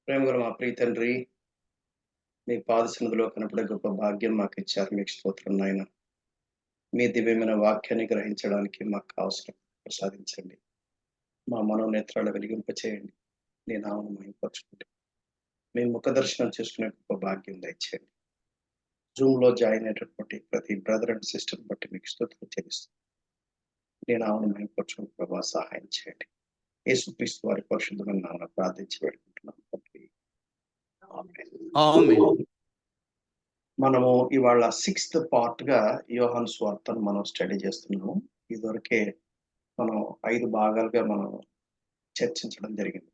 ప్రేమగల మా ప్రియ తండ్రి, మీ పాద సన్నిధిలో కనపడే గొప్ప భాగ్యం మాకిచ్చారు. మీకు స్తోత్రం నాయన. మీ దివ్యమైన వాక్యాన్ని గ్రహించడానికి మాకు అవసరం ప్రసాదించండి. మా మనోనేత్రాలు వెలిగింపచేయండి. నీ నామమును మహిమపరచుకోండి. మేము ముఖ దర్శనం చేసుకునే గొప్ప భాగ్యం దయచేయండి. జూమ్‌లో జాయిన్ అయినటువంటి ప్రతి బ్రదర్ అండ్ సిస్టర్‌ని బట్టి మీకు స్తుతులు చెల్లిస్తున్నాను. నీ నామమును మహిమపరచుకుని ప్రభా సహాయం చేయండి. యేసుక్రీస్తు వారి పరిశుద్ధమైన నామమున ప్రార్థించి వేడుకుంటున్నాను తండ్రి. ఆమేన్. ఆమేన్. మనము ఇవాళ సిక్స్త్ పార్ట్‌గా యోహాను సువార్తను మనం స్టడీ చేస్తున్నాము. ఇదివరకే మనం 5 భాగాలుగా మనం చర్చించడం జరిగింది.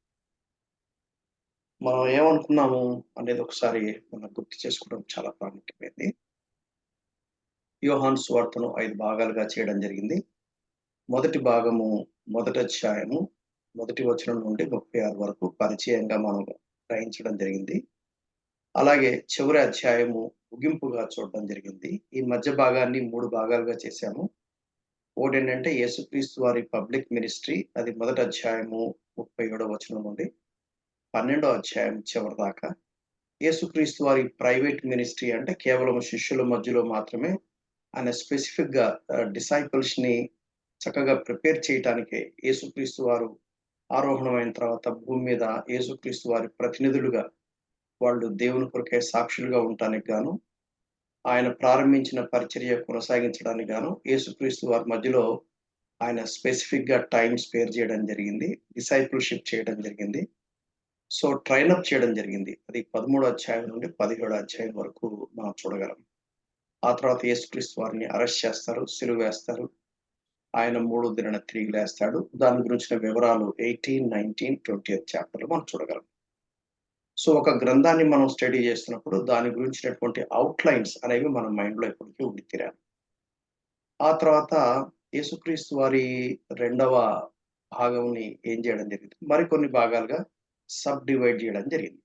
మనం ఏమనుకున్నాము అనేది ఒకసారి మనం గుర్తు చేసుకోవడం చాలా ప్రాముఖ్యమైనది. యోహాను సువార్తను 5 భాగాలుగా చేయడం జరిగింది. మొదటి భాగము మొదటి అధ్యాయము మొదటి వచనం నుండి 36 వరకు పరిచయంగా మనం గ్రహించడం జరిగింది. అలాగే చివరి అధ్యాయము ముగింపుగా చూడడం జరిగింది. ఈ మధ్య భాగాన్ని 3 భాగాలుగా చేశాము. ఒకటేంటంటే యేసుక్రీస్తు వారి పబ్లిక్ మినిస్ట్రీ అది మొదటి అధ్యాయము 37వ వచనం నుండి 12వ అధ్యాయం చివరి దాకా. యేసుక్రీస్తు వారి ప్రైవేట్ మినిస్ట్రీ అంటే కేవలం శిష్యుల మధ్యలో మాత్రమే ఆయన స్పెసిఫిక్‌గా డిసైపుల్స్‌ని చక్కగా ప్రిపేర్ చేయటానికే యేసుక్రీస్తు వారు ఆరోహణమైన తర్వాత భూమి మీద యేసుక్రీస్తు వారి ప్రతినిధులుగా వాళ్ళు దేవుని కొరకే సాక్షులుగా ఉండటానికి గాను, ఆయన ప్రారంభించిన పరిచర్య కొనసాగించడానికి గాను యేసుక్రీస్తు వారి మధ్యలో ఆయన స్పెసిఫిక్‌గా టైమ్ స్పేర్ చేయడం జరిగింది. డిసైపుల్‌షిప్ చేయడం జరిగింది. సో, ట్రైనప్ చేయడం జరిగింది. అది 13 అధ్యాయం నుండి 17 అధ్యాయం వరకు మనం చూడగలం. ఆ తర్వాత యేసుక్రీస్తు వారిని అరెస్ట్ చేస్తారు, సిలువ వేస్తారు. ఆయన మూడో దినాన తిరిగి లేస్తాడు. దాని గురించిన వివరాలు 18, 19, 20 చాప్టర్‌లో మనం చూడగలం. సో, ఒక గ్రంథాన్ని మనం స్టడీ చేస్తున్నప్పుడు దాని గురించినటువంటి ఔట్‌లైన్స్ అనేవి మన మైండ్‌లో ఎప్పటికీ ఉండి తీరాలి. ఆ తర్వాత యేసుక్రీస్తు వారి రెండవ భాగంని ఏం చేయడం జరిగింది. మరికొన్ని భాగాలుగా సబ్ డివైడ్ చేయడం జరిగింది.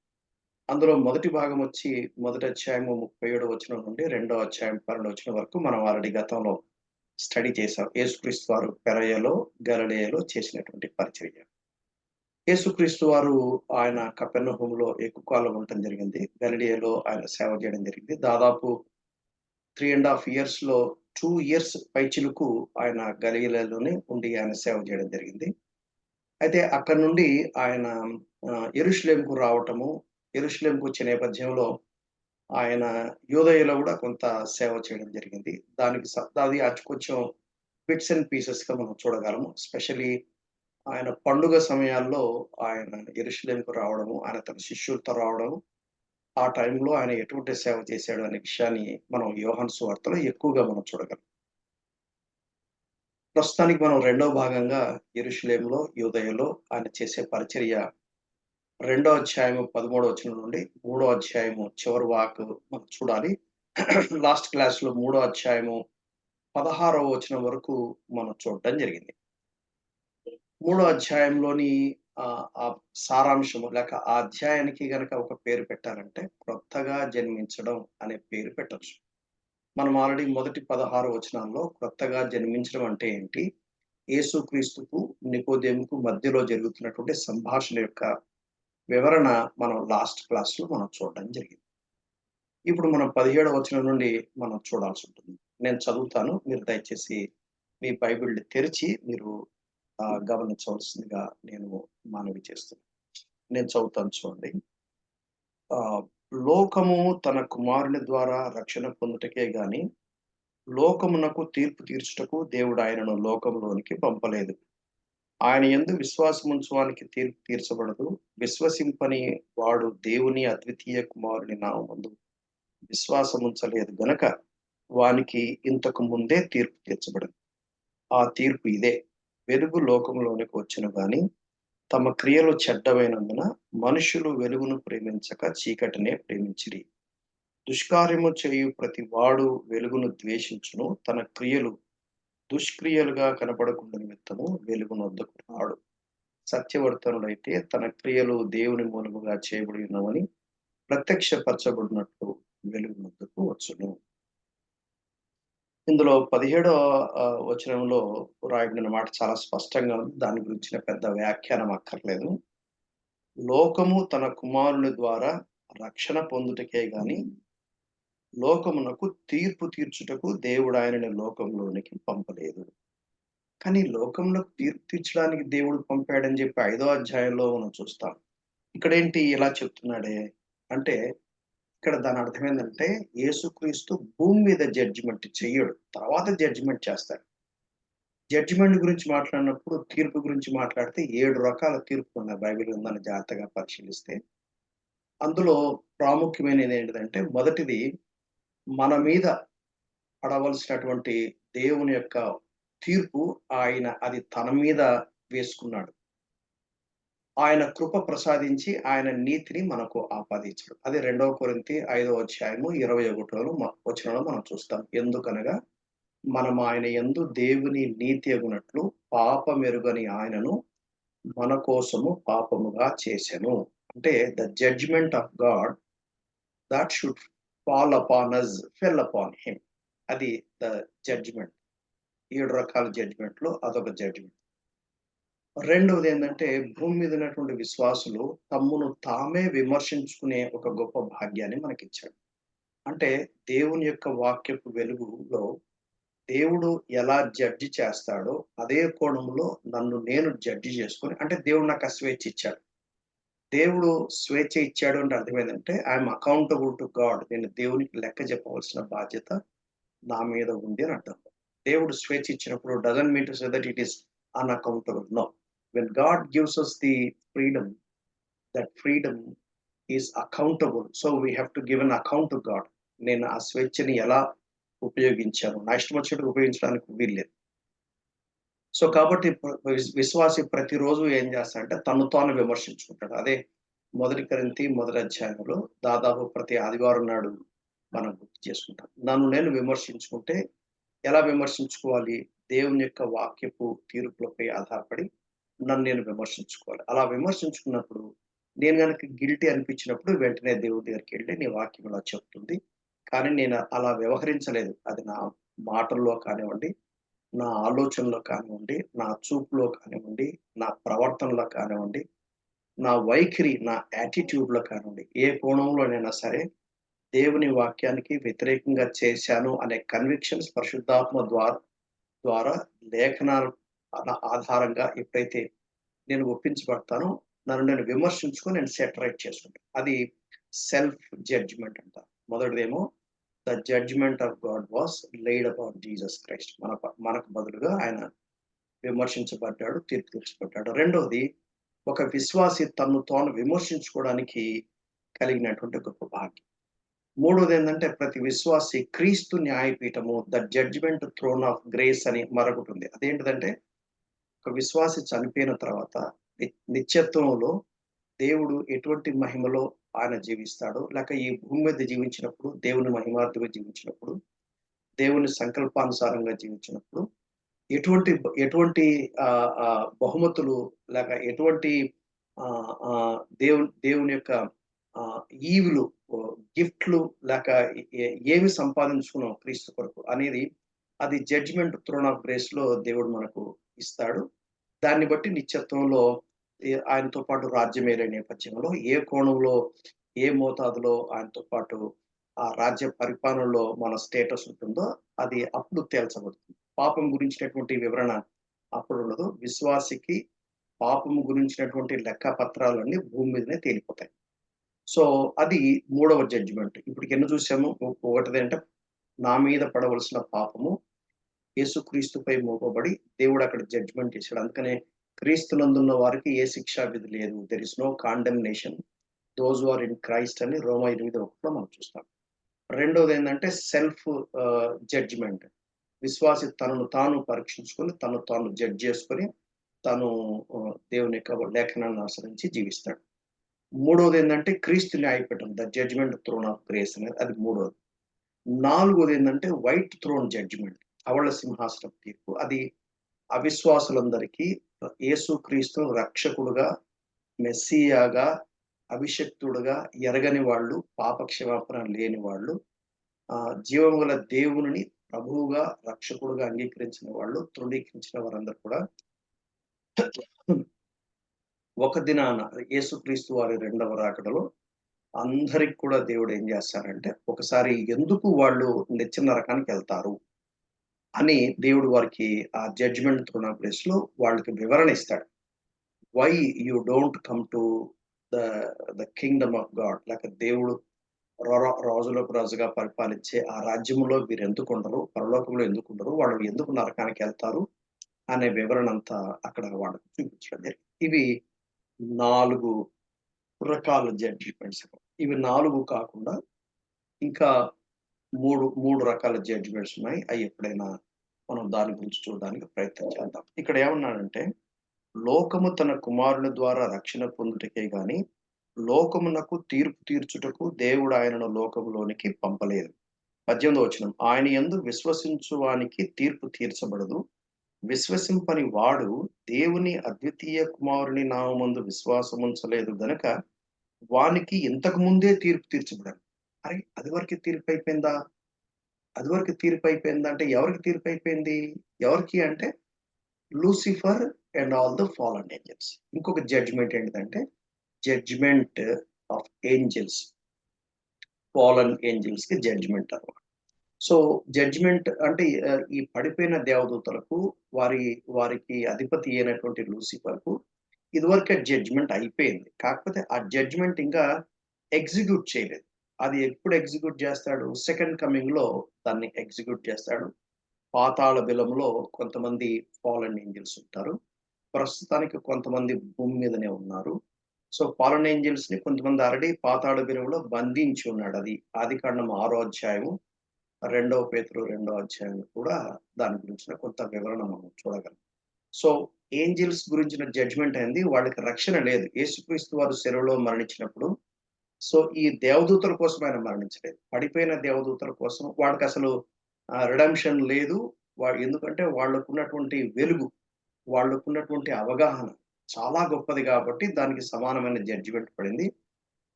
అందులో మొదటి భాగం వచ్చి మొదటి అధ్యాయము 37 వచనం నుండి రెండో అధ్యాయం 12 వచనం వరకు మనం ఆల్రెడీ గతంలో స్టడీ చేసాం. యేసుక్రీస్తు వారు పెరయలో, గలిలయలో చేసినటువంటి పరిచర్య. యేసుక్రీస్తు వారు ఆయన కపెర్నహూములో ఎక్కువ కాలం ఉండటం జరిగింది. గలిలయలో ఆయన సేవ చేయడం జరిగింది. దాదాపు 3 ½ ఇయర్స్‌లో 2 ఇయర్స్ పైచిలుకు ఆయన గలిలయలోనే ఉండి ఆయన సేవ చేయడం జరిగింది. అయితే అక్కడి నుండి ఆయన యెరూషలేముకు రావటము, యెరూషలేముకు వచ్చే నేపథ్యంలో ఆయన యూదయలో గూడా కొంత సేవ చేయడం జరిగింది. దానికి అది కొంచెం బిట్స్ అండ్ పీసెస్‌గా మనం చూడగలము. ఎస్పెషల్లీ ఆయన పండుగ సమయాల్లో ఆయన యెరూషలేముకు రావడము, ఆయన తన శిష్యులతో రావడం, ఆ టైంలో ఆయన ఎటువంటి సేవ చేశాడు అనే విషయాన్ని మనం యోహాను సువార్తలో ఎక్కువగా మనం చూడగలం. ప్రస్తుతానికి మనం రెండవ భాగంగా యెరూషలేములో, యూదయలో ఆయన చేసే పరిచర్య రెండో అధ్యాయము 13 వచనం నుండి మూడో అధ్యాయము చివరి వాకు మనం చూడాలి. లాస్ట్ క్లాస్‌లో మూడో అధ్యాయము 16వ వచనం వరకు మనం చూడటం జరిగింది. మూడో అధ్యాయంలోని ఆ సారాంశము లేక ఆ అధ్యాయానికి గనక ఒక పేరు పెట్టాలంటే క్రొత్తగా జన్మించడం అనే పేరు పెట్టొచ్చు. మనం ఆల్రెడీ మొదటి 16 వచనాల్లో క్రొత్తగా జన్మించడం అంటే ఏంటి? యేసుక్రీస్తుకు, నికోదేముకు మధ్యలో జరుగుతున్నటువంటి సంభాషణ యొక్క వివరణ మనం లాస్ట్ క్లాస్‌లో మనం చూడడం జరిగింది. ఇప్పుడు మనం 17వ వచనం నుండి మనం చూడాల్సుంటుంది. నేను చదువుతాను. మీరు దయచేసి మీ బైబిల్‌ని తెరిచి మీరు గమనించవలసిందిగా నేను మనవి చేస్తున్నాను. నేను చదువుతాను చూడండి. ఆహ్, లోకము తన కుమారుని ద్వారా రక్షణ పొందుటకే గాని, లోకమునకు తీర్పు తీర్చుటకు దేవుడు ఆయనను లోకంలోనికి పంపలేదు. ఆయన యందు విశ్వాసముంచువానికి తీర్పు తీర్చబడదు. విశ్వసింపని వాడు దేవుని అద్వితీయ కుమారుని నామమందు విశ్వాసముంచలేదు గనక వానికి ఇంతకు ముందే తీర్పు తీర్చబడింది. ఆ తీర్పు ఇదే: వెలుగు లోకంలోనికి వచ్చెను గాని తమ క్రియలు చెడ్డవైనందున మనుషులు వెలుగును ప్రేమించక చీకటినే ప్రేమించిరి. దుష్కార్యము చేయు ప్రతి వాడు వెలుగును ద్వేషించును. తన క్రియలు దుష్క్రియలుగా కనపడకుండా నిమిత్తము వెలుగునొద్దకు రాడు. సత్యవర్తనుడైతే తన క్రియలు దేవుని మూలముగా చేయబడి ఉన్నవని ప్రత్యక్షపరచబడినట్లు వెలుగునొద్దకు వచ్చును. ఇందులో 17వ వచనంలో రాయబడిన మాట చాలా స్పష్టంగా ఉంది. దాని గురించిన పెద్ద వ్యాఖ్యానం అక్కర్లేదు. లోకము తన కుమారుని ద్వారా రక్షణ పొందుటకే గాని లోకమునకు తీర్పు తీర్చుటకు దేవుడు ఆయనని లోకంలోనికి పంపలేదు. కానీ లోకంలోకి తీర్పు తీర్చడానికి దేవుడు పంపాడని చెప్పి 5వ అధ్యాయంలో మనం చూస్తాం. ఇక్కడేంటి ఇలా చెప్తున్నాడే అంటే, ఇక్కడ దాని అర్థం ఏందంటే, యేసుక్రీస్తు భూమి మీద జడ్జిమెంట్ చెయ్యడు. తర్వాత జడ్జిమెంట్ చేస్తాడు. జడ్జిమెంట్ గురించి మాట్లాడినప్పుడు, తీర్పు గురించి మాట్లాడితే 7 రకాల తీర్పులున్నాయి బైబిల్ గ్రంథాన్ని జాగ్రత్తగా పరిశీలిస్తే. అందులో ప్రాముఖ్యమైనది ఏంటిదంటే, మొదటిది మన మీద పడవలసినటువంటి దేవుని యొక్క తీర్పు అది తన మీద వేసుకున్నాడు. ఆయన కృప ప్రసాదించి ఆయన నీతిని మనకు ఆపాదించాడు. అది 2 కొరింథీ 5వ అధ్యాయము 21 వచనంలో మనం చూస్తాం. ఎందుకనగా మనం ఆయన యందు దేవుని నీతి అగునట్లు పాపమెరుగని ఆయనను మన కోసము పాపముగా చేసెను. అంటే the judgement of God that should fall upon us fell upon him. అది ద జడ్జ్‌మెంట్. 7 రకాల జడ్జ్‌మెంట్‌లో అదొక జడ్జ్‌మెంట్. రెండవదేందంటే భూమి మీద ఉన్నటువంటి విశ్వాసులు తమ్మును తామే విమర్శించుకునే ఒక గొప్ప భాగ్యాన్ని మనకిచ్చాడు. అంటే దేవుని యొక్క వాక్యపు వెలుగులో దేవుడు ఎలా జడ్జి చేస్తాడో అదే కోణంలో నన్ను నేను జడ్జి చేసుకొని అంటే దేవుడు నాకు ఆ స్వేచ్ఛ ఇచ్చాడు. దేవుడు స్వేచ్ఛ ఇచ్చాడు అంటే అర్థమేందంటే ఐఎమ్ అకౌంటబుల్ టు గాడ్. నేను దేవునికి లెక్క చెప్పవలసిన బాధ్యత నా మీద ఉంది అని అర్థం. దేవుడు స్వేచ్ఛ ఇచ్చినప్పుడు doesn't mean to say that it is unaccountable. No. When God gives us the freedom, that freedom is accountable. So we have to give an account to God. నేను ఆ స్వేచ్ఛని ఎలా ఉపయోగించాను? నా ఇష్టం వచ్చినట్టు ఉపయోగించడానికి వీల్లేదు. సో కాబట్టి విశ్వాసి ప్రతిరోజు ఏం చేస్తాడంటే తన్ను తాను విమర్శించుకుంటాడు. అదే 1 కొరింథీ మొదటి అధ్యాయంలో దాదాపు ప్రతి ఆదివారం నాడు మనం గుర్తు చేసుకుంటాం. నన్ను నేను విమర్శించుకుంటే ఎలా విమర్శించుకోవాలి? దేవుని యొక్క వాక్యపు తీర్పులపై ఆధారపడి నన్ను నేను విమర్శించుకోవాలి. అలా విమర్శించుకున్నప్పుడు నేను గనక గిల్టీ అనిపించినప్పుడు వెంటనే దేవుడి దగ్గరికెళ్ళి నీ వాక్యం ఇలా చెప్తుంది. కానీ నేను అలా వ్యవహరించలేదు. అది నా మాటల్లో కానివ్వండి, నా ఆలోచనలో కానివ్వండి, నా చూపులో కానివ్వండి, నా ప్రవర్తనలో కానివ్వండి, నా వైఖరి, నా యాటిట్యూడ్‌లో కానివ్వండి, ఏ కోణంలోనైనా సరే దేవుని వాక్యానికి వ్యతిరేకంగా చేశాను అనే కన్విక్షన్స్ పరిశుద్ధాత్మ ద్వారా లేఖనాల ఆధారంగా ఎప్పుడైతే నేను ఒప్పించబడతానో నన్ను నేను విమర్శించుకొని నేను సెటరైట్ చేసుకుంటాను. అది సెల్ఫ్ జడ్జ్‌మెంట్ అంటారు. మొదటిదేమో the judgement of God was laid upon Jesus Christ. మనకు బదులుగా ఆయన విమర్శించబడ్డాడు, తీర్పు తీర్చబడ్డాడు. రెండోది ఒక విశ్వాసి తన్ను తాను విమర్శించుకోవడానికి కలిగినటువంటి గొప్ప భాగ్యం. మూడోదేందంటే ప్రతి విశ్వాసి క్రీస్తు న్యాయపీఠము the judgement throne of grace అని మరొకటుంది. అదేంటిదంటే ఒక విశ్వాసి చనిపోయిన తర్వాత నిత్యత్వంలో దేవుడు ఎటువంటి మహిమలో ఆయన జీవిస్తాడో, లేక ఈ భూమి మీద జీవించినప్పుడు దేవుని మహిమార్థంగా జీవించినప్పుడు, దేవుని సంకల్పానుసారంగా జీవించినప్పుడు ఎటువంటి ఎటువంటి బహుమతులు లేక ఎటువంటి దేవుని యొక్క ఈవులు, గిఫ్ట్‌లు లేక ఏమి సంపాదించుకున్నాం క్రీస్తు కొరకు అనేది అది జడ్జ్‌మెంట్ థ్రోన్ ఆఫ్ గ్రేస్‌లో దేవుడు మనకు ఇస్తాడు. దాన్ని బట్టి నిత్యత్వంలో ఆయనతో పాటు రాజ్యమేలే నేపథ్యంలో ఏ కోణంలో, ఏ మోతాదులో ఆయనతో పాటు ఆ రాజ్య పరిపాలనలో మన స్టేటస్ ఉంటుందో అది అప్పుడు తేల్చబడుతుంది. పాపం గురించినటువంటి వివరణ అప్పుడుండదు. విశ్వాసికి పాపము గురించినటువంటి లెక్కపత్రాలన్నీ భూమి మీదనే తేలిపోతాయి. సో, అది మూడవ జడ్జిమెంట్. ఇప్పటికి ఎన్ని చూసాము? ఒకటిదేంటే నా మీద పడవలసిన పాపము యేసుక్రీస్తుపై మోపబడి దేవుడు అక్కడ జడ్జ్‌మెంట్ చేసాడు. అందుకనే క్రీస్తునందున్న వారికి ఏ శిక్షా విధి లేదు. There is no condemnation those who are in Christ అని రోమా 8:1 మనం చూస్తాం. రెండోదేంటంటే సెల్ఫ్ జడ్జ్‌మెంట్. విశ్వాసి తనను తాను పరీక్షించుకొని, తనను తాను జడ్జ్ చేసుకొని, తను దేవుని యొక్క లేఖనాన్ని అనుసరించి జీవిస్తాడు. మూడోదేంటంటే క్రీస్తు న్యాయపీఠం the judgement throne of grace అనేది అది మూడోది. నాలుగోదేంటంటే వైట్ థ్రోన్ జడ్జ్‌మెంట్. ధవళ సింహాసనం తీర్పు. అది అవిశ్వాసులందరికీ యేసుక్రీస్తును రక్షకుడుగా, మెస్సీయాగా, అభిషిక్తుడుగా ఎరగని వాళ్ళు, పాప క్షమాపణ లేని వాళ్ళు, జీవము గల దేవునిని ప్రభువుగా, రక్షకుడుగా అంగీకరించిన వాళ్ళు, తృణీకరించిన వారందరూ కూడా ఒక దినాన యేసుక్రీస్తు వారి రెండవ రాకడలో అందరికి కూడా దేవుడు ఏం చేస్తారంటే, ఒకసారి ఎందుకు వాళ్ళు నిత్య నరకానికెళ్తారు అని దేవుడు వారికి ఆ జడ్జ్‌మెంట్ ఉన్న ప్లేస్‌లో వాళ్ళకి వివరణ ఇస్తాడు. Why you don't come to the the kingdom of God, లేక దేవుడు రాజులకు రాజుగా పరిపాలించే ఆ రాజ్యంలో మీరెందుకుండరు? పరలోకంలో ఎందుకుండరు? వాళ్ళు ఎందుకు నరకానికెళ్తారు? అనే వివరణ అంతా అక్కడ వాళ్ళకి చూపించడం జరిగింది. ఇవి 4 రకాల జడ్జిమెంట్స్. ఇవి 4 కాకుండా ఇంకా 3 రకాల జడ్జిమెంట్స్ ఉన్నాయి. అయి ఎప్పుడైనా మనం దాని గురించి చూడడానికి ప్రయత్నం చేద్దాం. ఇక్కడ ఏమన్నాడంటే, లోకము తన కుమారుని ద్వారా రక్షణ పొందుటకే గాని, లోకమునకు తీర్పు తీర్చుటకు దేవుడు ఆయనను లోకములోనికి పంపలేదు. 18వ వచనం. ఆయన యందు విశ్వసించు వానికి తీర్పు తీర్చబడదు. విశ్వసింపని వాడు దేవుని అద్వితీయ కుమారుని నామమందు విశ్వాసముంచలేదు గనక వానికి ఇంతకు ముందే తీర్పు తీర్చబడాలి. అరే! అదివరకే తీర్పయిపోయిందా? అదివరకు తీర్పయిపోయిందా అంటే ఎవరికి తీర్పయిపోయింది? ఎవరికి అంటే Lucifer and all the fallen angels. ఇంకొక జడ్జ్‌మెంట్ ఏంటిదంటే జడ్జ్‌మెంట్ ఆఫ్ ఏంజెల్స్. ఫాలెన్ ఏంజెల్స్‌కి జడ్జ్‌మెంట్ అన్నమాట. సో, జడ్జ్‌మెంట్ అంటే ఈ పడిపోయిన దేవదూతలకు వారికి అధిపతి అయినటువంటి లూసిఫర్‌కు ఇదివరకే జడ్జ్‌మెంట్ అయిపోయింది. కాకపోతే ఆ జడ్జ్‌మెంట్ ఇంకా ఎగ్జిక్యూట్ చేయలేదు. అది ఎప్పుడు ఎగ్జిక్యూట్ చేస్తాడు? సెకండ్ కమింగ్‌లో దాన్ని ఎగ్జిక్యూట్ చేస్తాడు. పాతాళ బిలములో కొంతమంది ఫాలెన్ ఏంజెల్స్ ఉంటారు. ప్రస్తుతానికి కొంతమంది భూమి మీదనే ఉన్నారు. సో, ఫాలెన్ ఏంజెల్స్‌ని కొంతమంది ఆల్రెడీ పాతాళ బిలములో బంధించి ఉన్నాడు. అది ఆదికాండం 6 అధ్యాయము, రెండవ పేతురు రెండో అధ్యాయంలో కూడా దాని గురించిన కొంత వివరణ మనం చూడగలం. సో, ఏంజెల్స్ గురించిన జడ్జ్‌మెంట్ అయింది. వాళ్ళకి రక్షణ లేదు. యేసుక్రీస్తు వారు శిలువలో మరణించినప్పుడు, సో, ఈ దేవదూతల కోసం ఆయన మరణించలేదు. పడిపోయిన దేవదూతల కోసం వాడికసలు రిడెంప్షన్ లేదు. ఎందుకంటే వాళ్ళకున్నటువంటి వెలుగు, వాళ్ళకున్నటువంటి అవగాహన చాలా గొప్పది కాబట్టి దానికి సమానమైన జడ్జిమెంట్ పడింది.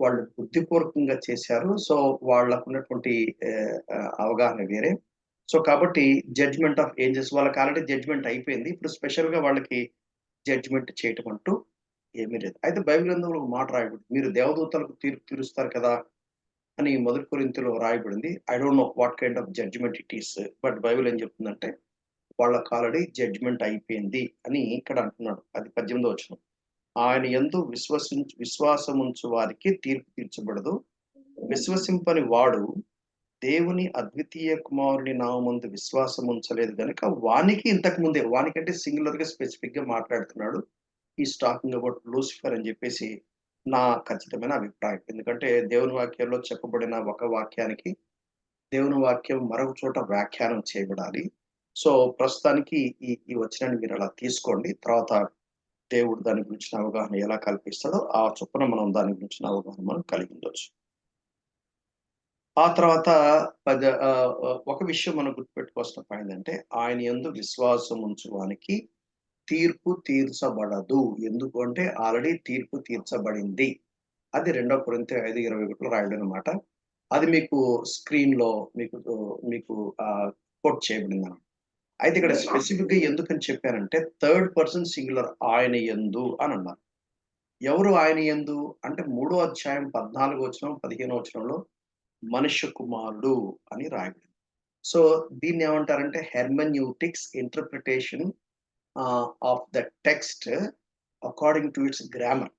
వాళ్ళు బుద్ధిపూర్వకంగా చేశారు. సో, వాళ్ళకున్నటువంటి అవగాహన వేరే. సో, కాబట్టి జడ్జ్‌మెంట్ ఆఫ్ ఏంజెల్స్ వాళ్ళకి ఆల్రెడీ జడ్జ్‌మెంట్ అయిపోయింది. ఇప్పుడు స్పెషల్‌గా వాళ్ళకి జడ్జ్‌మెంట్ చేయటం అంటూ ఏమీ లేదు. అయితే బైబిల్ గ్రంథంలో ఒక మాట రాయబడింది. మీరు దేవదూతలకు తీర్పు తీరుస్తారు కదా! అని మొదటి కొరింథీలో రాయబడింది. I don't know what kind of judgment it is. But Bible ఏం చెప్తుందంటే వాళ్ళకి ఆల్రెడీ జడ్జ్‌మెంట్ అయిపోయింది అని ఇక్కడ అంటున్నాడు. అది 18వ వచనం. ఆయన యందు విశ్వాసముంచు వారికి తీర్పు తీర్చబడదు. విశ్వసింపని వాడు దేవుని అద్వితీయ కుమారుని నామమందు విశ్వాసముంచలేదు గనుక వానికి ఇంతకు ముందే, వానికంటే సింగులర్‌గా స్పెసిఫిక్‌గా మాట్లాడుతున్నాడు. ఈస్ టాకింగ్ అబౌట్ లూసిఫర్ అని చెప్పేసి నా ఖచ్చితమైన అభిప్రాయం. ఎందుకంటే దేవుని వాక్యంలో చెప్పబడిన ఒక వాక్యానికి దేవుని వాక్యం మరొక చోట వ్యాఖ్యానం చేయబడాలి. సో, ప్రస్తుతానికి ఈ ఈ వచనాన్ని మీరు అలా తీసుకోండి. తర్వాత దేవుడు దాని గురించిన అవగాహన ఎలా కల్పిస్తాడో, ఆ చొప్పున మనం దాని గురించిన అవగాహన మనం కలిగి ఉండొచ్చు. ఆ తర్వాత ఒక విషయం మనం గుర్తుపెట్టుకోవాల్సిన పాయింట్ ఏంటంటే, ఆయన యందు విశ్వాసం ఉంచువానికి తీర్పు తీర్చబడదు. ఎందుకు అంటే ఆల్రెడీ తీర్పు తీర్చబడింది. అది 2 కొరింథీ 5:21లో రాయబడిన మాట. అది మీకు స్క్రీన్‌లో మీకు కోట్ చేయబడిందన్నమాట. అయితే ఇక్కడ స్పెసిఫిక్‌గా ఎందుకని చెప్పానంటే, థర్డ్ పర్సన్ సింగులర్ ఆయన యందు అనన్నారు. ఎవరు ఆయన యందు అంటే, మూడో అధ్యాయం 14 వచనం, 15 వచనంలో మనుష్య కుమారుడు అని రాయబడింది. సో, దీన్నేమంటారంటే hermeneutics interpretation of the text according to its grammar.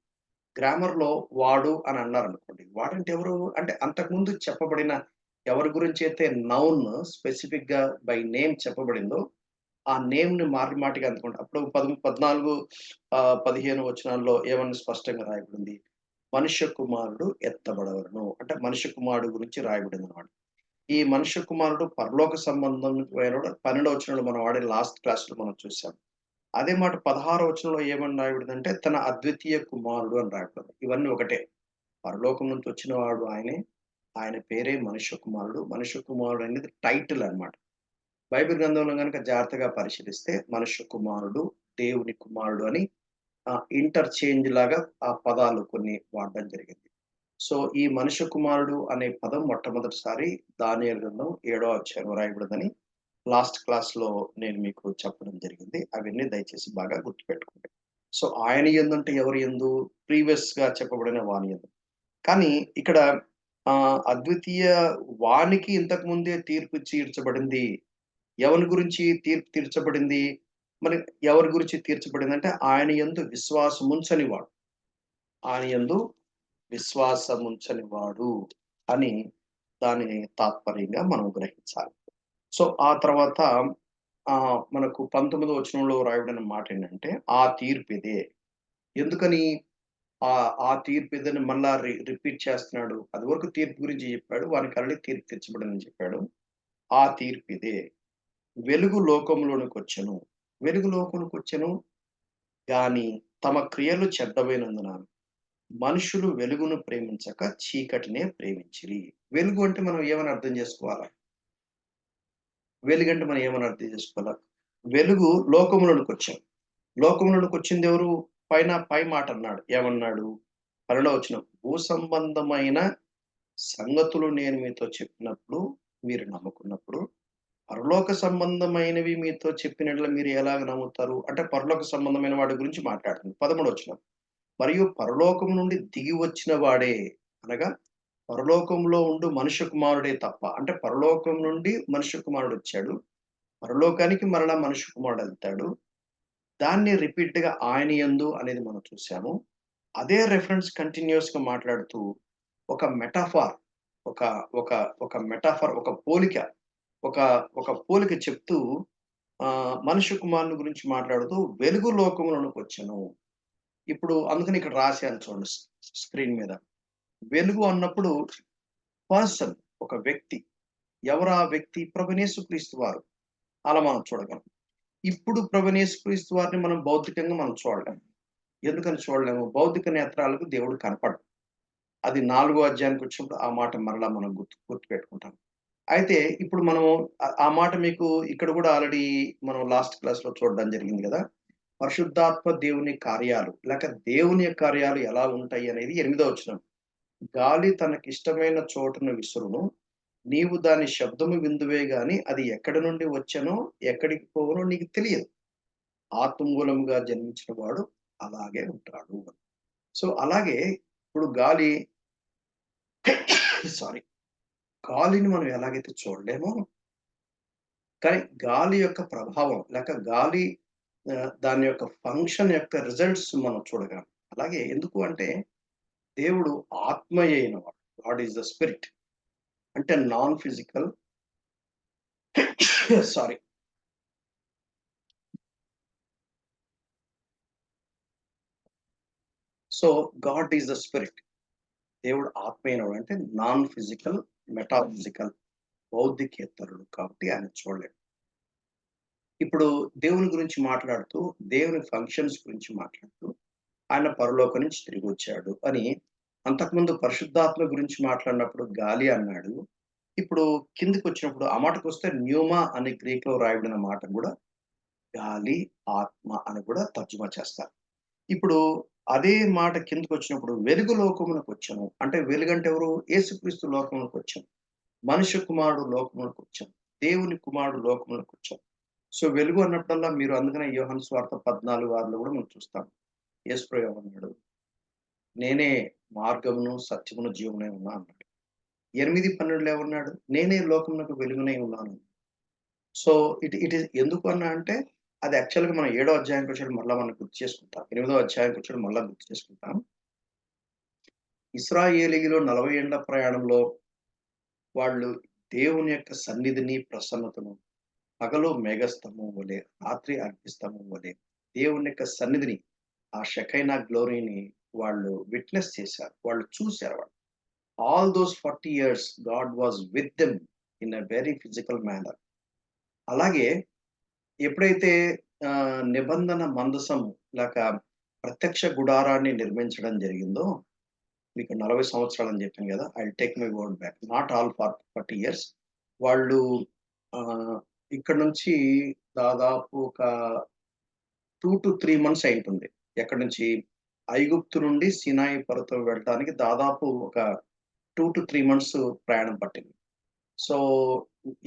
గ్రామర్‌లో వాడు అని అన్నారనుకోండి. వాడంటే ఎవరు? అంటే అంతకుముందు చెప్పబడిన ఎవరి గురించైతే నౌన్ స్పెసిఫిక్‌గా బై నేమ్ చెప్పబడిందో, ఆ నేమ్‌ని మాటి మాటిగా అందుకుంటా. అప్పుడు 14 15 వచనాల్లో ఏమని స్పష్టంగా రాయబడింది? మనుష్య కుమారుడు ఎత్తబడవలెను. అంటే మనుష్య కుమారుడు గురించి రాయబడిందనమాట. ఈ మనుష్య కుమారుడు పరలోక సంబంధమైనోడు 12 వచనంలో మనం వాడిన లాస్ట్ క్లాస్‌లో మనం చూసాం. అదే మాట 16 వచనంలో ఏమని రాయబడిందంటే, తన అద్వితీయ కుమారుడు అని రాయబడింది. ఇవన్నీ ఒకటే. పరలోకం నుంచి వచ్చిన వాడు ఆయనే. ఆయన పేరే మనుష్య కుమారుడు. మనుష్య కుమారుడు అనేది టైటిల్ అన్నమాట. బైబిల్ గ్రంథంలో గనుక జాగ్రత్తగా పరిశీలిస్తే మనుష్య కుమారుడు, దేవుని కుమారుడు అని ఇంటర్‌చేంజ్ లాగా ఆ పదాలు కొన్ని వాడడం జరిగింది. సో, ఈ మనుష్య కుమారుడు అనే పదం మొట్టమొదటిసారి దానియేలు గ్రంథం 7వ అధ్యాయంలో రాయబడిందని లాస్ట్ క్లాస్‌లో నేను మీకు చెప్పడం జరిగింది. అవన్నీ దయచేసి బాగా గుర్తుపెట్టుకోండి. సో ఆయన యందు అంటే ఎవరి యందు? ప్రీవియస్‌గా చెప్పబడిన వాని యందు. కానీ ఇక్కడ అద్వితీయ వానికి ఇంతకు ముందే తీర్పు తీర్చబడింది. ఎవని గురించి తీర్పు తీర్చబడింది? మరి ఎవరి గురించి తీర్చబడిందంటే ఆయన యందు విశ్వాసముంచని వాడు. ఆయన యందు విశ్వాసముంచని వాడు అని దాని తాత్పర్యంగా మనం గ్రహించాలి. సో, ఆ తర్వాత మనకు 19వ వచనంలో రాయబడిన మాటేంటంటే, ఆ తీర్పిదే. ఎందుకని ఆ తీర్పిదని మళ్ళా రిపీట్ చేస్తున్నాడు? అదివరకు తీర్పు గురించి చెప్పాడు. వానికి ఆల్రెడీ తీర్పు తీర్చబడిందని చెప్పాడు. ఆ తీర్పిదే. వెలుగు లోకంలోనికొచ్చెను. వెలుగు లోకంలోకొచ్చెను గాని తమ క్రియలు చెడ్డవైనందున మనుషులు వెలుగును ప్రేమించక చీకటినే ప్రేమించిరి. వెలుగు అంటే మనం ఏమని అర్థం చేసుకోవాలా? వెలుగంటే మనం ఏమని అర్థం చేసుకోవాలా? వెలుగు లోకములోనికొచ్చాం. లోకములోనికొచ్చిందెవరు? పై మాట అన్నాడు. ఏమన్నాడు? 12వ వచనం. భూ సంబంధమైన సంగతులు నేను మీతో చెప్పినప్పుడు మీరు నమ్ముకున్నప్పుడు, పరలోక సంబంధమైనవి మీతో చెప్పిన యెడల మీరు ఎలాగ నమ్ముతారు? అంటే పరలోక సంబంధమైన వాటి గురించి మాట్లాడుతుంది. 13వ వచనం. మరియు పరలోకం నుండి దిగి వచ్చిన వాడే అనగా పరలోకంలో ఉండు మనుష్య కుమారుడే తప్ప. అంటే పరలోకం నుండి మనుష్య కుమారుడొచ్చాడు. పరలోకానికి మరలా మనుష్య కుమారుడెళ్తాడు. దాన్ని రిపీట్‌గా ఆయన యందు అనేది మనం చూసాము. అదే రిఫరెన్స్ కంటిన్యూయస్‌గా మాట్లాడుతూ ఒక మెటాఫార్ ఒక ఒక ఒక మెటాఫర్ ఒక పోలిక ఒక ఒక పోలిక చెప్తూ మనుష్య కుమారుని గురించి మాట్లాడుతూ వెలుగు లోకములోనికొచ్చెను. ఇప్పుడు అందుకని ఇక్కడ రాశాను చూడండి స్క్రీన్ మీద. వెలుగు అన్నప్పుడు పర్సన్ ఒక వ్యక్తి. ఎవరా వ్యక్తి? ప్రభువైన యేసుక్రీస్తు వారు. అలా మనం చూడగలం. ఇప్పుడు ప్రభువైన యేసుక్రీస్తు వారిని మనం భౌతికంగా మనం చూడలేం. ఎందుకని చూడలేము? భౌతిక నేత్రాలకు దేవుడు కనపడడు. అది 4 అధ్యాయానికొచ్చినప్పుడు ఆ మాట మరలా మనం గుర్తుపెట్టుకుంటాం. అయితే ఇప్పుడు మనము ఆ మాట మీకు ఇక్కడ గూడా ఆల్రెడీ మనం లాస్ట్ క్లాస్‌లో చూడడం జరిగింది గదా! పరిశుద్ధాత్మ దేవుని కార్యాలు లేక దేవుని యొక్క కార్యాలు ఎలా ఉంటాయి అనేది 8వ వచనం. గాలి తనకిష్టమైన చోటున విసురును. నీవు దాని శబ్దము విందువే గాని అది ఎక్కడి నుండి వచ్చెనో, ఎక్కడికి పోవునో నీకు తెలియదు. ఆత్మ మూలముగా జన్మించిన వాడు అలాగే ఉంటాడు. సో, అలాగే ఇప్పుడు గాలి సారీ. గాలిని మనం ఎలాగైతే చూడలేమో, కానీ గాలి యొక్క ప్రభావం లేక గాలి దాని యొక్క ఫంక్షన్ యొక్క రిజల్ట్స్ మనం చూడగలం. అలాగే ఎందుకు అంటే దేవుడు ఆత్మయే అయినవాడు. God is the spirit. అంటే non physical sorry. So, God is the spirit. దేవుడు ఆత్మ అయినవాడు. అంటే నాన్ ఫిజికల్, మెటాఫిజికల్ భౌతికేతరుడు కాబట్టి ఆయన చూడలేం. ఇప్పుడు దేవుని గురించి మాట్లాడుతూ, దేవుని ఫంక్షన్స్ గురించి మాట్లాడుతూ, ఆయన పరలోకం నుంచి తిరిగొచ్చాడు అని అంతకుముందు పరిశుద్ధాత్మ గురించి మాట్లాడినప్పుడు గాలి అన్నాడు. ఇప్పుడు కిందకొచ్చినప్పుడు ఆ మాటకొస్తే న్యూమా అని గ్రీక్‌లో రాయబడిన మాట గూడా గాలి, ఆత్మ అని కూడా తర్జుమా చేస్తారు. ఇప్పుడు అదే మాట కిందకొచ్చినప్పుడు వెలుగు లోకమునకొచ్చెను. అంటే వెలుగంటే ఎవరు? యేసుక్రీస్తు లోకమునకొచ్చాను. మనుష్య కుమారుడు లోకమునకొచ్చాను. దేవుని కుమారుడు లోకమునకొచ్చాను. సో, వెలుగు అన్నప్పుడల్లా మీరు అందుకనే యోహాను సువార్త 14:6లో గూడా మనం చూస్తాం. యేసుప్రభు ఏమన్నాడు? నేనే మార్గమును, సత్యమును, జీవమునై ఉన్నా అన్నాడు. 8, 12లో ఏమన్నాడు? నేనే లోకమునకు వెలుగునై ఉన్నాను. సో, ఇట్ ఈస్ ఎందుకు అన్నా అంటే, అది యాక్చువల్‌గా మనం 7 అధ్యాయానికొచ్చేటప్పుడు మరలా మనం గుర్తు చేసుకుంటాం. 8 అధ్యాయానికొచ్చేటప్పుడు మరలా గుర్తు చేసుకుంటాం. ఇశ్రాయేలీయులు 40 ఏండ్ల ప్రయాణంలో వాళ్ళు దేవుని యొక్క సన్నిధిని, ప్రసన్నతను పగలు మేఘస్తంభం వలె, రాత్రి అగ్నిస్తంభం వలె దేవుని యొక్క సన్నిధిని, ఆ షెకైనా గ్లోరీని వాళ్ళు విట్‌నెస్ చేశారు. వాళ్ళు చూసారు వాళ్ళు. All those 40 years God was with them in a very physical manner. అలాగే ఎప్పుడైతే నిబంధన మందసం లేక ప్రత్యక్ష గుడారాన్ని నిర్మించడం జరిగిందో, మీకు 40 సంవత్సరాలని చెప్పాను గదా! I will take my word back. Not all for 40 years. వాళ్ళు ఆహ్, ఇక్కడ నుంచి దాదాపు ఒక 2-3 మంత్స్ అయింటుంది. ఎక్కడి నుంచి? ఐగుప్తు నుండి సినాయి పర్వతం వెళ్ళటానికి దాదాపు ఒక 2-3 మంత్స్ ప్రయాణం పట్టింది. So,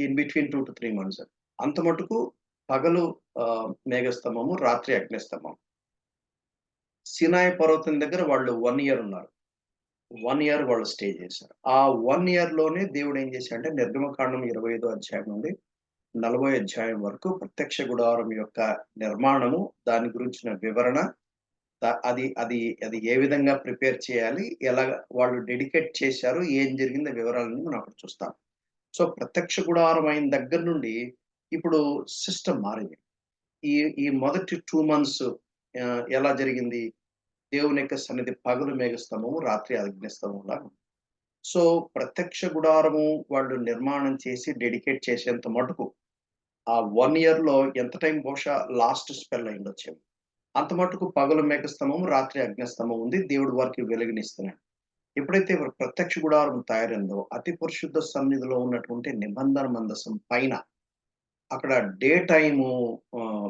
in between 2-3 months. అంత మటుకు పగలు మేఘస్తంభము, రాత్రి అగ్నిస్తంభం. సినాయి పర్వతం దగ్గర వాళ్ళు 1 ఇయర్ ఉన్నారు. 1 ఇయర్ వాళ్ళు స్టే చేశారు. ఆ 1 ఇయర్‌లోనే దేవుడు ఏం చేశాడంటే నిర్గమకాండం 25 అధ్యాయం నుండి 40 అధ్యాయం వరకు ప్రత్యక్ష గుడారం యొక్క నిర్మాణము, దాని గురించిన వివరణ, అది అది అది ఏ విధంగా ప్రిపేర్ చేయాలి, ఎలాగ వాళ్ళు డెడికేట్ చేశారు, ఏం జరిగిందో వివరాలన్నీ మనం అక్కడ చూస్తాం. సో, ప్రత్యక్ష గుడారం అయిన దగ్గర నుండి ఇప్పుడు సిస్టమ్ మారింది. ఈ ఈ మొదటి 2 మంత్స్ ఎలా జరిగింది? దేవుని యొక్క సన్నిధి పగలు మేఘస్తంభము, రాత్రి అగ్నిస్తంభంలాగా ఉంది. సో, ప్రత్యక్ష గుడారము వాళ్ళు నిర్మాణం చేసి డెడికేట్ చేసేంత మటుకు ఆ 1 ఇయర్‌లో ఎంత టైం బహుశా లాస్ట్ స్పెల్ అయ్యుండొచ్చేమో. అంత మటుకు పగలు మేఘస్తంభం, రాత్రి అగ్నిస్తంభం ఉంది. దేవుడు వారికి వెలుగునిస్తున్నాడు. ఎప్పుడైతే ప్రత్యక్ష గుడారం తయారైందో, అతి పరిశుద్ధ సన్నిధిలో ఉన్నటువంటి నిబంధన మందసం పైన అక్కడ డే టైము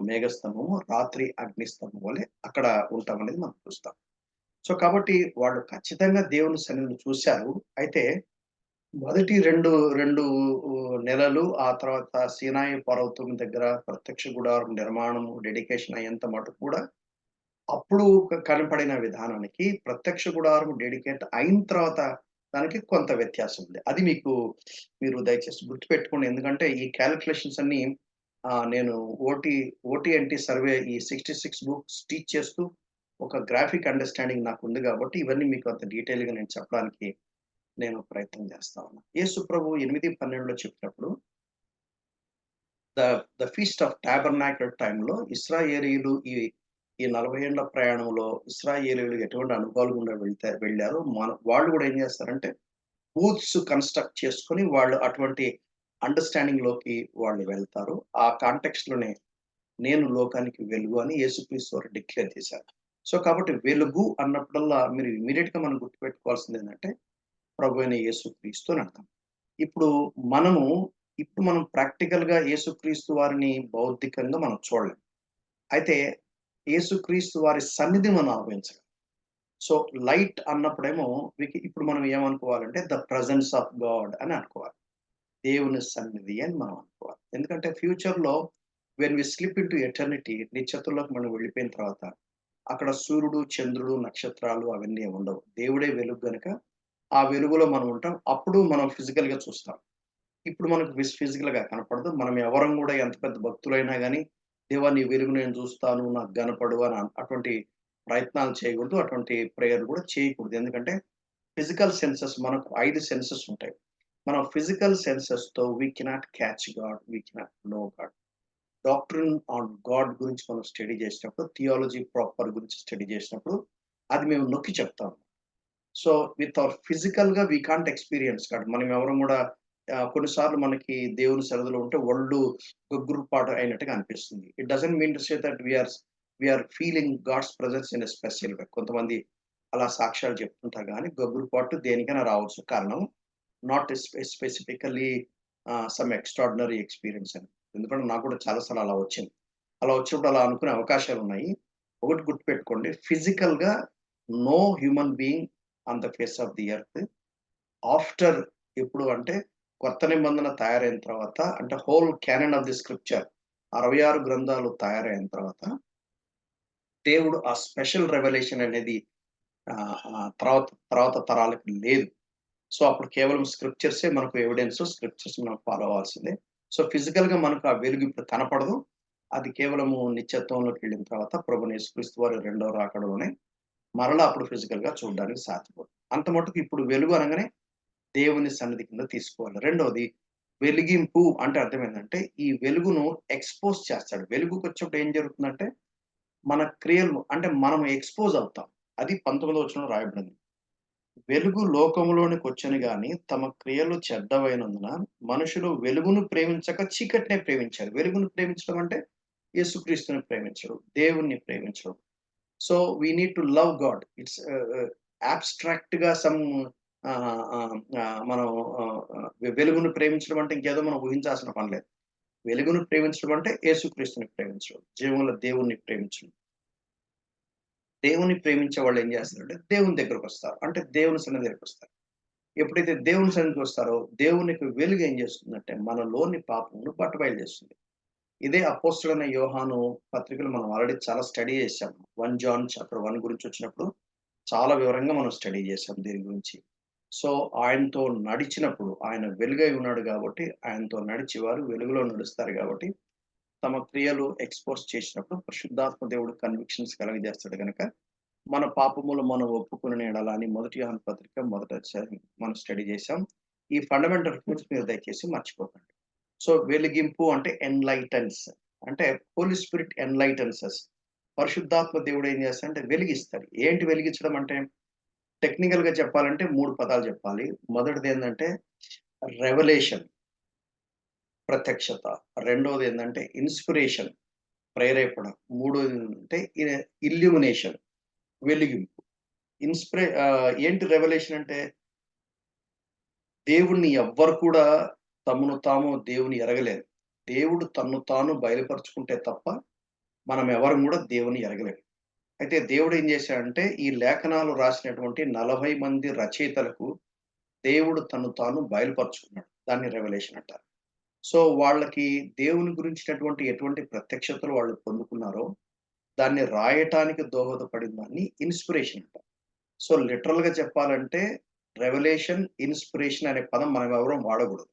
మేఘస్తంభము, రాత్రి అగ్నిస్తంభం వలె అక్కడ ఉంటామనేది మనం చూస్తాం. సో, కాబట్టి వాళ్ళు ఖచ్చితంగా దేవుని సన్నిధిని చూశారు. అయితే మొదటి 2 నెలలు, ఆ తర్వాత సీనాయి పర్వతం దగ్గర ప్రత్యక్ష గుడారం నిర్మాణం, డెడికేషన్ అయ్యేంత మటుకు కూడా అప్పుడు కనపడిన విధానానికి, ప్రత్యక్ష గుడారం డెడికేట్ అయిన తర్వాత దానికి కొంత వ్యత్యాసం ఉంది. అది మీరు దయచేసి గుర్తుపెట్టుకోండి. ఎందుకంటే ఈ కాలిక్యులేషన్స్ అన్నీ నేను ఓటీ, ఓటీఎన్టీ సర్వే ఈ 66 బుక్స్ టీచ్ చేస్తూ ఒక గ్రాఫిక్ అండర్‌స్టాండింగ్ నాకుంది గాబట్టి, ఇవన్నీ మీకు అంత డీటెయిల్‌గా నేను చెప్పడానికి నేను ప్రయత్నం చేస్తా ఉన్నా. యేసు ప్రభువు 8:12లో చెప్పినప్పుడు the the feast of tabernacle టైమ్‌లో ఇశ్రాయేలీయులు ఈ 40 ఏండ్ల ప్రయాణంలో ఇశ్రాయేలీయులు ఎటువంటి అనుభవాల గుండా వెళ్లారో వాళ్ళు గూడా ఏం చేస్తారంటే బూత్స్ కన్‌స్ట్రక్ట్ చేసుకొని వాళ్ళు అటువంటి అండర్‌స్టాండింగ్‌లోకి వాళ్ళు వెళ్తారు. ఆ కాంటెక్స్ట్‌లోనే నేను లోకానికి వెలుగు అని యేసుక్రీస్తు వారు డిక్లేర్ చేశారు. సో, కాబట్టి వెలుగు అన్నప్పుడల్లా మీరు ఇమ్మీడియేట్‌గా మనం గుర్తుపెట్టుకోవాల్సిందేంటంటే ప్రభువైన యేసుక్రీస్తు అని అర్థం. ఇప్పుడు మనము మనం ప్రాక్టికల్‌గా యేసుక్రీస్తు వారిని భౌతికంగా మనం చూడలేం. అయితే యేసుక్రీస్తు వారి సన్నిధిని మనం అనుభవించగలం. సో, లైట్ అన్నప్పుడేమో ఇప్పుడు మనం ఏమనుకోవాలంటే ద ప్రెజెన్స్ ఆఫ్ గాడ్ అని అనుకోవాలి. దేవుని సన్నిధి అని మనం అనుకోవాలి. ఎందుకంటే ఫ్యూచర్‌లో when we slip into eternity, నిత్యత్వంలోకి మనం వెళ్ళిపోయిన తర్వాత అక్కడ సూర్యుడు, చంద్రుడు, నక్షత్రాలు అవన్నీ ఉండవు. దేవుడే వెలుగు గనుక ఆ వెలుగులో మనం ఉంటాం. అప్పుడు మనం ఫిజికల్‌గా చూస్తాం. ఇప్పుడు మనకు ఫిజికల్‌గా కనపడదు. మనం ఎవరం గూడా ఎంత పెద్ద భక్తులైనా గాని, దేవా నీ వెలుగు నేను చూస్తాను, నాకు గనపడు అని అటువంటి ప్రయత్నాలు చేయకూడదు. అటువంటి ప్రేయర్ గూడా చేయకూడదు. ఎందుకంటే ఫిజికల్ సెన్సెస్ మనకు 5 సెన్సెస్ ఉంటాయి. మనం ఫిజికల్ సెన్సెస్‌తో we cannot catch God. We cannot know God. Doctrine on God గురించి మనం స్టడీ చేసినప్పుడు, థియాలజీ ప్రాపర్ గురించి స్టడీ చేసినప్పుడు, అది మేము నొక్కి చెప్తాం. సో, విత్ అవర్ ఫిజికల్‌గా వి కాంట్ ఎక్స్‌పీరియన్స్ గాడ్. మనం ఎవరం గూడా కొన్నిసార్లు మనకి దేవుని సన్నిధిలో ఉంటే ఒళ్ళు గొగ్గురుపాటు అయినట్టుగా అనిపిస్తుంది. It doesn't mean to say that we are feeling God's presence in a special way. కొంతమంది అలా సాక్ష్యాలు చెప్తుంటారు గానీ, గొగ్గురుపాటు దేనికైనా రావచ్చు. కారణం not specifically some extraordinary experience అని. ఎందుకంటే నాకు కూడా చాలా సార్లు అలా వచ్చింది. అలా వచ్చినప్పుడు అలా అనుకునే అవకాశాలున్నాయి. ఒకటి గుర్తుపెట్టుకోండి. ఫిజికల్‌గా no human being on the face of the earth after ఎప్పుడు అంటే కొత్త నిబంధన తయారైన తర్వాత అంటే whole canon of the scripture 66 గ్రంథాలు తయారైన తర్వాత దేవుడు ఆ స్పెషల్ రెవల్యూషన్ అనేది తర్వాత తర్వాత తరాలకి లేదు. సో, అప్పుడు కేవలం స్క్రిప్చర్సే మనకు ఎవిడెన్స్. స్క్రిప్చర్స్ మనం ఫాలో అవ్వాల్సిందే. సో, ఫిజికల్‌గా మనకు ఆ వెలుగు ఇప్పుడు కనపడదు. అది కేవలము నిత్యత్వంలోకి వెళ్ళిన తర్వాత ప్రభువైన యేసుక్రీస్తు వారి రెండవ రాకడలోనే మరలా అప్పుడు ఫిజికల్‌గా చూడడానికి సాధ్యపడుతుంది. అంత మటుకు ఇప్పుడు వెలుగు అనగానే దేవుని సన్నిధి కింద తీసుకోవాలి. రెండోది వెలిగింపు అంటే అర్థమేంటంటే, ఈ వెలుగును ఎక్స్‌పోజ్ చేస్తాడు. వెలుగుకొచ్చినప్పుడు ఏం జరుగుతుందంటే, మన క్రియలు అంటే మనం ఎక్స్‌పోజ్ అవుతాం. అది 19వ వచనంలో రాయబడింది. వెలుగు లోకములోనికొచ్చెను గాని, తమ క్రియలు చెడ్డవైనందున మనుషులు వెలుగును ప్రేమించక చీకటినే ప్రేమించారు. వెలుగును ప్రేమించడం అంటే యేసుక్రీస్తుని ప్రేమించడం, దేవుణ్ణి ప్రేమించడం. So, we need to love God. It's అబ్స్ట్రాక్ట్‌గా సమ్ ఆహ్, ఆహ్, ఆహ్, మనం వెలుగును ప్రేమించడం అంటే ఇంకేదో మనం ఊహించాల్సిన పని లేదు. వెలుగును ప్రేమించడం అంటే యేసుక్రీస్తుని ప్రేమించడం. జీవముల దేవుణ్ణి ప్రేమించడం. దేవుని ప్రేమించే వాళ్ళు ఏం చేస్తారంటే దేవుని దగ్గరకొస్తారు. అంటే దేవుని సన్నిధి దగ్గరకొస్తారు. ఎప్పుడైతే దేవుని సన్నిధికొస్తారో దేవునికి వెలుగు ఏం చేస్తుందంటే మనలోని పాపమును బట్టబయలు చేస్తుంది. ఇదే అపోస్తలుడైన యోహాను పత్రికలు మనం ఆల్రెడీ చాలా స్టడీ చేశాం. 1 జాన్ చాప్టర్ 1 గురించి వచ్చినప్పుడు చాలా వివరంగా మనం స్టడీ చేశాం దీని గురించి. సో, ఆయనతో నడిచినప్పుడు ఆయన వెలుగై ఉన్నాడు గాబట్టి, ఆయనతో నడిచి వారు వెలుగులో నడుస్తారు గాబట్టి, తమ క్రియలు ఎక్స్‌పోజ్ చేసినప్పుడు పరిశుద్ధాత్మ దేవుడు కన్విక్షన్స్ కలుగజేస్తాడు గనక, మన పాపములు మనం ఒప్పుకొనిన యెడల అని మొదటి యోహాను పత్రిక మొదటి అధ్యాయం మనం స్టడీ చేశాం. ఈ ఫండమెంటల్ ట్రూత్స్ మీరు దయచేసి మర్చిపోకండి. సో, వెలిగింపు అంటే ఎన్‌లైటన్స్. అంటే హోలీ స్పిరిట్ ఎన్‌లైటన్స్ అస్. పరిశుద్ధాత్మ దేవుడు ఏం చేస్తాడంటే వెలిగిస్తాడు. ఏంటి వెలిగించడం అంటే టెక్నికల్‌గా చెప్పాలంటే 3 పదాలు చెప్పాలి. మొదటిదేందంటే రెవల్యూషన్ ప్రత్యక్షత. రెండోదేందంటే ఇన్‌స్పిరేషన్ ప్రేరేపణ. మూడోదేంటంటే ఇల్యూమినేషన్ వెలిగింపు. ఏంటి రెవల్యూషన్ అంటే దేవుణ్ణి ఎవ్వరు కూడా తమను తాము దేవుని ఎరగలేరు. దేవుడు తన్ను తాను బయలుపరుచుకుంటే తప్ప మనం ఎవరం కూడా దేవుని ఎరగలేం. అయితే దేవుడు ఏం చేశాడంటే ఈ లేఖనాలు రాసినటువంటి 40 మంది రచయితలకు దేవుడు తన్ను తాను బయలుపరుచుకున్నాడు. దాన్ని రెవల్యూషన్ అంటారు. సో, వాళ్ళకి దేవుని గురించినటువంటి ఎటువంటి ప్రత్యక్షతలు వాళ్ళు పొందుకున్నారో, దాన్ని రాయటానికి దోహదపడిన దాన్ని ఇన్‌స్పిరేషన్ అంటారు. సో, లిటరల్‌గా చెప్పాలంటే రెవల్యూషన్, ఇన్‌స్పిరేషన్ అనే పదం మనం ఎవరం వాడకూడదు.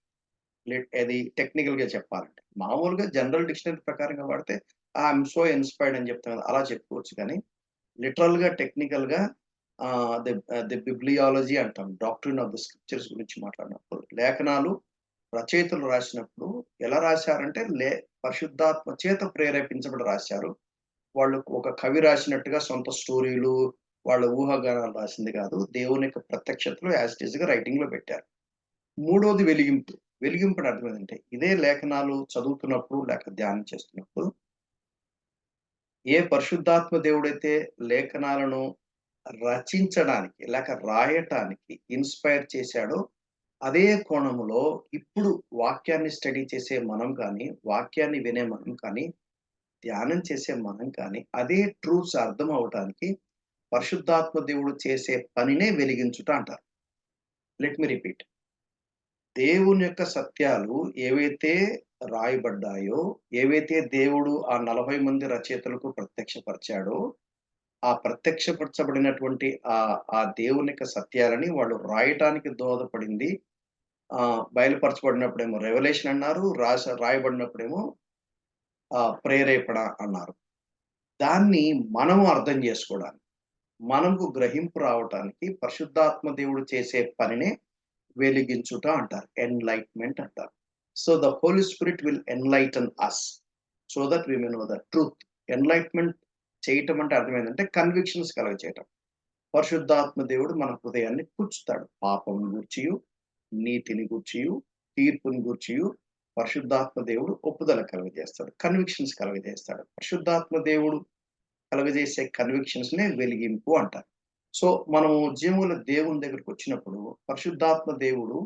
అది టెక్నికల్‌గా చెప్పాలంటే. మామూలుగా జనరల్ డిక్షనరీ ప్రకారంగా వాడితే ఐయామ్ సో ఇన్‌స్పైర్డ్ అని చెప్తాం కదా! అలా చెప్పుకోవచ్చు కానీ, లిటరల్‌గా, టెక్నికల్‌గా ది బిబ్లియాలజీ అంటాం. డాక్ట్రిన్ ఆఫ్ ది స్క్రిప్చర్స్ గురించి మాట్లాడినప్పుడు, లేఖనాలు రచయితలు రాసినప్పుడు ఎలా రాశారంటే, పరిశుద్ధాత్మ చేత ప్రేరేపించబడి రాశారు. వాళ్ళు ఒక కవి రాసినట్టుగా సొంత స్టోరీలు, వాళ్ళ ఊహాగానాలు రాసింది కాదు. దేవుని యొక్క ప్రత్యక్షతలు యాజ్ ఇట్ ఈస్‌గా రైటింగ్‌లో పెట్టారు. మూడోది వెలిగింపు. వెలిగింపుని అర్థం ఏందంటే, ఇదే లేఖనాలు చదువుతున్నప్పుడు లేక ధ్యానం చేస్తున్నప్పుడు, ఏ పరిశుద్ధాత్మ దేవుడైతే లేఖనాలను రచించడానికి లేక రాయటానికి ఇన్‌స్పైర్ చేశాడో, అదే కోణములో ఇప్పుడు వాక్యాన్ని స్టడీ చేసే మనం కానీ, వాక్యాన్ని వినే మనం కానీ, ధ్యానం చేసే మనం కానీ, అదే ట్రూత్స్ అర్థం అవ్వటానికి పరిశుద్ధాత్మ దేవుడు చేసే పనినే వెలిగించుట అంటారు. Let me repeat. దేవుని యొక్క సత్యాలు ఏవైతే రాయబడ్డాయో, ఏవైతే దేవుడు ఆ 40 మంది రచయితలకు ప్రత్యక్షపరిచాడో, ఆ ప్రత్యక్షపరచబడినటువంటి ఆ దేవుని యొక్క సత్యాలని వాళ్ళు రాయటానికి దోహదపడింది. బయలుపరచబడినప్పుడేమో రెవల్యూషన్ అన్నారు. రాయబడినప్పుడేమో ప్రేరేపణ అన్నారు. దాన్ని మనము అర్థం జేసుకోవడానికి, మనకు గ్రహింపు రావటానికి పరిశుద్ధాత్మ దేవుడు చేసే పనినే వెలిగించుట అంటారు. ఎన్‌లైట్‌మెంట్ అంటారు. So, the Holi Spirit will enlighten us. So that we may know the truth. Enlightenment చేయటం అంటే అర్థమేంటంటే కన్విక్షన్స్ కలగజేయటం. పరిశుద్ధాత్మ దేవుడు మన హృదయాన్ని కూర్చుతాడు. పాపమును గూర్చియు, నీతిని గూర్చియు, తీర్పుని గూర్చియు పరిశుద్ధాత్మ దేవుడు ఒప్పుదల కలుగజేస్తాడు. కన్విక్షన్స్ కలుగజేస్తాడు. పరిశుద్ధాత్మ దేవుడు కలుగజేసే కన్విక్షన్స్‌నే వెలిగింపు అంటారు. సో, మనము జీవముల దేవుని దగ్గరికొచ్చినప్పుడు పరిశుద్ధాత్మ దేవుడు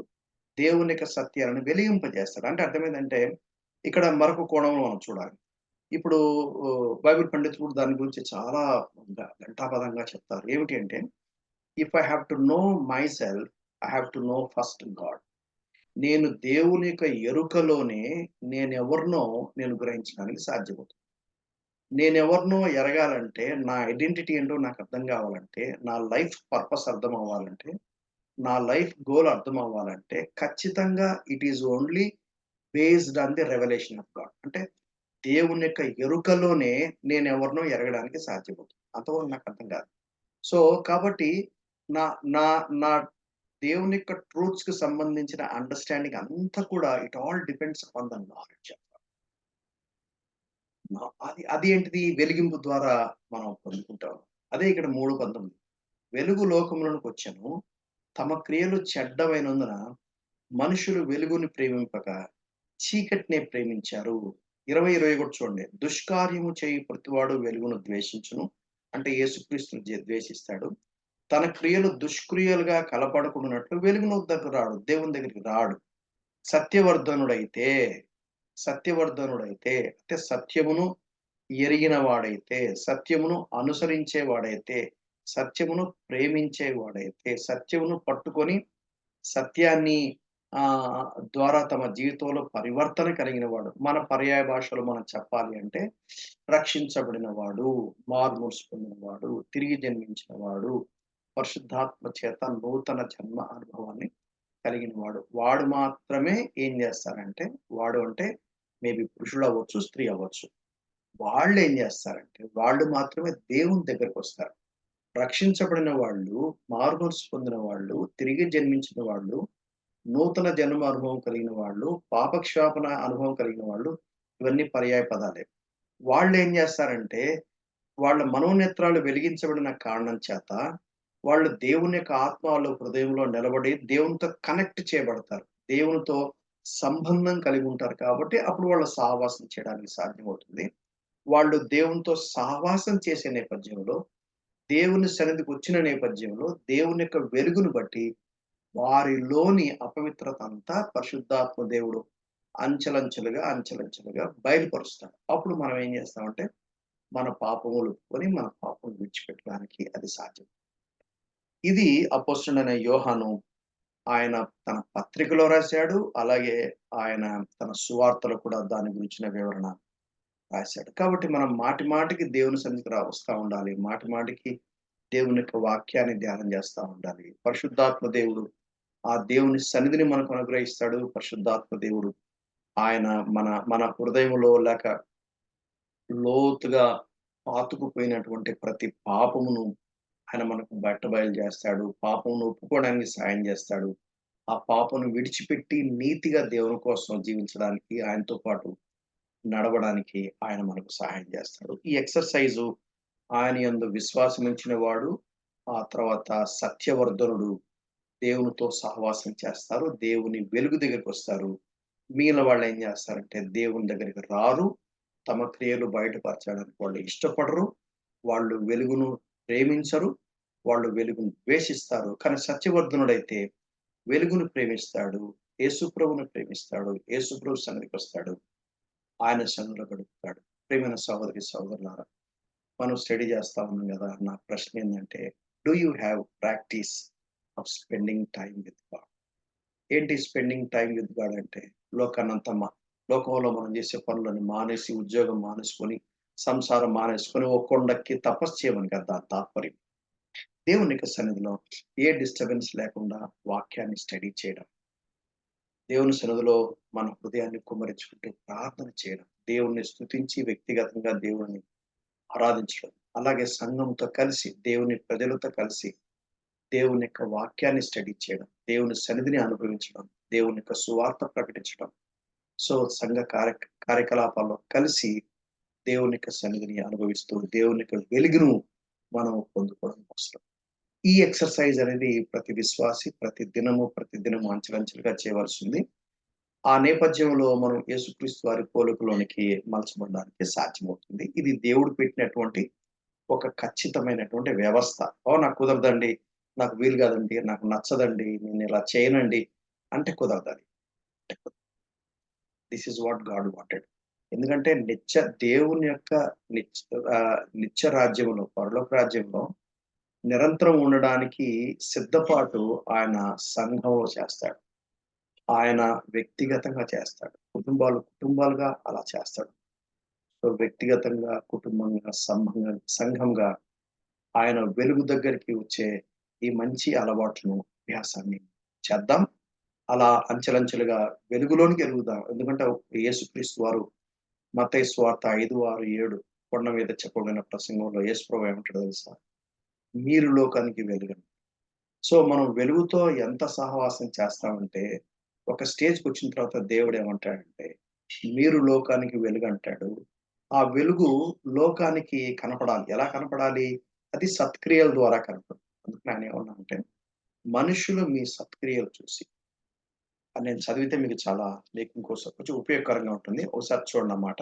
దేవుని యొక్క సత్యాలను వెలిగింపజేస్తాడు. అంటే అర్థమేందంటే, ఇక్కడ మరొక కోణంలో మనం చూడాలి. ఇప్పుడు బైబిల్ పండితులు దాని గురించి చాలా ఘంటాపథంగా చెప్తారు. ఏమిటి అంటే, if I have to know myself, I have to know first God. నేను దేవుని యొక్క ఎరుకలోనే నేనెవరినో నేను గ్రహించడానికి సాధ్యమవుతుంది. నేనెవరినో ఎరగాలంటే, నా ఐడెంటిటీ ఏంటో నాకు అర్థం కావాలంటే, నా లైఫ్ పర్పస్ అర్థం అవ్వాలంటే, నా లైఫ్ గోల్ అర్థం అవ్వాలంటే, ఖచ్చితంగా it is only based on the revolution of God. అంటే దేవుని యొక్క ఎరుకలోనే నేనెవరినో ఎరగడానికి సాధ్యమవుతుంది. అంతవరకు నాకు అర్థం కాదు. సో, కాబట్టి నా నా నా దేవుని యొక్క ట్రూత్స్‌కి సంబంధించిన అండర్‌స్టాండింగ్ అంతా కూడా it all depends upon the knowledge. అది అది ఏంటిది? వెలిగింపు ద్వారా మనం పొందుకుంటాం. అదే ఇక్కడ 3:19 వెలుగు లోకములోనికొచ్చెను. తమ క్రియలు చెడ్డవైనందున మనుషులు వెలుగుని ప్రేమింపక చీకటినే ప్రేమించారు. 20 కూడా చూడండి. దుష్కార్యము చేయు ప్రతివాడు వెలుగును ద్వేషించును. అంటే యేసుక్రీస్తుని ద్వేషిస్తాడు. తన క్రియలు దుష్క్రియలుగా కలపడకుండానట్లు వెలుగును వద్దకు రాడు. దేవుని దగ్గరికి రాడు. సత్యవర్ధనుడైతే, సత్యవర్ధనుడైతే అంటే సత్యమును ఎరిగిన వాడైతే, సత్యమును అనుసరించేవాడైతే, సత్యమును ప్రేమించేవాడైతే, సత్యమును పట్టుకొని సత్యాన్ని ద్వారా తమ జీవితంలో పరివర్తన కలిగిన వాడు. మన పర్యాయ భాషలో మనం చెప్పాలి అంటే రక్షించబడిన వాడు, మారుమనసు పొందిన వాడు, తిరిగి జన్మించిన వాడు, పరిశుద్ధాత్మ చేత నూతన జన్మ అనుభవాన్ని కలిగిన వాడు. వాడు మాత్రమే ఏం చేస్తారంటే, వాడు అంటే మేబీ పురుషుడవ్వచ్చు, స్త్రీ అవ్వచ్చు. వాళ్ళేం జేస్తారంటే, వాళ్ళు మాత్రమే దేవుని దగ్గరకొస్తారు. రక్షించబడిన వాళ్ళు, మారుమనసు పొందిన వాళ్ళు, తిరిగి జన్మించిన వాళ్ళు, నూతన జన్మ అనుభవం కలిగిన వాళ్ళు, పాపక్షాపన అనుభవం కలిగిన వాళ్ళు, ఇవన్నీ పర్యాయ పదాలే. వాళ్ళేం జేస్తారంటే, వాళ్ళ మనోనేత్రాలు వెలిగించబడిన కారణం చేత, వాళ్ళు దేవుని యొక్క ఆత్మ వాళ్ళ హృదయంలో నిలబడి, దేవునితో కనెక్ట్ చేయబడతారు. దేవునితో సంబంధం కలిగి ఉంటారు కాబట్టి, అప్పుడు వాళ్ళు సహవాసం చేయడానికి సాధ్యమవుతుంది. వాళ్ళు దేవునితో సహవాసం చేసే నేపథ్యంలో, దేవుని సన్నిధికొచ్చిన నేపథ్యంలో, దేవుని యొక్క వెలుగును బట్టి, వారిలోని అపవిత్రత అంతా పరిశుద్ధాత్మ దేవుడు అంచెలంచెలుగా, అంచెలంచెలుగా బయలుపరుస్తాడు. అప్పుడు మనం ఏం చేస్తామంటే, మన పాపములు ఒప్పుకొని, మన పాపం విడిచిపెట్టడానికి అది సాధ్యం. ఇది అపోస్తలుడైన యోహాను ఆయన తన పత్రికలో రాశాడు. అలాగే ఆయన తన సువార్తలో కూడా దాని గురించిన వివరణ రాశాడు. కాబట్టి మనం మాటి మాటికి దేవుని సన్నిధికి వస్తా ఉండాలి. మాటి మాటికి దేవుని యొక్క వాక్యాన్ని ధ్యానం చేస్తా ఉండాలి. పరిశుద్ధాత్మ దేవుడు ఆ దేవుని సన్నిధిని మనకు అనుగ్రహిస్తాడు. పరిశుద్ధాత్మ దేవుడు ఆయన మన మన హృదయంలో లేక లోతుగా పాతుకుపోయినటువంటి ప్రతి పాపమును ఆయన మనకు బట్టబయలు చేస్తాడు. పాపమును ఒప్పుకోవడానికి సాయం చేస్తాడు. ఆ పాపను విడిచిపెట్టి నీతిగా దేవుని కోసం జీవించడానికి ఆయనతో పాటు నడవడానికి ఆయన మనకు సహాయం చేస్తాడు. ఈ ఎక్సర్‌సైజు ఆయన యందు విశ్వాసం ఉంచిన వాడు, ఆ తర్వాత సత్యవర్ధనుడు దేవునితో సహవాసం చేస్తారు. దేవుని వెలుగు దగ్గరికొస్తారు. మిగిలిన వాళ్ళేం చేస్తారంటే దేవుని దగ్గరికి రారు. తమ క్రియలు బయటపరచడానికి వాళ్ళు ఇష్టపడరు. వాళ్ళు వెలుగును ప్రేమించరు. వాళ్ళు వెలుగును ద్వేషిస్తారు. కానీ సత్యవర్ధనుడైతే వెలుగును ప్రేమిస్తాడు. యేసుప్రభుని ప్రేమిస్తాడు. యేసుప్రభు సన్నిధికొస్తాడు. ఆయన సన్నిధిలో గడుపుతాడు. ప్రియమైన సహోదరి, సహోదరులారా, మనం స్టడీ చేస్తా ఉన్నాం గదా! నా ప్రశ్న ఏందంటే, do you have practice of spending time with God? ఏంటి స్పెండింగ్ టైమ్ విత్ గాడ్ అంటే, లోకాన్నంతా లోకంలో మనం చేసే పనులని మానేసి, ఉద్యోగం మానేసుకొని, సంసారం మానేసుకొని, ఓ కొండెక్కి తపస్సు చేయమని కాదు దాని తాత్పర్యం. దేవుని యొక్క సన్నిధిలో ఏ డిస్టర్బెన్స్ లేకుండా వాక్యాన్ని స్టడీ చేయడం. దేవుని సన్నిధిలో మన హృదయాన్ని కుమ్మరించుకుంటూ ప్రార్థన చేయడం. దేవుణ్ణి స్తుతించి వ్యక్తిగతంగా దేవుడిని ఆరాధించడం. అలాగే సంఘంతో కలిసి, దేవుని ప్రజలతో కలిసి, దేవుని యొక్క వాక్యాన్ని స్టడీ చేయడం. దేవుని సన్నిధిని అనుభవించడం. దేవుని యొక్క సువార్త ప్రకటించడం. సో, సంఘ కార్యకలాపాల్లో కలిసి దేవుని యొక్క సన్నిధిని అనుభవిస్తూ, దేవుని యొక్క వెలుగును మనం పొందుకోవడం అవసరం. ఈ ఎక్సర్‌సైజ్ అనేది ప్రతి విశ్వాసి ప్రతి దినము అంచెలంచెలుగా చేయవలసింది. ఆ నేపథ్యంలో మనం యేసుక్రీస్తు వారి పోలికలోనికి మలచబడడానికి సాధ్యమవుతుంది. ఇది దేవుడు పెట్టినటువంటి ఒక ఖచ్చితమైనటువంటి వ్యవస్థ. ఓహ్! నాకు కుదరదండి. నాకు వీలు కాదండి. నాకు నచ్చదండి. నేనిలా చేయనండి అంటే కుదరదది. This is what God wanted. ఎందుకంటే దేవుని యొక్క నిత్య రాజ్యంలో, పరలోక రాజ్యంలో నిరంతరం ఉండడానికి సిద్ధపాటు ఆయన సంఘంలో చేస్తాడు. ఆయన వ్యక్తిగతంగా చేస్తాడు. కుటుంబాలుగా అలా చేస్తాడు. సో, వ్యక్తిగతంగా, కుటుంబంగా, సంఘంగా ఆయన వెలుగు దగ్గరికి వచ్చే ఈ మంచి అలవాట్లను, అభ్యాసాన్ని చేద్దాం. అలా అంచెలంచెలుగా వెలుగులోనికి ఎదుగుదాం. ఎందుకంటే యేసుక్రీస్తు వారు మత్తయి సువార్త 5, 6, 7 కొండ మీద చెప్పబడిన ప్రసంగంలో యేసుప్రభు ఏమంటాడో తెలుసా? మీరు లోకానికి వెలుగని. సో, మనం వెలుగుతో ఎంత సహవాసం చేస్తామంటే, ఒక స్టేజ్‌కొచ్చిన తర్వాత దేవుడేమంటాడంటే, మీరు లోకానికి వెలుగంటాడు. ఆ వెలుగు లోకానికి కనపడాలి. ఎలా కనపడాలి? అది సత్క్రియల ద్వారా కనపడాలి. అందుకని ఆయనేమన్నారంటే, మనుషులు మీ సత్క్రియలు చూసి అని నేను చదివితే మీకు ఇంకోసారి కొంచెం ఉపయోగకరంగా ఉంటుంది. ఒకసారి చూడండన్నమాట.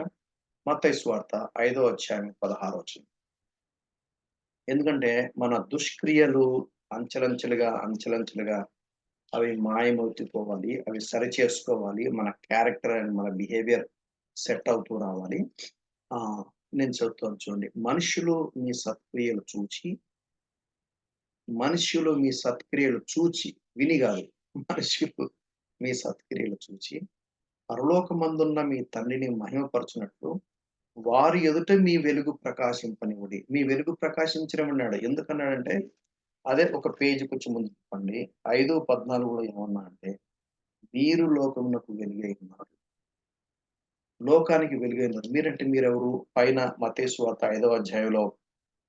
మత్తయి సువార్త 5వ అధ్యాయం 16వ వచనం. ఎందుకంటే మన దుష్క్రియలు అంచెలంచెలుగా అవి మాయమవుతూ పోవాలి. అవి సరిచేసుకోవాలి. మన క్యారెక్టర్ అండ్ మన బిహేవియర్ సెట్ అవుతూ రావాలి. నేను చెప్తాను చూడండి. మనుష్యులు మీ సత్క్రియలు చూచి విని గాదు. మనుష్యులు మీ సత్క్రియలు చూచి పరలోకమందున్న మీ తండ్రిని మహిమపరచునట్లు వారి ఎదుట మీ వెలుగు ప్రకాశింపనివ్వుడి. మీ వెలుగు ప్రకాశించనివ్వన్నాడు. ఎందుకన్నాడంటే, అదే ఒక పేజీ కొంచెం ముందుకు తిప్పండి. 5:14 ఏమన్నా అంటే, మీరు లోకమునకు వెలుగై ఉన్నారు. లోకానికి వెలుగై ఉన్నారు. మీరంటే మీరెవరు? పైన మత్తయి సువార్త 5వ అధ్యాయంలో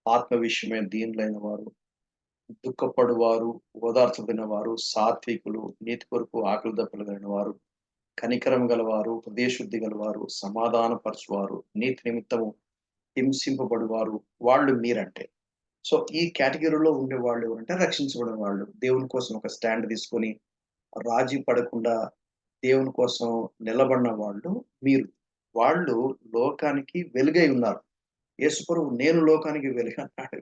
ఆత్మ విషయమై దీనులైన వారు, దుఃఖపడువారు, ఓదార్చబడినవారు, సాత్వికులు, నీతి కొరకు ఆకలి దప్పులు కలిగిన వారు, కనికరం గలవారు, హృదయశుద్ధి గలవారు, సమాధానపరచువారు, నీతి నిమిత్తము హింసింపబడువారు, వాళ్ళు మీరంటే. సో, ఈ కేటగరీలో ఉండేవాళ్ళు ఎవరంటే రక్షించబడిన వాళ్ళు. దేవుని కోసం ఒక స్టాండ్ తీసుకొని, రాజీ పడకుండా దేవుని కోసం నిలబడిన వాళ్ళు మీరు. వాళ్ళు లోకానికి వెలుగై ఉన్నారు. యేసుప్రభువు నేను లోకానికి వెలుగు అన్నాడు.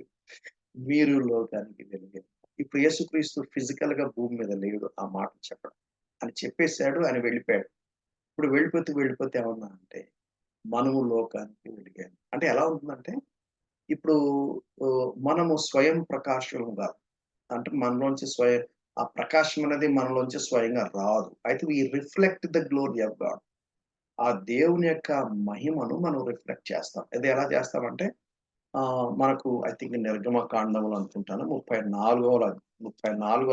మీరు లోకానికి వెలుగై ఉన్నారు. ఇప్పుడు యేసుక్రీస్తు ఫిజికల్‌గా భూమి మీద లేడు ఆ మాట చెప్పడం. అని చెప్పేసాడు. ఆయన వెళ్ళిపోయాడు. ఇప్పుడు వెళ్ళిపోతే ఏమన్నా అంటే, మనము లోకానికి వెలుగై అంటే ఎలా ఉంటుందంటే, ఇప్పుడు మనము స్వయం ప్రకాశం గాదు. అంటే మనలోంచి ఆ ప్రకాశం అనేది మనలోంచి స్వయంగా రాదు. అయితే we reflect the glory of God. ఆ దేవుని యొక్క మహిమను మనం రిఫ్లెక్ట్ చేస్తాం. అది ఎలా చేస్తామంటే మనకు ఐ థింక్ నిర్గమకాండంలో అనుకుంటాను 34వ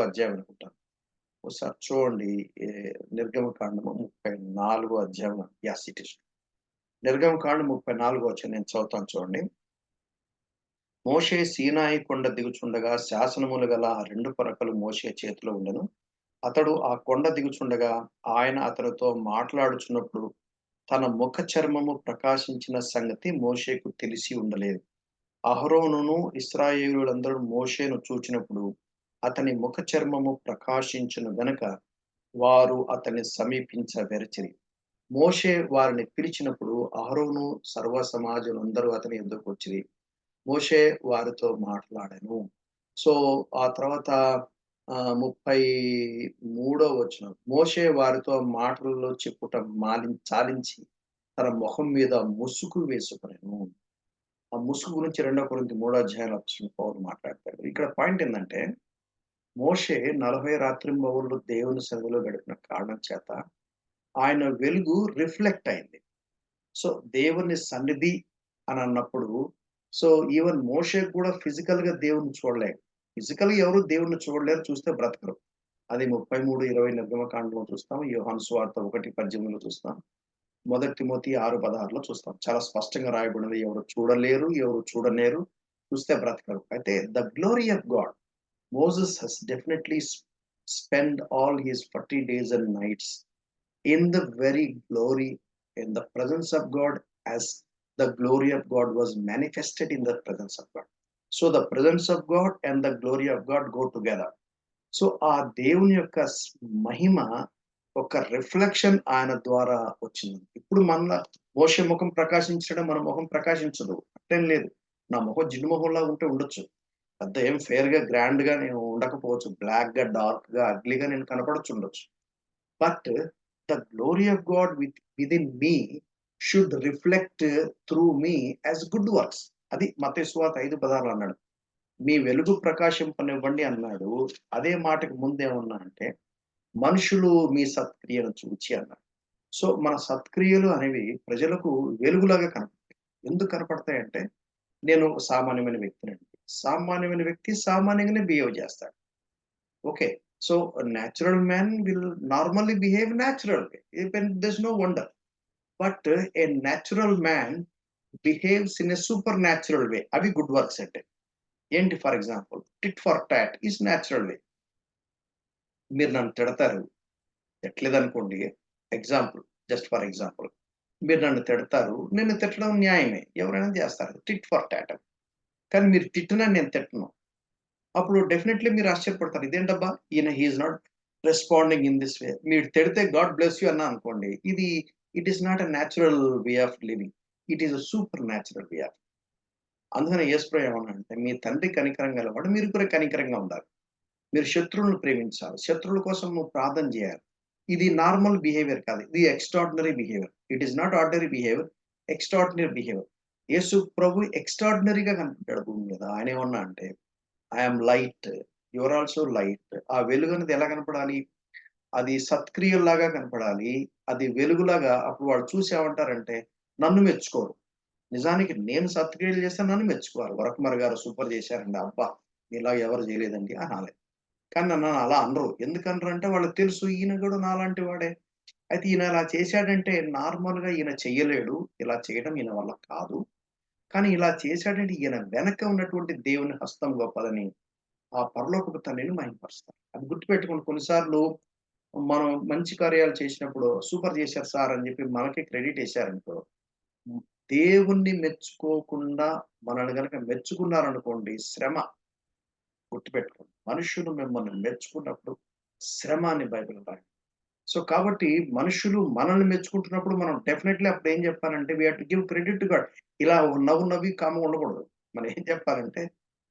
అధ్యాయం అనుకుంటాను. ఒకసారి చూడండి. నిర్గమకాండము 34 అధ్యాయం. Yes it is. నిర్గమకాండం 34 వచనం నేను చదువుతాను చూడండి. మోషే సీనాయి కొండ దిగుచుండగా శాసనములు గల ఆ 2 పలకలు మోషే చేతిలో ఉండెను. అతడు ఆ కొండ దిగుచుండగా ఆయన అతనితో మాట్లాడుచున్నప్పుడు తన ముఖ చర్మము ప్రకాశించిన సంగతి మోషేకు తెలిసి ఉండలేదు. అహరోనును ఇశ్రాయేలీయులందరూ మోషేను చూచినప్పుడు అతని ముఖ చర్మము ప్రకాశించును గనక వారు అతన్ని సమీపించవెరచిరి. మోషే వారిని పిలిచినప్పుడు అహరోను సర్వ సమాజమందరూ అతని యొద్దకు వచ్చిరి. మోషే వారితో మాట్లాడెను. సో, ఆ తర్వాత 33 వచనం. మోషే వారితో మాటలలో చెప్పుట చాలించి తన మొహం మీద ముసుగు వేసుకొనెను. ఆ ముసుగు గురించి 2 కొరింథీ 3 అధ్యాయంలో అపోస్తలుడు పౌలు మాట్లాడతాడు. ఇక్కడ పాయింట్ ఏందంటే, మోషే 40 రాత్రింబవళ్ళు దేవుని సన్నిధిలో గడిపిన కారణం చేత ఆయన వెలుగు రిఫ్లెక్ట్ అయింది. సో, దేవుని సన్నిధి అని అన్నప్పుడు ఈవెన్ మోషే కూడా ఫిజికల్‌గా దేవుడిని చూడలేడు. ఫిజికల్‌గా ఎవరు దేవుడిని చూడలేరు. చూస్తే బ్రతకరు. అది 33:20 నిర్గమకాండంలో చూస్తాం. యోహాను సువార్త 1:18లో చూస్తాం. మొదటి తిమోతి 6:16లో చూస్తాం. చాలా స్పష్టంగా రాయబడినది. ఎవరు చూడలేరు, ఎవరు చూడనేరు, చూస్తే బ్రతకరు. అయితే the glory of God Moses has definitely spend all his 40 days and nights in the very glory, in the presence of God, as the glory of God was manifested in the presence of God. So the presence of God and the glory of God go together. So ఆ దేవుని యొక్క మహిమ ఒక reflection ఆయన ద్వారా వచ్చింది. ఇప్పుడు మోషే ముఖం ప్రకాశించడం మన ముఖం ప్రకాశించదు. అట్టేం లేదు. నా ముఖం జిడ్డు మొహంలా ఉంటే ఉండొచ్చు. పెద్ద ఏం ఫెయిర్‌గా, గ్రాండ్‌గా నేను ఉండకపోవచ్చు. బ్లాక్‌గా, డార్క్‌గా, అగ్లీగా నేను కనపడొచ్చుండొచ్చు. But the glory of God within me should reflect through me as good works. అది మత్తయి సువార్త 5:16 అన్నాడు. మీ వెలుగు ప్రకాశింపనివ్వండి అన్నాడు. అదే మాటకి ముందేమన్నా అంటే, మనుషులు మీ సత్క్రియను చూచి అన్నాడు. సో, మన సత్క్రియలు అనేవి ప్రజలకు వెలుగులాగా కనపడతాయి. ఎందుకు కనపడతాయంటే, నేను సామాన్యమైన వ్యక్తినండి. సామాన్యమైన వ్యక్తి సామాన్యంగానే బిహేవ్ చేస్తాడు. Okay. So, natural man will normally behave natural way. Even there's no wonder. But a natural man behaves in a super natural way. అవి గుడ్ వర్క్స్ అంటే. ఏంటి for example tit for tat is natural way. మీరు నన్ను తిడతారు. తిట్టలేదనుకోండి. Example just for example. మీరు నన్ను తిడతారు. నిన్ను తిట్టడం న్యాయమే. ఎవరైనా చేస్తారు. Tit for tat. కానీ మీరు తిట్టినా నేను తిట్టను. అప్పుడు డెఫినైట్‌లీ మీరు ఆశ్చర్యపడతారు. ఇదేంటబ్బా! He is not responding in this way. మీరు తిడితే గాడ్ బ్లెస్ యూ అన్నా అనుకోండి. It is not a natural way of living. It is a super natural way of. అందుకని యేసుప్రభు ఏమన్నాడంటే, మీ తండ్రి కనికరం గలవాడు. మీరు కూడా కనికరంగా ఉండాలి. మీరు శత్రువులను ప్రేమించాలి. శత్రువుల కోసం నువ్వు ప్రార్థన చేయాలి. ఇది నార్మల్ బిహేవియర్ కాదు. ఇది extraordinary behaviour. It is not ordinary behaviour. Extraordinary behaviour. యేసు ప్రభు ఎక్స్ట్రార్డినరీగా కనపడ్డాడు భూమి మీద. ఆయన ఏమన్నా అంటే, I am light. You are also light. ఆ వెలుగు అనేది ఎలా కనపడాలి? అది సత్క్రియల్లాగా కనపడాలి. అది వెలుగులాగా అప్పుడు వాళ్ళు చూసి ఏమంటారంటే నన్ను మెచ్చుకోరు. నిజానికి నేను సత్క్రియలు చేస్తే నన్ను మెచ్చుకోవాలి. 'వరకుమార్' గారు సూపర్ చేశారండి. అబ్బా! మీలాగా ఎవరు చేయలేదండి అనాలి. కానీ నన్ను అలా అనరు. ఎందుకనరంటే వాళ్ళకి తెలుసు ఈయన కూడా నాలాంటి వాడే. అయితే ఈయన ఇలా చేశాడంటే నార్మల్‌గా ఈయన చెయ్యలేడు. ఇలా చేయడం ఈయన వల్ల కాదు. కానీ ఇలా చేశాడంటే ఈయన వెనక ఉన్నటువంటి దేవుని హస్తం గొప్పదని ఆ పరలోకపు తండ్రిని మహిమపరుస్తారు. అది గుర్తుపెట్టుకోండి కొన్నిసార్లు మనం మంచి కార్యాలు చేసినప్పుడు సూపర్ చేశారు సార్ అని చెప్పి మనకి క్రెడిట్ ఇచ్చారనుకో, హ్మ్. దేవుణ్ణి మెచ్చుకోకుండా మనల్ని గనక మెచ్చుకున్నారనుకోండి శ్రమ గుర్తుపెట్టుకోండి. మనుషులు మిమ్మల్ని మెచ్చుకున్నప్పుడు శ్రమ అని బైబిల్ రాయి. సో, కాబట్టి మనుషులు మనల్ని మెచ్చుకుంటున్నప్పుడు మనం డెఫినైట్‌లీ అప్పుడు ఏం చెప్పాలంటే we have to give credit to God. ఇలా నవ్వు నవ్వి కామ్‌గా ఉండకూడదు. మనం ఏం చెప్పాలంటే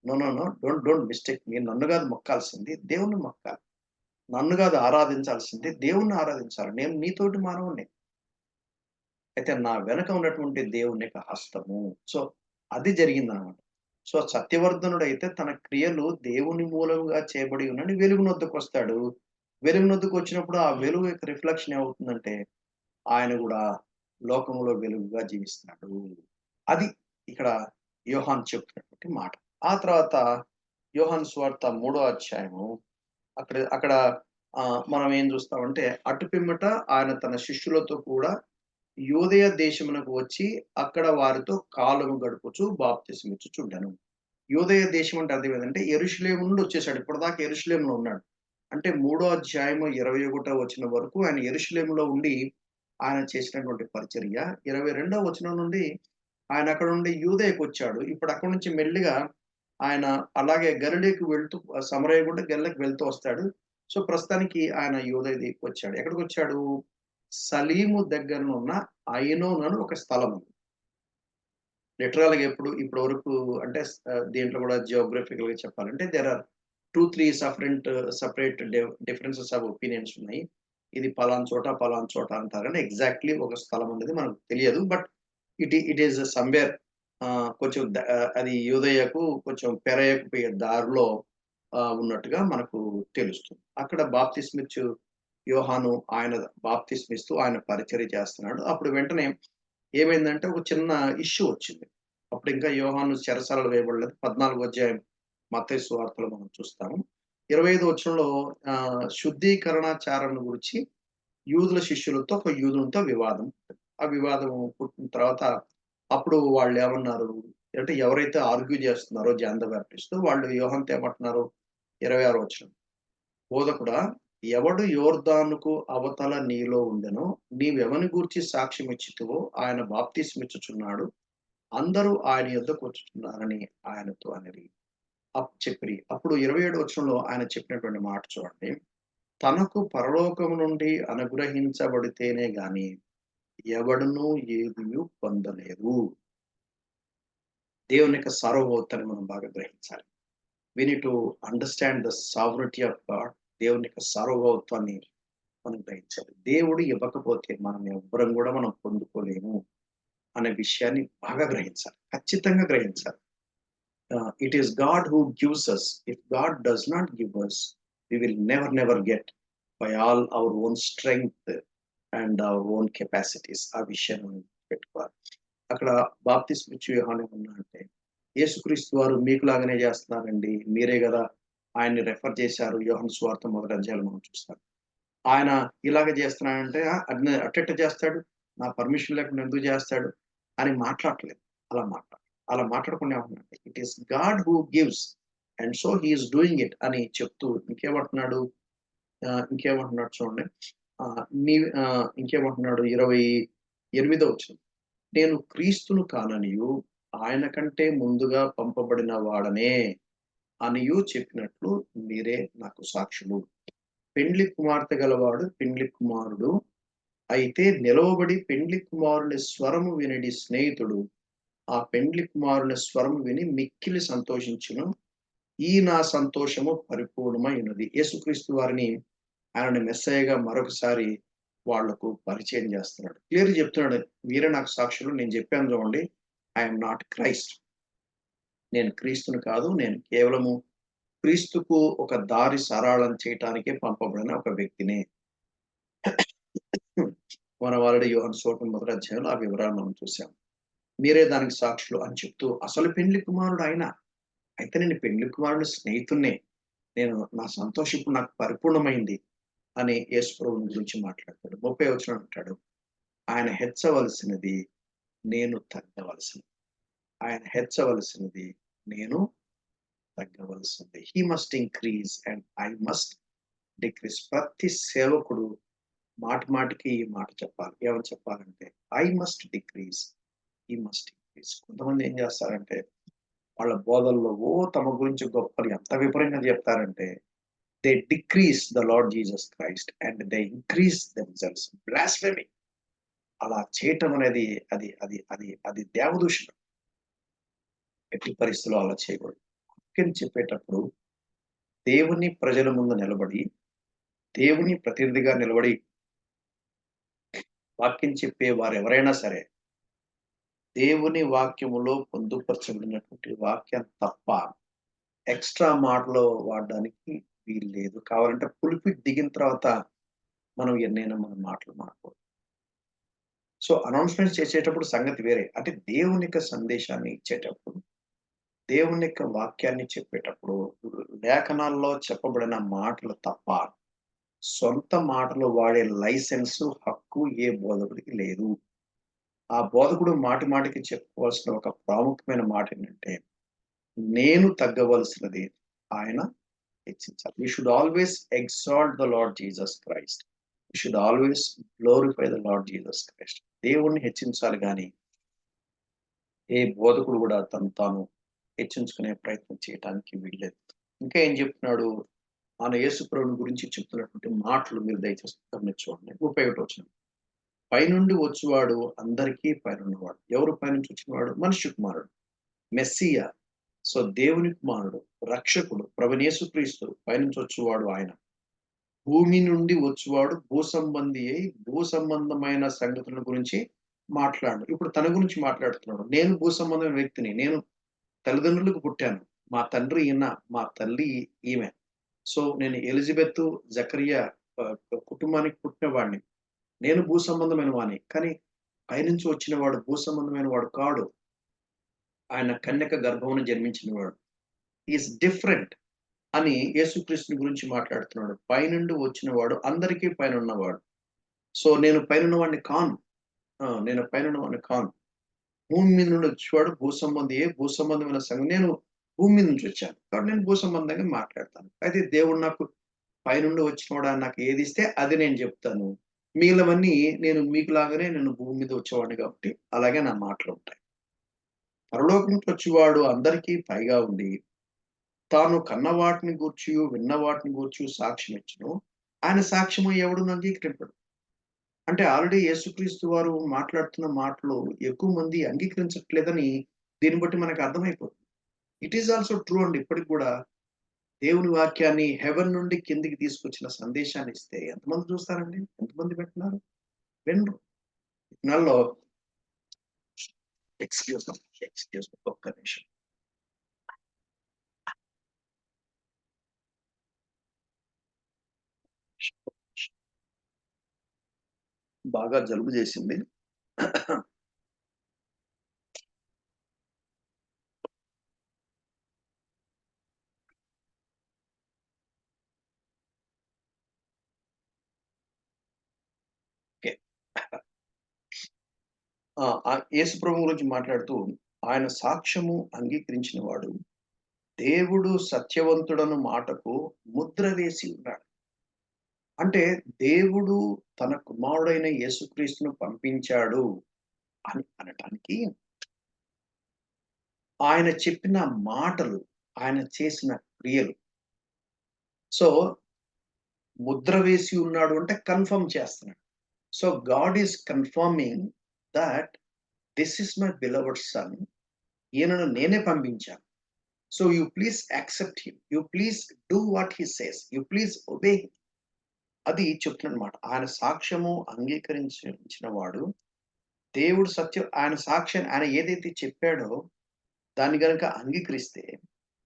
no, no, no. Don't mistake me. నన్ను కాదు మొక్కాల్సింది దేవుణ్ణి మొక్కాలి. నన్ను కాదు ఆరాధించాల్సింది దేవుణ్ణి ఆరాధించాలి. నేను నీతోటి మానవుడిని. అయితే నా వెనక ఉన్నటువంటి దేవుని యొక్క హస్తము. సో, అది జరిగిందనమాట. సో, సత్యవర్ధనుడైతే తన క్రియలు దేవుని మూలంగా చేయబడి ఉన్నని వెలుగునొద్దకొస్తాడు. వెలుగునొద్దకొచ్చినప్పుడు ఆ వెలుగు యొక్క రిఫ్లెక్షన్ ఏమవుతుందంటే, ఆయన గూడా లోకంలో వెలుగుగా జీవిస్తున్నాడు. అది ఇక్కడ యోహాను చెప్తున్నటువంటి మాట. ఆ తర్వాత యోహాను సువార్త 3 అధ్యాయము అక్కడ అక్కడ మనం ఏం చూస్తామంటే, అటు పిమ్మట ఆయన తన శిష్యులతో కూడా యూదయ దేశమునకు వచ్చి అక్కడ వారితో కాలము గడుపుచు బాప్తిసమిచ్చుచుండెను. యూదయ దేశం అంటే అర్థం ఏందంటే యెరూషలేము నుండి వచ్చేసాడు. ఇప్పటిదాకా యెరూషలేములో ఉన్నాడు. అంటే మూడో అధ్యాయము 21 వచనం వరకు ఆయన యెరూషలేములో ఉండి ఆయన చేసినటువంటి పరిచర్య. 22వ వచనం నుండి ఆయన అక్కడ నుండి యూదయకొచ్చాడు. ఇప్పుడు అక్కడి నుంచి మెల్లిగా ఆయన అలాగే గలిలీకి వెళ్తూ సమరయ గుండా గలిలకి వెళ్తూ వస్తాడు. సో, ప్రస్తుతానికి ఆయన యూదయ వచ్చాడు. ఎక్కడికొచ్చాడు? సలీము దగ్గరనున్న ఐనోన్ అని ఒక స్థలం ఉంది. లిటరల్‌గా ఇప్పటి వరకు అంటే దీంట్లో కూడా జియోగ్రఫికల్‌గా చెప్పాలంటే there are 2, 3 separate differences of opinions ఉన్నాయి. ఇది పలానా చోట అంటారు గానీ ఎగ్జాక్ట్‌లీ ఒక స్థలం అనేది మనకు తెలియదు. బట్ ఇట్ ఈస్ సమ్‌వేర్ కొంచెం అది యూదయకు కొంచెం పెరయకు పోయే దారిలో ఉన్నట్టుగా మనకు తెలుస్తుంది. అక్కడ బాప్తిస్మిచ్చు యోహాను ఆయన బాప్తిస్మిస్తూ ఆయన పరిచర్య చేస్తున్నాడు. అప్పుడు వెంటనే ఏమైందంటే ఒక చిన్న ఇష్యూ వచ్చింది. అప్పుడు ఇంకా యోహాను చెరసాలలో వేయబడలేదు. 14 అధ్యాయం మత్తయి సువార్తలో మనం చూస్తాము. 25 వచనంలో శుద్ధీకరణాచారమును గురించి యూదుల శిష్యులతో ఒక యూదునితో వివాదం పుట్టింది. ఆ వివాదం పుట్టిన తర్వాత అప్పుడు వాళ్ళేమన్నారు అంటే ఎవరైతే ఆర్గ్యూ చేస్తున్నారో జాన్ ద బాప్టిస్ట్ వాళ్ళు యోహానుతో ఏమంటున్నారు 26 వచనం. బోధకుడా! ఎవడు యొర్దానుకు అవతల నీలో ఉండెనో నీవెవని గూర్చి సాక్ష్యమిచ్చితివో ఆయన బాప్తిస్మిచ్చుచున్నాడు. అందరూ ఆయన యొద్దకొచ్చుచున్నారని ఆయనతో అనిరి. చెప్పిరి. అప్పుడు 27 వచనంలో ఆయన చెప్పినటువంటి మాట చూడండి. తనకు పరలోకము నుండి అనుగ్రహించబడితేనే గాని ఎవడునూ ఏదియు పొందలేదు. దేవుని యొక్క సార్వభౌమతని మనం బాగా గ్రహించాలి. We need to understand the sovereignty of God. దేవుని యొక్క సార్వభౌమత్వాన్ని మనం గ్రహించాలి. దేవుడు ఇవ్వకపోతే మనం ఎవ్వరం గూడా మనం పొందుకోలేము అనే విషయాన్ని బాగా గ్రహించాలి. ఖచ్చితంగా గ్రహించాలి. It is God who gives us. If God does not give us, we will never get by all our own strength and our own capacities. ఆ విషయాన్ని పెట్టుకోవాలి. అక్కడ బాప్తిస్మిచ్చు యోహాను ఏమన్నా అంటే, యేసుక్రీస్తు వారు మీకులాగానే చేస్తున్నారండి. మీరే గదా! ఆయన్ని రెఫర్ చేశారు. యోహాను సువార్త మొదటి అధ్యాయంలో మనం చూస్తాం. ఆయన ఇలాగ చేస్తున్నాడంటే అట్టెట్ట చేస్తాడు? నా పర్మిషన్ లేకుండా ఎందుకు చేస్తాడు? అని మాట్లాడట్లేదు. అలా మాట్లాడకుండా ఏమంటున్నాడంటే, it is God who gives and so he is doing it అని చెప్తూ ఇంకేమంటున్నాడు చూడండి. ఇంకేమంటున్నాడు 28 వచనం. నేను క్రీస్తును కాననియు ఆయన కంటే ముందుగా పంపబడిన వాడనే అనియు చెప్పినట్లు మీరే నాకు సాక్షులు. పెండ్లి కుమార్తె గలవాడు పెండ్లి కుమారుడు. అయితే నిలవబడి పెండ్లి కుమారుని స్వరము వినడి స్నేహితుడు ఆ పెండ్లి కుమారుని స్వరము విని మిక్కిలి సంతోషించును. ఈ నా సంతోషము పరిపూర్ణమైనది. యేసుక్రీస్తు వారిని ఆయనని మెస్సయ్యగా మరొకసారి వాళ్లకు పరిచయం చేస్తున్నాడు. క్లియర్‌గా చెప్తున్నాడు. మీరే నాకు సాక్షులు. నేను చెప్పాను చూడండి. I am not Christ. నేను క్రీస్తుని కాదు. నేను కేవలము క్రీస్తుకు ఒక దారి సరళం చేయటానికే పంపబడిన ఒక వ్యక్తిని. మనం ఆల్రెడీ యోహాను సువార్త మొదటి అధ్యాయంలో ఆ వివరాలు మనం చూసాం. మీరే దానికి సాక్షులు అని చెప్తూ అసలు పెండ్లి కుమారుడు ఆయన. అయితే నేను పెండ్లి కుమారుని స్నేహితుడినే. నా సంతోషం ఇప్పుడు నాకు పరిపూర్ణమైంది అని యేసు ప్రభువుని గురించి మాట్లాడతాడు. 30 వచనం అంటాడు. ఆయన హెచ్చవలసినది, నేను తగ్గవలసినది. ఆయన హెచ్చవలసినది, నేను తగ్గవలసింది. He must increase and I must decrease. ప్రతి సేవకుడు మాటి మాటికి ఈ మాట చెప్పాలి. ఏమని చెప్పాలంటే I must decrease, he must increase. కొంతమంది ఏం చేస్తారంటే వాళ్ళ బోధనలో తమ గురించి గొప్పలు ఎంత విపరీతంగా చెప్తారంటే they decrease the Lord Jesus Christ and they increase themselves. Blasphemy. అలా చేయటం అనేది అది అది అది అది దేవదూషణ. ఎట్టి పరిస్థితుల్లో అలా చేయకూడదు. వాక్యం చెప్పేటప్పుడు దేవుని ప్రజల ముందు నిలబడి, దేవుని ప్రతినిధిగా నిలబడి వాక్యం చెప్పే వారెవరైనా సరే, దేవుని వాక్యములో పొందుపరచబడినటువంటి వాక్యం తప్ప ఎక్స్‌ట్రా మాటలు వాడడానికి వీల్లేదు. కావాలంటే పులిపిట్ దిగిన తర్వాత మనం ఎన్నైనా మనం మాటలు మాట్లాడకూడదు. సో, అనౌన్స్‌మెంట్స్ చేసేటప్పుడు సంగతి వేరే. అంటే దేవుని యొక్క సందేశాన్ని ఇచ్చేటప్పుడు, దేవుని యొక్క వాక్యాన్ని చెప్పేటప్పుడు లేఖనాల్లో చెప్పబడిన మాటలు తప్ప సొంత మాటలు వాడే లైసెన్సు, హక్కు ఏ బోధకుడికి లేదు. ఆ బోధకుడు మాటి మాటికి చెప్పుకోవాల్సిన ఒక ప్రాముఖ్యమైన మాట ఏంటంటే, నేను తగ్గవలసినది, ఆయన హెచ్చించాలి. We should always exalt the Lord Jesus Christ. We should always glorify the Lord Jesus Christ. దేవుణ్ణి హెచ్చించాలి గాని, ఏ బోధకుడు కూడా తను తాను హెచ్చించుకునే ప్రయత్నం చేయటానికి వీల్లేదు. ఇంకా ఏం చెప్తున్నాడు? మన యేసు ప్రభువుని గురించి చెప్తున్నటువంటి మాటలు మీరు దయచేసి గమనించి చూడండి. 31 వచనం. పైనుండి వచ్చువాడు అందరికీ పైనున్నవాడు. ఎవరు పైనుంచి వచ్చినవాడు? మనుష్య కుమారుడు. మెస్సియా. సో, దేవుని కుమారుడు, రక్షకుడు, ప్రభువైన యేసుక్రీస్తు పైనుంచి వచ్చువాడు ఆయన. భూమి నుండి వచ్చువాడు భూ సంబంధి అయి, భూ సంబంధమైన సంగతుల గురించి మాట్లాడడు. ఇప్పుడు తన గురించి మాట్లాడుతున్నాడు. నేను భూ సంబంధమైన వ్యక్తిని. నేను తల్లిదండ్రులకు పుట్టాను. మా తండ్రి ఈయన, మా తల్లి ఈమె. సో, నేను ఎలిజబెతు, జకరియా కుటుంబానికి పుట్టిన వాడిని. నేను భూ సంబంధమైన వాడిని. కానీ పైనుంచి వచ్చిన వాడు భూ సంబంధమైన వాడు కాడు. ఆయన కన్యక గర్భమున జన్మించిన వాడు. హి ఈస్ డిఫరెంట్ అని యేసుక్రీస్తుని గురించి మాట్లాడుతున్నాడు. పైనుండి వచ్చిన వాడు అందరికీ పైనున్నవాడు. సో, నేను పైనున్నవాడిని కాను. నేను పైనున్నవాడిని కాను. భూమి మీద నుండి వచ్చేవాడు భూ సంబంధియే. భూ సంబంధమైన నేను భూమి మీద నుంచి వచ్చాను. కాబట్టి నేను భూ సంబంధంగా మాట్లాడతాను. అయితే దేవుడు నాకు పైనుండి వచ్చినవాడు ఆయన నాకు ఏదిస్తే అది నేను చెప్తాను. మిగిలినవన్నీ నేను మీకులాగానే నేను భూమి మీద వచ్చేవాడిని కాబట్టి అలాగే నా మాటలుంటాయి. పరలోకం నుంచి వచ్చేవాడు అందరికీ పైగా ఉండి, తాను కన్న వాటిని గూర్చియు, విన్న వాటిని గూర్చియు సాక్ష్యం ఇచ్చును. ఆయన సాక్ష్యము ఎవడును అంగీకరింపడు. అంటే ఆల్రెడీ యేసుక్రీస్తు వారు మాట్లాడుతున్న మాటలు ఎక్కువ మంది అంగీకరించట్లేదని దీన్ని బట్టి మనకు అర్థమైపోతుంది. ఇట్ ఈస్ ఆల్సో ట్రూ అండి. ఇప్పటికి కూడా దేవుని వాక్యాన్ని హెవెన్ నుండి కిందికి తీసుకొచ్చిన సందేశాన్ని ఇస్తే ఎంతమంది చూస్తారండి? ఎంతమంది వింటున్నారు? వినరు. నెలలో ఎక్స్‌క్యూజ్ మీ ఒక్క నిమిషం. బాగా జలుబు చేసింది. ఓకే. యేసు ప్రభువు గురించి మాట్లాడుతూ ఆయన సాక్ష్యము అంగీకరించిన వాడు దేవుడు సత్యవంతుడను మాటకు ముద్ర వేసి ఉన్నాడు. అంటే దేవుడు తన కుమారుడైన యేసుక్రీస్తును పంపించాడు అని అనటానికి ఆయన చెప్పిన మాటలు, ఆయన చేసిన క్రియలు. సో, ముద్ర వేసి ఉన్నాడు అంటే కన్ఫర్మ్ చేస్తున్నాడు. So, God is confirming that this is my beloved son. ఈయనను నేనే పంపించాను. So, you please accept him. You please do what he says. You please obey him. అది చెప్తున్నాడన్నమాట. ఆయన సాక్ష్యము అంగీకరించిన వాడు దేవుడు సత్యం ఆయన సాక్ష్యం ఆయన ఏదైతే చెప్పాడో దాన్ని గనక అంగీకరిస్తే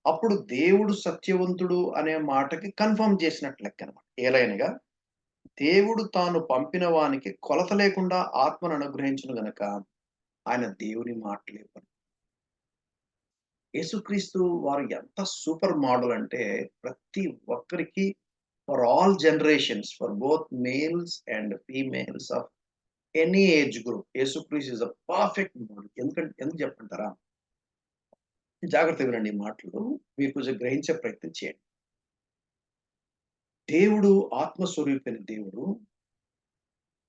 అప్పుడు దేవుడు సత్యవంతుడు అనే మాటకి కన్ఫర్మ్ చేసినట్టు లెక్కనమాట. ఏలయనగా దేవుడు తాను పంపిన వానికి కొలత లేకుండా ఆత్మను అనుగ్రహించును గనక ఆయన దేవుని మాటలే యేసుక్రీస్తు వారు ఎంత సూపర్ మోడల్ అంటే ప్రతి ఒక్కరికి for all generations for both males and females of any age group యేసుక్రీస్తు ఇస్ అ పర్ఫెక్ట్ మోడల్. ఎందుకు చెప్పంటారా? జాగ్రత్తగా వినండి ఈ మాటలు. మీరు కొంచెం గ్రహించే ప్రయత్నం చేయండి. దేవుడు ఆత్మస్వరూపైన దేవుడు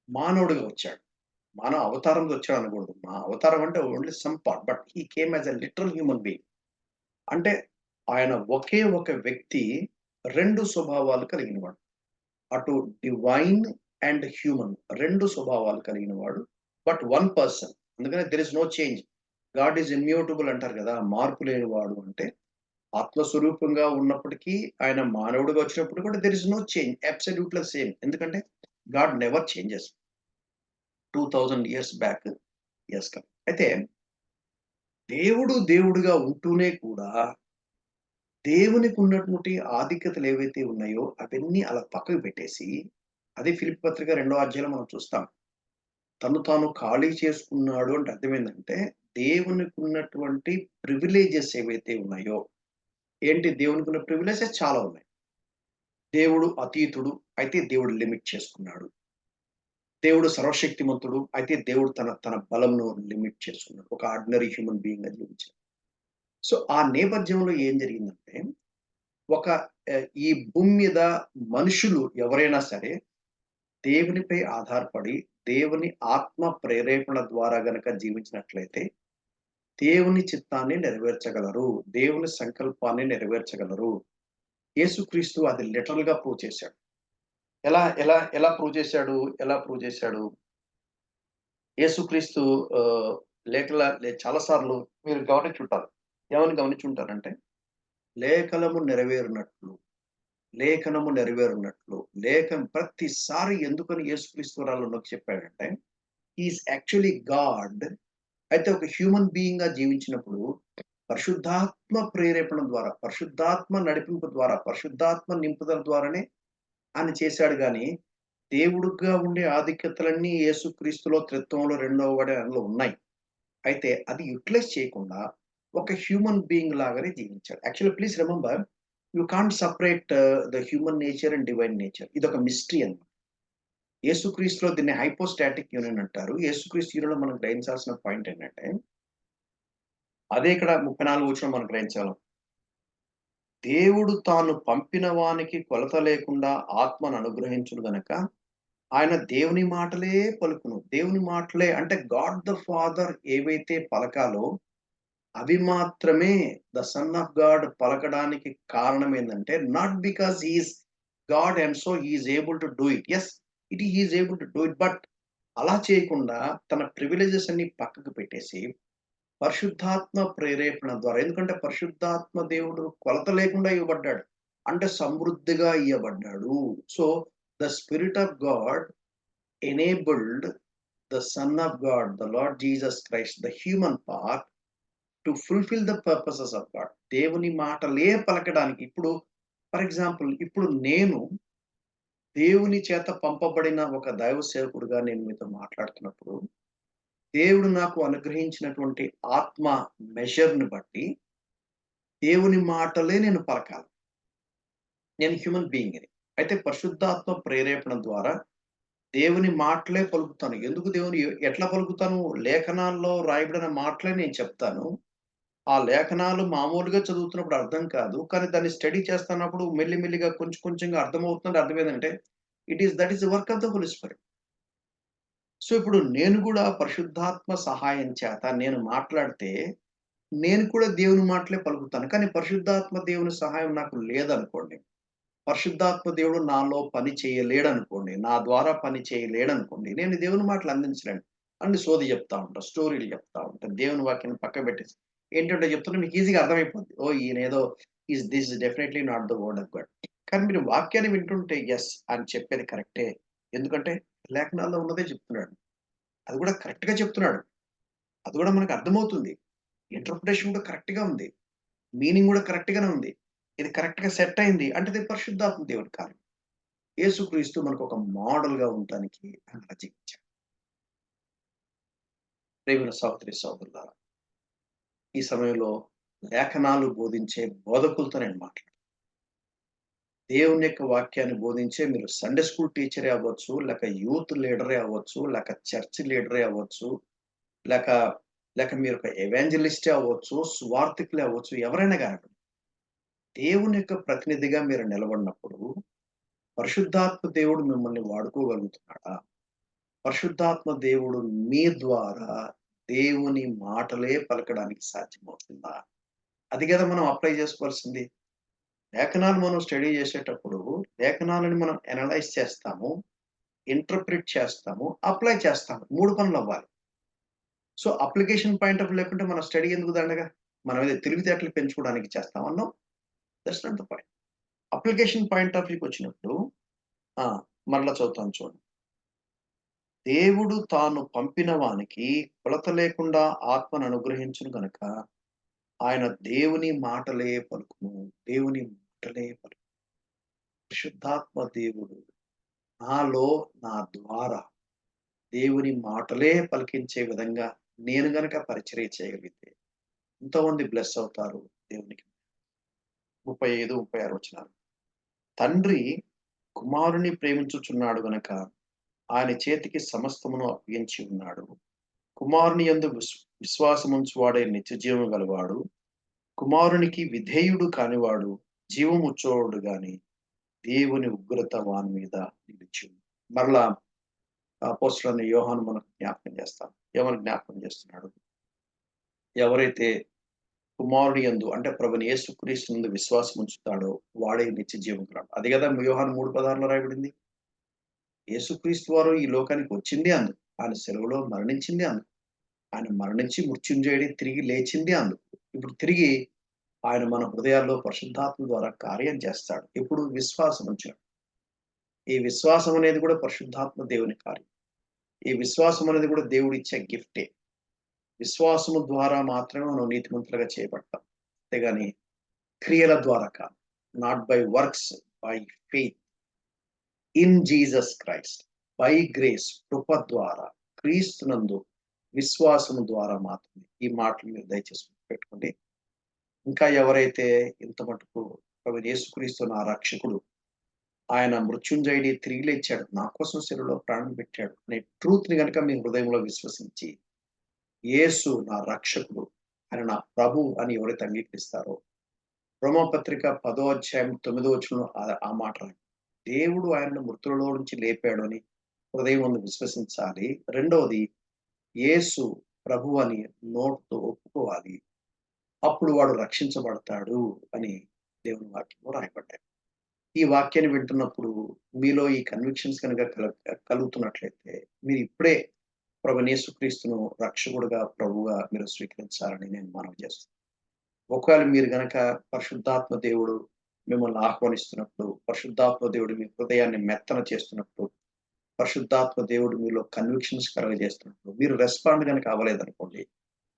మానవుడిగా వచ్చాడు. మానవ అవతారంలో వచ్చాడు అనకూడదు. మా అవతారం అంటే only some part. But he came as a literal human being. అంటే ఆయన ఒకే ఒక వ్యక్తి 2 స్వభావాలు కలిగినవాడు. అటు డివైన్ అండ్ హ్యూమన్ 2 స్వభావాలు కలిగినవాడు. But one person. అందుకనే there is no change. God is immutable అంటారు కదా! మార్పు లేనివాడు అంటే ఆత్మస్వరూపంగా ఉన్నప్పటికీ ఆయన మానవుడిగా వచ్చినప్పుడు కూడా there is no change. Absolutely same. ఎందుకంటే God never changes. 2000 years back yes correct. అయితే దేవుడు దేవుడుగా ఉంటూనే కూడా దేవునికి ఉన్నటువంటి ఆధిక్యతలు ఏవైతే ఉన్నాయో అవన్నీ అలా పక్కకు పెట్టేసి అదే ఫిలిప్పీ పత్రిక 2వ అధ్యాయంలో మనం చూస్తాం. తను తాను ఖాళీ చేసుకున్నాడు అంటే అర్థమేందంటే దేవునికి ఉన్నటువంటి ప్రివిలేజెస్ ఏవైతే ఉన్నాయో ఏంటి దేవునికి ఉన్న ప్రివిలేజెస్ చాలా ఉన్నాయి. దేవుడు అతీతుడు అయితే దేవుడు లిమిట్ చేసుకున్నాడు. దేవుడు సర్వశక్తిమంతుడు అయితే దేవుడు తన తన బలంను లిమిట్ చేసుకున్నాడు. ఒక ఆర్డినరీ హ్యూమన్ బీయింగ్‌గా జీవించాడు. సో, ఆ నేపథ్యంలో ఏం జరిగిందంటే ఒక ఈ భూమి మీద మనుషులు ఎవరైనా సరే దేవునిపై ఆధారపడి దేవుని ఆత్మ ప్రేరేపణ ద్వారా గనక జీవించినట్లయితే దేవుని చిత్తాన్ని నెరవేర్చగలరు. దేవుని సంకల్పాన్ని నెరవేర్చగలరు. యేసుక్రీస్తు అది లిటరల్‌గా ప్రూవ్ చేశాడు. ఎలా ఎలా ఎలా ప్రూవ్ చేశాడు? ఎలా ప్రూవ్ చేశాడు? యేసుక్రీస్తు ఆహ్, చాలా సార్లు మీరు గమనించుంటారు. ఏమని గమనించుంటారంటే, లేఖనము నెరవేరునట్లు, లేఖనము నెరవేరునట్లు, ప్రతిసారి ఎందుకని యేసుక్రీస్తు వరాల్లోకి చెప్పాడంటే, హి ఈస్ యాక్చువల్లీ గాడ్. అయితే ఒక హ్యూమన్ బీయింగ్‌గా జీవించినప్పుడు పరిశుద్ధాత్మ ప్రేరేపణ ద్వారా, పరిశుద్ధాత్మ నడిపింపు ద్వారా, పరిశుద్ధాత్మ నింపుదల ద్వారానే ఆయన చేశాడు గానీ, దేవుడుగా ఉండే ఆధిక్యతలన్నీ యేసుక్రీస్తులో త్రిత్వంలో రెండవ వాడే ఆయనలో ఉన్నాయి. అయితే అది యుటిలైజ్ చేయకుండా ఒక హ్యూమన్ బీయింగ్ లాగానే జీవించాడు. Actually please remember you can't separate the human nature and divine nature. ఇదొక మిస్టరీ అన్నమాట. యేసుక్రీస్తులో దీన్ని హైపోస్టాటిక్ యూనియన్ అంటారు. యేసుక్రీస్తు యూనియన్‌లో మనం గ్రహించాల్సిన పాయింట్ ఏంటంటే, అదే ఇక్కడ 34 వచనం మనం గ్రహించగలం. దేవుడు తాను పంపిన వానికి కొలత లేకుండా ఆత్మను అనుగ్రహించును గనక ఆయన దేవుని మాటలే పలుకును. దేవుని మాటలే అంటే గాడ్ ద ఫాదర్ ఏవైతే పలకాలో అవి మాత్రమే ద సన్ ఆఫ్ గాడ్ పలకడానికి కారణం ఏందంటే not because he is God and so he is able to do it. Yes, he is able to do it. But అలా చేయకుండా తన ప్రివిలేజెస్ అన్ని పక్కకు పెట్టేసి పరిశుద్ధాత్మ ప్రేరేపణ ద్వారా, ఎందుకంటే పరిశుద్ధాత్మ దేవుడు కొలత లేకుండా ఇవ్వబడ్డాడు. అంటే సమృద్ధిగా ఇయ్యబడ్డాడు. So the spirit of God enabled the Son of God, the Lord Jesus Christ, the human part, to fulfill the purposes of God. దేవుని మాటలే పలకడానికి ఇప్పుడు ఫర్ ఎగ్జాంపుల్ ఇప్పుడు నేను దేవుని చేత పంపబడిన ఒక దైవ సేవకుడుగా నేను మీతో మాట్లాడుతున్నప్పుడు, దేవుడు నాకు అనుగ్రహించినటువంటి ఆత్మ మెజర్‌ని బట్టి దేవుని మాటలే నేను పలకాలి. నేను హ్యూమన్ బీయింగ్‌ని. అయితే పరిశుద్ధాత్మ ప్రేరేపణ ద్వారా దేవుని మాటలే పలుకుతాను. ఎందుకు దేవుని ఎట్లా పలుకుతాను? లేఖనాల్లో రాయబడిన మాటలే నేను చెప్తాను. ఆ లేఖనాలు మామూలుగా చదువుతున్నప్పుడు అర్థం కాదు. కానీ దాన్ని స్టడీ చేస్తున్నప్పుడు మెల్లి మెల్లిగా కొంచెం కొంచెంగా అర్థమవుతుందంటే అర్థమేందంటే that is the work of the Holi spirit. So, ఇప్పుడు నేను కూడా పరిశుద్ధాత్మ సహాయం చేత నేను మాట్లాడితే, నేను కూడా దేవుని మాటలే పలుకుతాను. కానీ పరిశుద్ధాత్మ దేవుని సహాయం నాకు లేదనుకోండి, పరిశుద్ధాత్మ దేవుడు నాలో పని చేయలేడనుకోండి, నా ద్వారా పని చేయలేడనుకోండి, నేను దేవుని మాటలు అందించలేను. అన్ని సోది చెప్తా ఉంటా, స్టోరీలు చెప్తా ఉంటా. దేవుని వాక్యాన్ని పక్కకు పెట్టేసి ఏంటంటే చెప్తుంటే మీకు ఈజీగా అర్థమైపోద్ది. ఓహ్! ఈయనేదో this is definitely not the word of God. కానీ మీరు వాక్యాన్ని వింటుంటే యెస్! ఆయన చెప్పేది కరెక్టే. ఎందుకంటే లేఖనాల్లో ఉన్నదే చెప్తున్నాడు. అది కూడా కరెక్ట్‌గా చెప్తున్నాడు. అది కూడా మనకు అర్థమవుతుంది. ఇంటర్ప్రిటేషన్ కూడా కరెక్ట్‌గా ఉంది. మీనింగ్ కూడా కరెక్ట్‌గానే ఉంది. ఇది కరెక్ట్‌గా సెట్ అయింది. అంటే ఇది పరిశుద్ధాత్మ దేవుడి కార్యం. యేసుక్రీస్తు మనకు ఒక మోడల్‌గా ఉండటానికి ఆయన అలా జీవించాడు. ప్రియమైన సహోదరి సహోదరులారా, ఈ సమయంలో లేఖనాలు బోధించే బోధకులతో నేను మాట్లాడుతున్నాను. దేవుని యొక్క వాక్యాన్ని బోధించే మీరు సండే స్కూల్ టీచరే అవ్వచ్చు, లేక యూత్ లీడరే అవ్వచ్చు, లేక చర్చ్ లీడరే అవ్వచ్చు, లేక లేక మీరు ఒక ఎవాంజలిస్టే అవ్వచ్చు, సువార్థికులే అవ్వచ్చు, ఎవరైనా గానివ్వండి. దేవుని యొక్క ప్రతినిధిగా మీరు నిలబడినప్పుడు, పరిశుద్ధాత్మ దేవుడు మిమ్మల్ని వాడుకోగలుగుతున్నాడా? పరిశుద్ధాత్మ దేవుడు మీ ద్వారా దేవుని మాటలే పలకడానికి సాధ్యమవుతుందా? అది గదా మనం అప్లై చేసుకోవాల్సింది. లేఖనాలు మనం స్టడీ చేసేటప్పుడు, లేఖనాలను మనం అనలైజ్ చేస్తాము, ఇంటర్ప్రిట్ చేస్తాము, అప్లై చేస్తాము. 3 పనులవ్వాలి. సో, అప్లికేషన్ పాయింట్ ఆఫ్ లేకుంటే మన స్టడీ ఎందుకు దండగ? మనం ఏదో తెలివితేటలు పెంచుకోవడానికి చేస్తామన్నాం. That's not the point. Application point of వ్యూకొచ్చినప్పుడు ఆ! మరలా చదువుతాను చూడండి. దేవుడు తాను పంపిన వానికి కొలత లేకుండా ఆత్మను అనుగ్రహించును గనక, ఆయన దేవుని మాటలే పలుకును. దేవుని మాటలే పలుకును. పరిశుద్ధాత్మ దేవుడు నాలో, నా ద్వారా దేవుని మాటలే పలికించే విధంగా నేను గనక పరిచర్య చేయగలిగితే ఎంతోమంది బ్లెస్ అవుతారు దేవునికి. 35, 36 వచనాలు. తండ్రి కుమారుని ప్రేమించుచున్నాడు గనక ఆయన చేతికి సమస్తమును అప్పగించి ఉన్నాడు. కుమారుని యందు విశ్వాసముంచువాడే నిత్యజీవము గలవాడు. కుమారునికి విధేయుడు కానివాడు జీవముచ్చోడు గాని దేవుని ఉగ్రత వాని మీద నిలిచింది. మరలా అపోస్తలుడైన యోహాను మనకు జ్ఞాపకం చేస్తాడు. ఏమని జ్ఞాపకం చేస్తున్నాడు? ఎవరైతే కుమారుని యందు అంటే ప్రభువైన యేసుక్రీస్తు నందు విశ్వాసం ఉంచుతాడో వాడే నిత్య జీవం గలవాడు. అది కదా యోహాను 3:16 రాయబడింది. యేసుక్రీస్తు వారు ఈ లోకానికి వచ్చింది అందుకు. ఆయన సెలవులో మరణించింది అందుకు. ఆయన మరణించి మృత్యుంజయుడి తిరిగి లేచింది అందుకు. ఇప్పుడు తిరిగి ఆయన మన హృదయాల్లో పరిశుద్ధాత్మ ద్వారా కార్యం చేస్తాడు. ఎప్పుడు విశ్వాసం ఉంచినప్పుడు. ఈ విశ్వాసం అనేది కూడా పరిశుద్ధాత్మ దేవుని కార్యం. ఈ విశ్వాసం అనేది కూడా దేవుడిచ్చే గిఫ్టే. విశ్వాసము ద్వారా మాత్రమే మనం నీతిమంతులుగా చేయబడతాం. అంతేగాని క్రియల ద్వారా కాదు. Not by works, by faith in Jesus Christ. By grace కృప ద్వారా క్రీస్తునందు విశ్వాసము ద్వారా మాత్రమే. ఈ మాటలు మీరు దయచేసి పెట్టుకోండి. ఇంకా ఎవరైతే ఇంత మటుకు ప్రభువైన యేసుక్రీస్తు నా రక్షకుడు, ఆయన మృత్యుంజయుడి తిరిగి లేచాడు, నా కోసం శిలువలో ప్రాణం పెట్టాడు అనే ట్రూత్‌ని గనుక మీ హృదయంలో విశ్వసించి, యేసు నా రక్షకుడు, ఆయన నా ప్రభువు అని ఎవరైతే అంగీకరిస్తారో, రోమాపత్రిక 10వ అధ్యాయం 9వ వచనంలో ఆ మాట రాయి. దేవుడు ఆయనను మృతులలో నుంచి లేపాడు అని హృదయమందు విశ్వసించాలి. రెండవది యేసు ప్రభువు అని నోటితో ఒప్పుకోవాలి. అప్పుడు వాడు రక్షించబడతాడు అని దేవుని వాక్యంలో రాయబడ్డాయి. ఈ వాక్యాన్ని వింటున్నప్పుడు మీలో ఈ కన్విక్షన్స్ గనుక కలుగుతున్నట్లయితే మీరు ఇప్పుడే ప్రభువైన యేసుక్రీస్తును రక్షకుడుగా, ప్రభువుగా మీరు స్వీకరించాలని నేను మనవి చేస్తున్నాను. ఒకవేళ మీరు గనక పరిశుద్ధాత్మ దేవుడు మిమ్మల్ని ఆహ్వానిస్తున్నప్పుడు, పరిశుద్ధాత్మ దేవుడు మీ హృదయాన్ని మెత్తన చేస్తున్నప్పుడు, పరిశుద్ధాత్మ దేవుడు మీలో కన్విక్షన్స్ కలుగజేస్తున్నప్పుడు, మీరు రెస్పాండ్ గనక అవ్వలేదనుకోండి,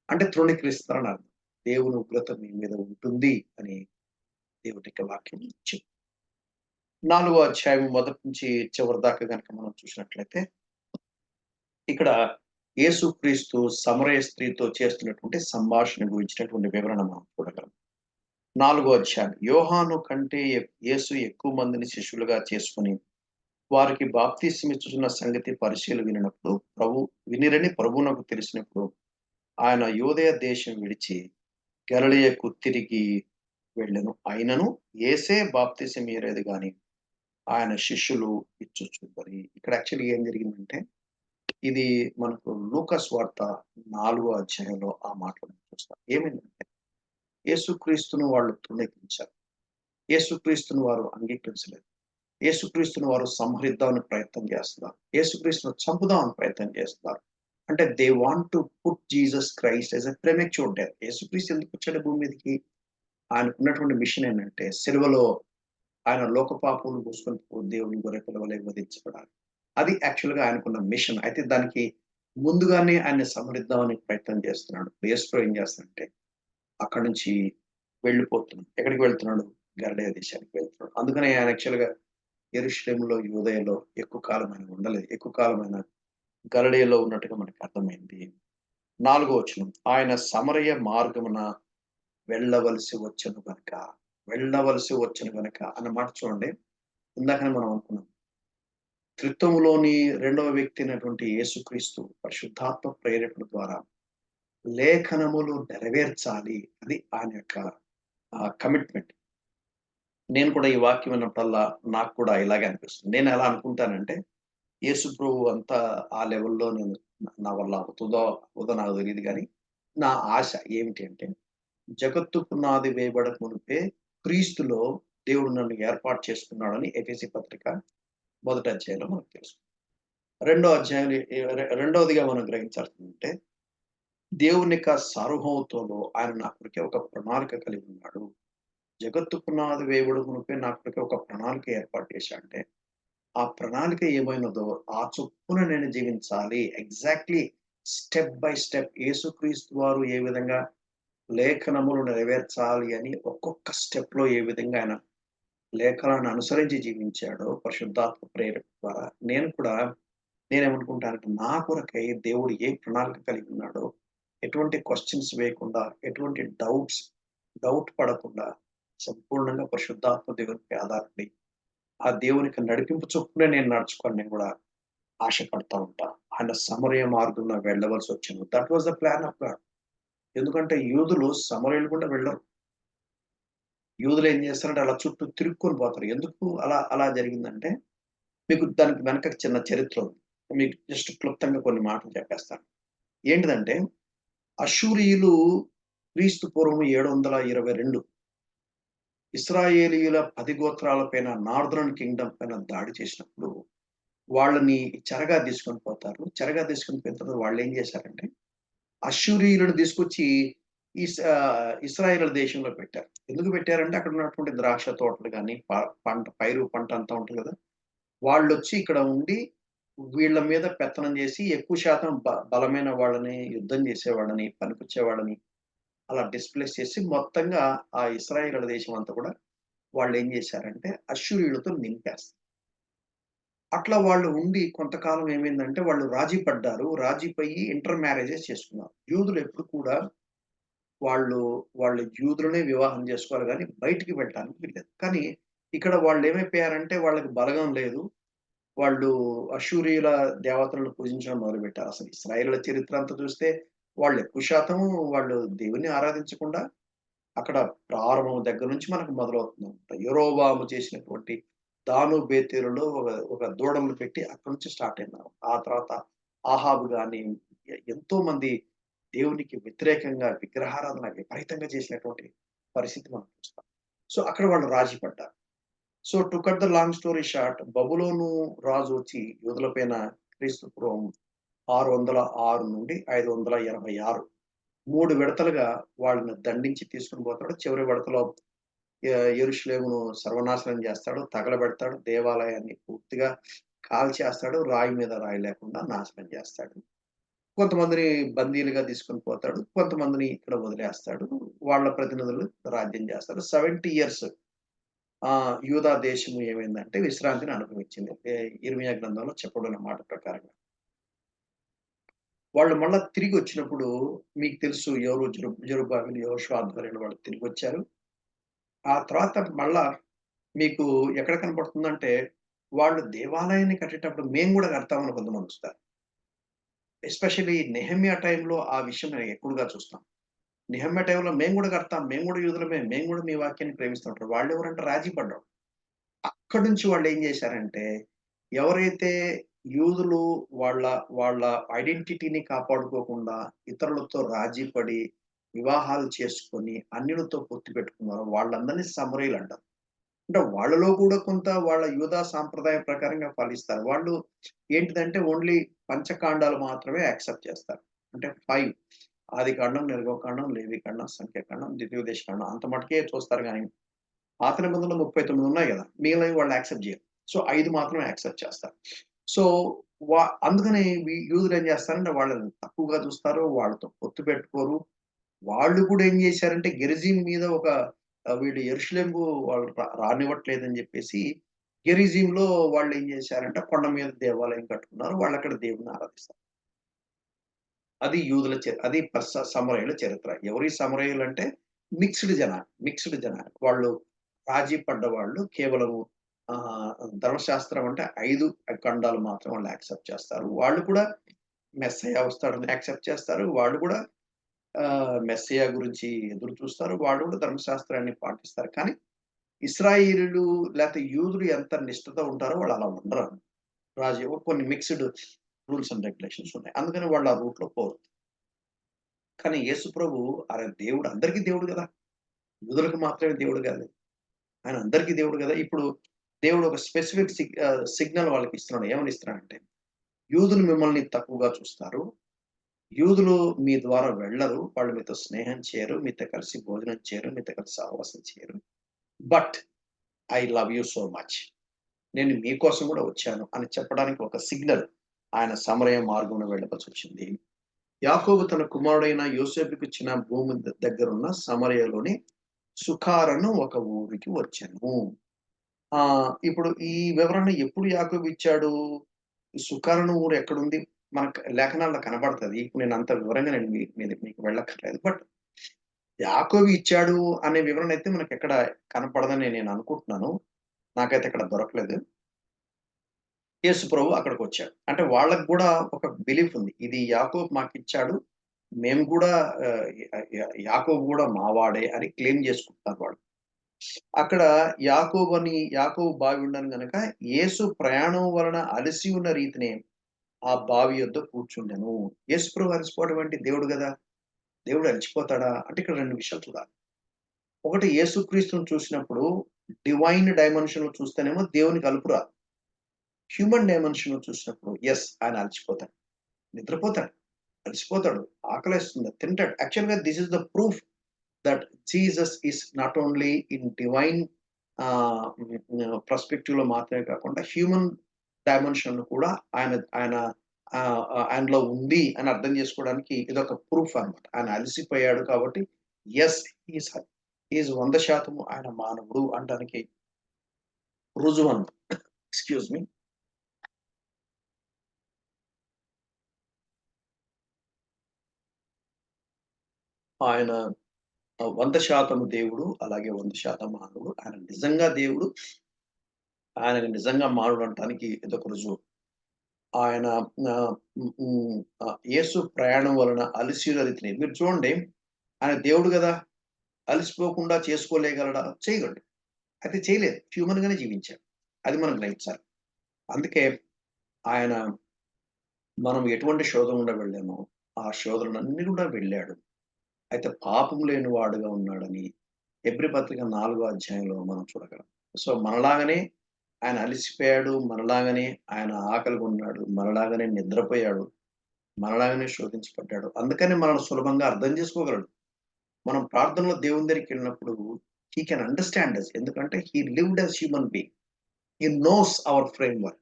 అంటే తృణీకరిస్తున్నారని అర్థం. దేవుని ఉగ్రత మీ మీద ఉంటుంది అని దేవుని యొక్క వాక్యం చెప్తుంది. 4వ అధ్యాయం మొదటి నుంచి చివరి దాకా గనక మనం చూసినట్లయితే, ఇక్కడ యేసుక్రీస్తు సమరయ స్త్రీతో చేస్తున్నటువంటి సంభాషణ గురించినటువంటి వివరణ మనం చూడగలం. 4వ అధ్యాయం. యోహాను కంటే యేసు ఎక్కువ మందిని శిష్యులుగా చేసుకొని వారికి బాప్తిసమిచ్చుచున్న సంగతి పరిచయులు వినినప్పుడు వినిరని ప్రభువునకు తెలిసినప్పుడు ఆయన యూదయ దేశం విడిచి గలిలయకు తిరిగి వెళ్ళెను. అయినను యేసే బాప్తిసం ఇయ్యలేదు గాని ఆయన శిష్యులు ఇచ్చుచుండరి. ఇక్కడ యాక్చువల్లీ ఏం జరిగిందంటే, ఇది మనకు లూకా సువార్త 4వ అధ్యాయంలో ఆ మాటలు చూస్తాం. ఏమైందంటే, యేసుక్రీస్తును వాళ్ళు తృణీకరించారు. యేసుక్రీస్తును వారు అంగీకరించలేదు. యేసుక్రీస్తును వారు సంహరిద్దామని ప్రయత్నం చేస్తున్నారు. యేసుక్రీస్తును చంపుదామని ప్రయత్నం చేస్తున్నారు. అంటే they want to put Jesus Christ as a premature death. యేసుక్రీస్తు ఎందుకు వచ్చాడు భూమి మీదకి? ఆయనకున్నటువంటి మిషన్ ఏంటంటే, సిలువలో ఆయన లోక పాపములను మోసుకొని దేవుని గొర్రెపిల్ల వలె వధించబడాలి. అది యాక్చువల్‌గా ఆయనకున్న మిషన్. అయితే దానికి ముందుగానే ఆయన్ని సంహరిద్దామని ప్రయత్నం చేస్తున్నాడు. యేసుప్రభు ఏం చేస్తాడంటే, అక్కడి నుంచి వెళ్ళిపోతున్నాడు. ఎక్కడికి వెళ్తున్నాడు? గలిలయ దేశానికి వెళ్తున్నాడు. అందుకనే ఆయన యాక్చువల్‌గా యెరూషలేములో, యూదయలో ఎక్కువ కాలం ఆయన ఉండలేదు. ఎక్కువ కాలం ఆయన గలిలయలో ఉన్నట్టుగా మనకు అర్థమైంది. 4 వచనం. ఆయన సమరయ మార్గమున వెళ్ళవలసి వచ్చెను గనక, వెళ్ళవలసి వచ్చెను గనక అన్న మాట చూడండి. ఇందాకనే మనం అనుకున్నాం. త్రిత్వములోని రెండవ వ్యక్తి అయినటువంటి యేసుక్రీస్తు పరిశుద్ధాత్మ ప్రేరేపణ ద్వారా లేఖనములు నెరవేర్చాలి. అది ఆయన యొక్క కమిట్మెంట్. నేను కూడా ఈ వాక్యం విన్నప్పుడల్లా నాకు కూడా ఇలాగే అనిపిస్తుంది. నేను ఎలా అనుకుంటానంటే, యేసు ప్రభువు అంతా ఆ లెవెల్‌లో నేను నా వల్ల అవుతదో నాకు తెలీదు గానీ, నా ఆశ ఏమిటి అంటే, జగత్తు పునాది వేయబడక మునుపే క్రీస్తులో దేవుడు నన్ను ఏర్పాటు చేసుకున్నాడని ఎఫెసీ పత్రిక మొదటి అధ్యాయంలో మనకు తెలుసు. రెండో అధ్యాయం రెండవదిగా మనం గ్రహించాల్సిందంటే, దేవుని యొక్క సార్వభౌమత్వంలో ఆయన నా కొరకే ఒక ప్రణాళిక కలిగి ఉన్నాడు. జగత్తు పునాది వేయబడక మునుపే నా కొరకే ఒక ప్రణాళిక ఏర్పాటు చేశాడంటే, ఆ ప్రణాళిక ఏమైనదో ఆ చొప్పున నేను జీవించాలి. ఎగ్జాక్ట్‌లీ స్టెప్ బై స్టెప్ యేసుక్రీస్తు వారు ఏ విధంగా లేఖనములు నెరవేర్చాలి అని ఒక్కొక్క స్టెప్‌లో ఏ విధంగా ఆయన లేఖనాన్ని అనుసరించి జీవించాడో పరిశుద్ధాత్మ ప్రేరణ ద్వారా నేను కూడా నేనేమనుకుంటానంటే నా కొరకై దేవుడు ఏ ప్రణాళిక కలిగి ఉన్నాడో, ఎటువంటి క్వెషన్స్ వేయకుండా, ఎటువంటి డౌట్ పడకుండా సంపూర్ణంగా పరిశుద్ధాత్మ దేవునిపై ఆధారపడి, ఆ దేవునికి నడిపింపు చొప్పునే నేను నడుచుకోవాలని నేను కూడా ఆశపడతా ఉంటా. ఆయన సమరయ మార్గంలో వెళ్ళవలసొచ్చింది. That was the plan of God. ఎందుకంటే యూదులు సమరయలు గుండా వెళ్ళరు. యూదులు ఏం చేస్తారంటే అలా చుట్టూ తిరుక్కొని పోతారు. ఎందుకు అలా జరిగిందంటే, మీకు దానికి వెనక చిన్న చరిత్ర ఉంది. మీకు జస్ట్ క్లుప్తంగా కొన్ని మాటలు చెప్పేస్తాను. ఏంటిదంటే, అష్షూరీయులు క్రీస్తు పూర్వం 722 ఇశ్రాయేలీయుల 10 గోత్రాల పైన నార్దర్న్ కింగ్డమ్ పైన దాడి చేసినప్పుడు, వాళ్ళని చెరగా తీసుకొని పోతారు. చెరగా తీసుకొని పోయిన తర్వాత వాళ్ళేం చేశారంటే, అష్షూరీయులను తీసుకొచ్చి ఇశ్రాయేలు దేశంలో పెట్టారు. ఎందుకు పెట్టారంటే, అక్కడ ఉన్నటువంటి ద్రాక్ష తోటలు గాని, పంట అంతా ఉంటది కదా! వాళ్ళొచ్చి ఇక్కడ ఉండి, వీళ్ళ మీద పెత్తనం చేసి, ఎక్కువ శాతం బలమైన వాళ్ళని, యుద్ధం చేసేవాళ్ళని, పనికొచ్చేవాళ్ళని అలా డిస్‌ప్లేస్ చేసి మొత్తంగా ఆ ఇశ్రాయేలీయుల దేశం అంతా కూడా వాళ్ళేం చేశారంటే, అష్షూరీయులతో నింపేస్తారు. అట్లా వాళ్ళు ఉండి కొంతకాలం ఏమైందంటే, వాళ్ళు రాజీ పడ్డారు. రాజీ పయ్యి ఇంటర్ మ్యారేజెస్ చేసుకున్నారు. యూదులు ఎప్పుడు కూడా వాళ్ళు, వాళ్ళు యూదులనే వివాహం చేసుకోవాలి గానీ, బయటికి వెళ్ళటానికి వీల్లేదు. కానీ ఇక్కడ వాళ్ళేమైపోయారంటే, వాళ్ళకి బలగం లేదు. వాళ్ళు అష్షూరీయుల దేవతలను పూజించడం మొదలుపెట్టారు. అసలు ఇశ్రాయేలుల చరిత్ర అంతా చూస్తే, వాళ్ళు ఎక్కువ శాతం వాళ్ళు దేవున్ని ఆరాధించకుండా, అక్కడ ప్రారంభం దగ్గర నుంచి మనకు మొదలవుతుందన్నమాట. యరొబాము చేసినటువంటి దాను, బేతేలులో ఒక దూడలను పెట్టి అక్కడి నుంచి స్టార్ట్ అయింది. ఆ తర్వాత ఆహాబు గాని, ఎంతో మంది దేవునికి వ్యతిరేకంగా విగ్రహారాధన విపరీతంగా చేసినటువంటి పరిస్థితి మనం చూస్తాం. సో, అక్కడ వాళ్ళు రాజీ పడ్డారు. So, to cut the long story short, బబులోను రాజు వచ్చి యూదుల పైన క్రీస్తు పూర్వం 606 నుండి 586 3 విడతలుగా వాళ్ళని దండించి తీసుకొని పోతాడు. చివరి విడతలో యెరూషలేమును సర్వనాశనం చేస్తాడు. తగలబెడతాడు. దేవాలయాన్ని పూర్తిగా కాల్చేస్తాడు. రాయి మీద రాయి లేకుండా నాశనం చేస్తాడు. కొంతమందిని బందీలుగా తీసుకొని పోతాడు. కొంతమందిని ఇక్కడ వదిలేస్తాడు. వాళ్ళ ప్రతినిధులు రాజ్యం చేస్తారు. 70 ఇయర్స్ యూదా దేశము ఏమైందంటే విశ్రాంతిని అనుభవించింది. ఇర్మియా గ్రంథంలో చెప్పబడిన మాట ప్రకారంగా. వాళ్ళు మళ్ళా తిరిగొచ్చినప్పుడు మీకు తెలుసు ఎవరు జెరుబ్బాబెలు, యెహోషువ ఆధ్వర్యంలో వాళ్ళు తిరిగొచ్చారు. ఆ తర్వాత మళ్ళా మీకు ఎక్కడ కనపడుతుందంటే, వాళ్ళు దేవాలయాన్ని కట్టేటప్పుడు మేము గూడా కడతామని కొంతమందొస్తారు. ఎస్పెషల్లీ నెహెమ్యా టైంలో ఆ విషయం నేను ఎక్కువగా చూస్తాం. నెహెమ్యా టైంలో మేము గూడా కడతాం. మేము గూడా యూదులమే. మేము గూడా మీ వాక్యాన్ని ప్రేమిస్తూ ఉంటారు. వాళ్ళెవరంటే రాజీ పడ్డారు. అక్కడి నుంచి వాళ్ళేం జేశారంటే, ఎవరైతే యూదులు వాళ్ళ వాళ్ళ ఐడెంటిటీని కాపాడుకోకుండా ఇతరులతో రాజీ పడి, వివాహాలు చేసుకొని, అన్యులతో పొత్తు పెట్టుకున్నారో వాళ్ళందరిని సమరయులంటారు. అంటే వాళ్ళలో కూడా కొంత వాళ్ళ యూదా సాంప్రదాయం ప్రకారంగా పాలిస్తారు. వాళ్ళు ఏంటిదంటే ఓన్లీ పంచకాండాలు మాత్రమే యాక్సెప్ట్ చేస్తారు. అంటే 5 ఆదికాండం, నిర్గమకాండం, లేవికాండం, సంఖ్యాకాండం, ద్వితీయోపదేశకాండం అంత మటుకే చూస్తారు గానీ, పాత నిబంధనలో 39 ఉన్నాయి గదా! మిగిలినవి వాళ్ళు యాక్సెప్ట్ జేయరు. సో, 5 మాత్రమే యాక్సెప్ట్ చేస్తారు. సో, అందుకని యూదులు ఏం చేస్తారంటే వాళ్ళని తక్కువగా చూస్తారు. వాళ్ళతో పొత్తు పెట్టుకోరు. వాళ్ళు కూడా ఏం జేశారంటే గెరిజీం మీద ఒక వీళ్ళు యెరూషలేముకు వాళ్ళు రానివ్వట్లేదని జెప్పేసి, గెరిజీంలో వాళ్ళు ఏం చేశారంటే కొండ మీద దేవాలయం కట్టుకున్నారు. వాళ్ళక్కడ దేవుడిని ఆరాధిస్తారు. అది యూదుల అది సమరయుల చరిత్ర. ఎవరు ఈ సమరయులంటే మిక్స్‌డ్ జనాలు. వాళ్ళు రాజీ పడ్డవాళ్ళు కేవలము ధర్మశాస్త్రం అంటే 5 ఖండాలు మాత్రం వాళ్ళు యాక్సెప్ట్ చేస్తారు. వాళ్ళు కూడా మెస్సయ్య వస్తాడని యాక్సెప్ట్ చేస్తారు. వాళ్ళు కూడా మెస్సయ్య గురించి ఎదురు చూస్తారు. వాళ్ళు కూడా ధర్మశాస్త్రాన్ని పాటిస్తారు. కానీ ఇశ్రాయేలీయులు లేతే యూదులు ఎంత నిష్ఠతో ఉంటారో వాళ్ళు అలా ఉండరు. కొన్ని మిక్స్‌డ్ రూల్స్ అండ్ రెగ్యులేషన్స్ ఉన్నాయి. అందుకని వాళ్ళు ఆ రూట్‌లో పోరు. కానీ యేసు ప్రభు దేవుడు అందరికీ దేవుడు గదా! యూదులకు మాత్రమే దేవుడు కాదు. ఆయన అందరికీ దేవుడు గదా! ఇప్పుడు దేవుడు ఒక స్పెసిఫిక్ సిగ్నల్ వాళ్ళకి ఇస్తున్నాడు. ఏమని ఇస్తున్నాడంటే, యూదులు మిమ్మల్ని తక్కువగా చూస్తారు. యూదులు మీ ద్వారా వెళ్ళరు. వాళ్ళు మీతో స్నేహం చేయరు. మీతో కలిసి భోజనం చేయరు. మీతో కలిసి సహవాసం చేయరు. But I love you so much. నేను మీకోసం గూడా వచ్చాను అని చెప్పడానికి ఒక సిగ్నల్ ఆయన సమరయ మార్గంలో వెళ్ళవలసొచ్చింది. యాకోబు తన కుమారుడైన యోసేపుకిచ్చిన భూమి దగ్గరున్న సమరయలోని సుకారను ఒక ఊరికి వచ్చెను. ఇప్పుడు ఈ వివరణ ఎప్పుడు యాకోబు ఇచ్చాడు? ఈ సుకారను ఊరు ఎక్కడుంది? మనకు లేఖనాల్లో కనబడతది. ఇప్పుడు నేను అంత వివరంగా నేను మీకు వెళ్ళక్కర్లేదు. బట్ యాకోబు ఇచ్చాడు అనే వివరణ అయితే మనకెక్కడ కనపడదని నేను అనుకుంటున్నాను. నాకైతే ఎక్కడ దొరకలేదు. యేసు ప్రభు అక్కడికొచ్చాడు. అంటే వాళ్ళకి గూడా ఒక బిలీఫ్ ఉంది. ఇది యాకోబు మాకిచ్చాడు. మేము గూడా యాకోబు గూడా మావాడే అని క్లెయిమ్ చేసుకుంటున్నారు వాళ్ళు. అక్కడ యాకోబు బావి ఉండను గనక యేసు ప్రయాణం వలన అలసి ఉన్న రీతినే ఆ బావి యొద్ద కూర్చుండెను. యేసు ప్రభు అలసిపోవడం అంటే దేవుడు గదా! దేవుడు అలసిపోతాడా? అంటే ఇక్కడ 2 విషయాలు చూడాలి. ఒకటి యేసుక్రీస్తుని చూసినప్పుడు డివైన్ డైమెన్షన్‌లో చూస్తేనేమో దేవునికి అలుపు రాదు. హ్యూమన్ డైమెన్షన్‌లో చూసినప్పుడు ఆయన అలసిపోతాడు. నిద్రపోతాడు. అలసిపోతాడు. ఆకలేస్తుంది. తింటాడు. యాక్చువల్‌గా this is the proof that Jesus is not only in divine పర్స్పెక్టివ్‌లో మాత్రమే కాకుండా హ్యూమన్ డైమెన్షన్‌లో కూడా ఆయన ఆయన ఆయనలో ఉంది అని అర్థం చేసుకోవడానికి ఇదొక ప్రూఫ్ అన్నమాట. ఆయన అలసిపోయాడు కాబట్టి యెస్ హి ఈస్ 100% ఆయన మానవుడు అనడానికి రుజువన్నమాట. Excuse me. ఆయన 100% దేవుడు. అలాగే 100% మానవుడు. ఆయన నిజంగా దేవుడు. ఆయన నిజంగా మానవుడు అనటానికి ఇదొక రుజువు. ఆయన యేసు ప్రయాణం వలన అలసిన రీతిని మీరు చూడండి. ఆయన దేవుడు గదా! అలసిపోకుండా చేసుకోలేగలడా? చేయగలడు. అయితే చేయలేదు. హ్యూమన్‌గానే జీవించాడు. అది మనం గ్రహించాలి. అందుకే ఆయన మనం ఎటువంటి శోధన గుండా వెళ్ళామో, ఆ శోధనలన్నీ కూడా వెళ్ళాడు. అయితే పాపం లేని వాడుగా ఉన్నాడని హెబ్రీ పత్రిక 4 అధ్యాయంలో మనం చూడగలం. సో, మనలాగానే ఆయన అలిసిపోయాడు. మనలాగానే ఆయన ఆకలిగొన్నాడు. మనలాగానే నిద్రపోయాడు. మనలాగానే శోధించబడ్డాడు. అందుకని మనల్ని సులభంగా అర్థం చేసుకోగలడు. మనం ప్రార్థనలో దేవుని దగ్గరికెళ్ళినప్పుడు హి కెన్ అండర్‌స్టాండ్ అస్. ఎందుకంటే he lived as human being. He knows our framework.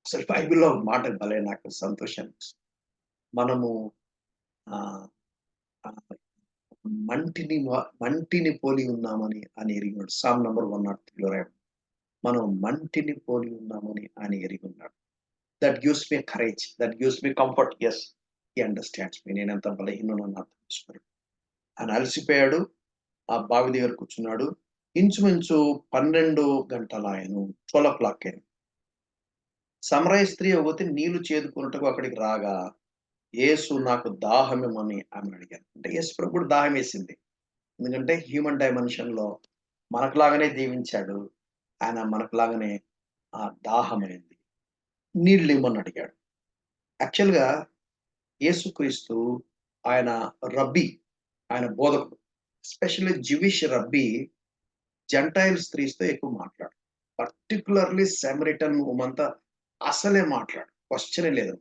అసలు బైబిల్‌లో ఒక మాట భలే నాకు సంతోషాన్నిస్తుంది. మనము ఆహ్, ఆహ్, మంటిని పోలి ఉన్నామని అని ఎరిగినాడు. సామ్ నంబర్ 103లో రాయబడింది. మనం మంటిని పోలి ఉన్నామని ఆయన ఎరిగున్నాడు. That gives me courage. That gives me comfort. Yes. He understands me. నేనెంత బలహీనుడనో అర్థం చేసుకున్నాడు. ఆయన అలసిపోయాడు. ఆ బావి దగ్గర కూర్చున్నాడు. ఇంచుమించు 12 గంటలాయెను. 12:00 అయింది. సమరయ స్త్రీ ఒకతి నీళ్లు చేదుకొనుటకు అక్కడికి రాగా, యేసు నాకు దాహమేమని ఆమెను అడిగాను. అంటే యేసు ప్రభువుకి కూడా దాహమేసింది. ఎందుకంటే హ్యూమన్ డైమెన్షన్‌లో మనకులాగానే జీవించాడు. ఆయన మనకులాగానే దాహమైంది. నీళ్ళిమ్మని అడిగాడు. యాక్చువల్‌గా యేసుక్రీస్తు ఆయన రబ్బీ. ఆయన బోధకుడు. ఎస్పెషల్లీ జూయిష్ రబ్బీ జెంటైల్ స్త్రీస్‌తో ఎక్కువ మాట్లాడు. పర్టిక్యులర్‌లీ సమరిటన్ వుమన్‌తో అసలే మాట్లాడడు. క్వెషనే లేదు.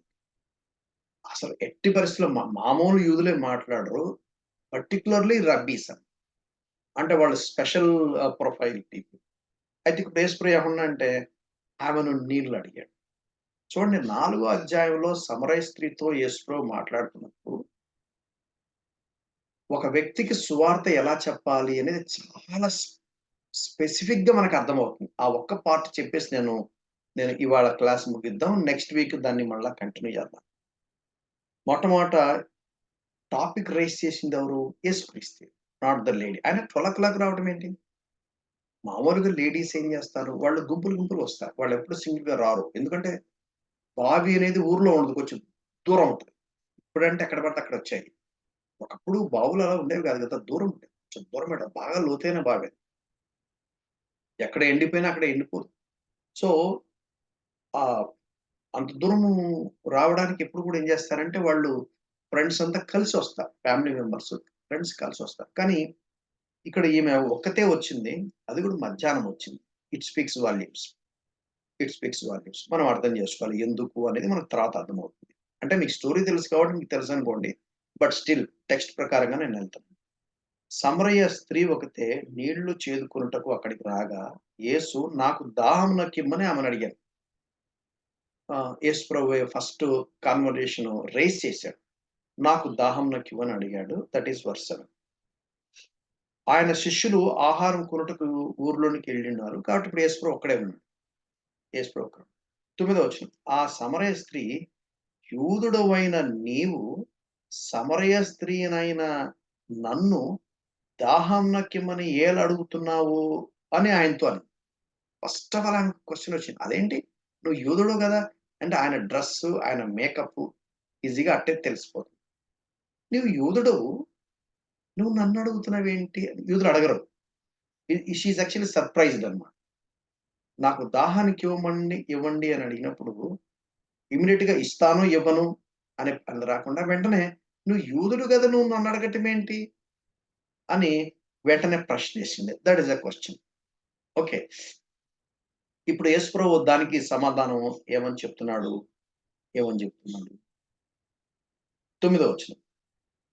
అసలు ఎట్టి పరిస్థితిలో మామూలు యూదులే మాట్లాడరు. పర్టిక్యులర్‌లీ రబ్బీస్ అంటే వాళ్ళు స్పెషల్ ప్రొఫైల్ పీపుల్. అయితే ఇప్పుడు యేసుప్రభు ఏమన్నాడంటే ఆమెను నీళ్ళు అడిగాడు. చూడండి 4 అధ్యాయంలో సమరయ స్త్రీతో యేసుప్రభు మాట్లాడుతున్నప్పుడు ఒక వ్యక్తికి సువార్త ఎలా చెప్పాలి అనేది చాలా స్పెసిఫిక్‌గా మనకు అర్థమవుతుంది. ఆ ఒక్క పార్ట్ చెప్పేసి నేను ఇవాళ క్లాస్ ముగిద్దాం. నెక్స్ట్ వీక్ దాన్ని మళ్ళా కంటిన్యూ చేద్దాం. మొట్టమొదట టాపిక్ రైజ్ చేసిందెవరు? యేసుక్రీస్తే. Not the lady. ఆయన 12:00 రావడం ఏంటి? మామూలుగా లేడీస్ ఏం చేస్తారు? వాళ్ళు గుంపులు గుంపులు వస్తారు. వాళ్ళెప్పుడు సింగిల్‌గా రారు. ఎందుకంటే బావి అనేది ఊర్లో ఉండదు. కొంచెం దూరం ఉంటది. ఇప్పుడంటే ఎక్కడ పడితే అక్కడ వచ్చాయి. ఒకప్పుడు బావులు అలా ఉండేవి కాదు కదా! దూరం ఉండేవి. కొంచెం దూరం పెట్టాలి. బాగా లోతైన బావే. ఎక్కడ ఎండిపోయినా అక్కడ ఎండిపోదు. సో, ఆహ్, అంత దూరము రావడానికి ఎప్పుడు కూడా ఏం చేస్తారంటే వాళ్ళు ఫ్రెండ్స్ అంతా కలిసొస్తారు. ఫ్యామిలీ మెంబర్స్, ఫ్రెండ్స్ కలిసొస్తారు. కానీ ఇక్కడ ఈమె ఒక్కతే వచ్చింది. అది కూడా మధ్యాహ్నం వచ్చింది. It speaks volumes. It speaks volumes. మనం అర్థం చేసుకోవాలి. ఎందుకు అనేది మనకు తర్వాత అర్థమవుతుంది. అంటే మీకు స్టోరీ తెలుసు కాబట్టి మీకు తెలుసనుకోండి. బట్ స్టిల్ టెక్స్ట్ ప్రకారంగా నేనెళ్తాను. సమరయ స్త్రీ ఒకతే నీళ్లు చేదుకొనుటకు అక్కడికి రాగా, యేసు నాకు దాహమునకిమ్మని ఆమెనడిగాను. యేసు ప్రభువే ఫస్ట్ కన్వర్జేషన్ రైజ్ చేశాడు. నాకు దాహమునకివ్వని అడిగాడు. That is verse 7. ఆయన శిష్యులు ఆహారం కొనుటకు ఊర్లోనికెళ్ళిన్నారు. కాబట్టి ఇప్పుడు యేసు ప్రభు ఒక్కడే ఉన్నాడు. యేసు ప్రభు ఒక్కడే. 9వ వచనం. ఆ సమరయ స్త్రీ, యూదుడవైన నీవు సమరయ స్త్రీనైన నన్ను దాహంనకిమ్మని ఏలడుగుతున్నావు అని ఆయనతో అంది. ఫస్ట్ ఆఫ్ ఆల్ ఆమెకు క్వెషన్ వచ్చింది. అదేంటి? నువ్వు యూదుడు గదా! అంటే ఆయన డ్రెస్సు, ఆయన మేకప్పు ఈజీగా అట్టే తెలిసిపోతుంది. నీవు యూదుడవు, నువ్వు నన్నడుగుతున్నావేంటి? యూదులు అడగరు. షీ ఈస్ యాక్చువల్లీ సర్ప్రైజ్డ్ అన్నమాట. నాకు దాహానికి ఇవ్వండి అని అడిగినప్పుడు ఇమ్మీడియేట్‌గా ఇస్తాను, ఇవ్వను అని రాకుండా వెంటనే "నువ్వు యూదుడు గదా! నువ్వు నన్నడగటమేంటి?" అని వెంటనే ప్రశ్నేసింది. That is the question. Okay. ఇప్పుడు యేసుప్రభు దానికి సమాధానం ఏమని చెప్తున్నాడు? ఏమని చెప్తున్నాడు? 9వ వచనం.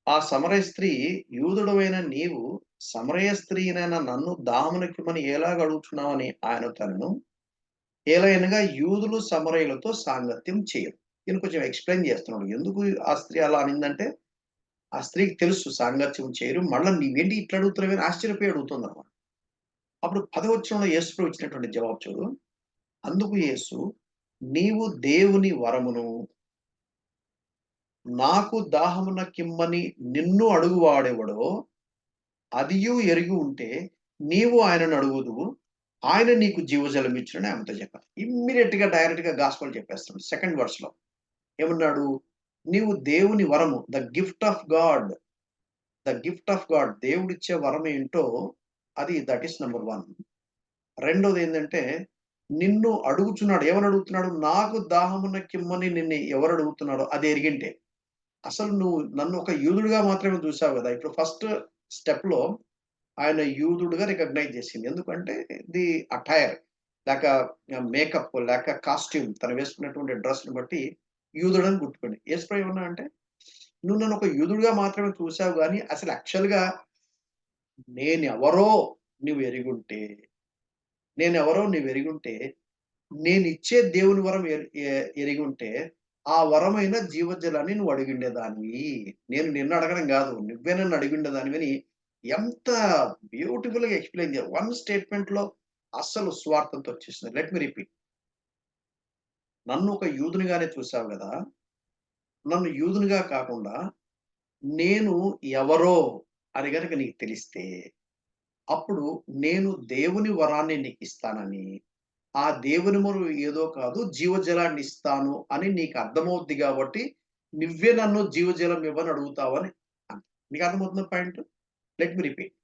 ఆ సమరయ స్త్రీ, యూదుడవైన నీవు సమరయ స్త్రీనైన నన్ను దాహమునకిమ్మని ఎలాగ అడుగుచున్నావని ఆయనతో అనెను. ఏలయనగా యూదులు సమరయులతో సాంగత్యం చేయరు. ఈయన కొంచెం ఎక్స్‌ప్లెయిన్ చేస్తున్నాడు. ఎందుకు ఆ స్త్రీ అలా అనిందంటే, ఆ స్త్రీకి తెలుసు సాంగత్యం చేయరు. మళ్ళా నీవేంటి ఇట్లా అడుగుతున్నావని ఆశ్చర్యపోయి అడుగుతుందన్నమాట. అప్పుడు 10వ వచనంలో యేసుప్రభు ఇచ్చినటువంటి జవాబు చూడు. అందుకు యేసు, నీవు దేవుని వరమును నాకు దాహమునకిమ్మని నిన్ను అడుగువాడెవడో అదియు ఎరిగి ఉంటే నీవు ఆయనను అడుగుదువు. ఆయన నీకు జీవజలం ఇచ్చునని ఆమెతో చెప్పాను. ఇమ్మీడియేట్‌గా డైరెక్ట్‌గా గాస్పెల్ చెప్పేస్తున్నాడు. సెకండ్ వర్స్‌లో ఏమన్నాడు? నీవు దేవుని వరము ద గిఫ్ట్ ఆఫ్ గాడ్ దేవుడిచ్చే వరం ఏంటో అది దట్ ఈస్ నంబర్ 1. రెండోదేంటంటే నిన్ను అడుగుచున్నాడు. ఏమని అడుగుతున్నాడు? నాకు దాహమునకిమ్మని నిన్ను ఎవరు అడుగుతున్నాడో అది ఎరిగింటే. అసలు నువ్వు నన్ను ఒక యూదుడుగా మాత్రమే చూసావు గదా! ఇప్పుడు ఫస్ట్ స్టెప్‌లో ఆయన యూదుడుగా రికగ్నైజ్ చేసింది. ఎందుకంటే ది అటైర్ లేక మేకప్ లేక కాస్ట్యూమ్ తను వేసుకున్నటువంటి డ్రెస్‌ని బట్టి యూదుడని గుర్తుపడింది. యేసుప్రభు ఏమన్నాడంటే, "నువ్వు నన్ను ఒక యూదుడుగా మాత్రమే చూసావు గానీ, అసలు యాక్చువల్‌గా నేనెవరో నువ్వు ఎరిగుంటే, నేనెవరో నువ్వెరిగుంటే, నేనిచ్చే దేవుని వరం ఎరిగుంటే, ఆ వరమైన జీవజలాన్ని నువ్వు అడిగుండేదానివి. నేను నిన్ను అడగడం గాదు. నువ్వే నన్ను అడిగుండేదానివని" ఎంత బ్యూటిఫుల్‌గా ఎక్స్‌ప్లెయిన్ వన్ స్టేట్‌మెంట్‌లో అస్సలు స్వార్థంతో వచ్చేసింది. Let me repeat. నన్ను ఒక యూదునిగానే చూసావు గదా! నన్ను యూదునిగా కాకుండా, నేను ఎవరో అని గనక నీకు తెలిస్తే, అప్పుడు నేను దేవుని వరాన్ని నీకిస్తానని, ఆ దేవుని వరం ఏదో కాదు జీవజలాన్ని ఇస్తాను అని నీకు అర్థమవుద్ది గాబట్టి, నువ్వే నన్ను జీవజలం ఇవ్వని అడుగుతావని అంది. మీకు అర్థమవుతుందా పాయింట్? Let me repeat.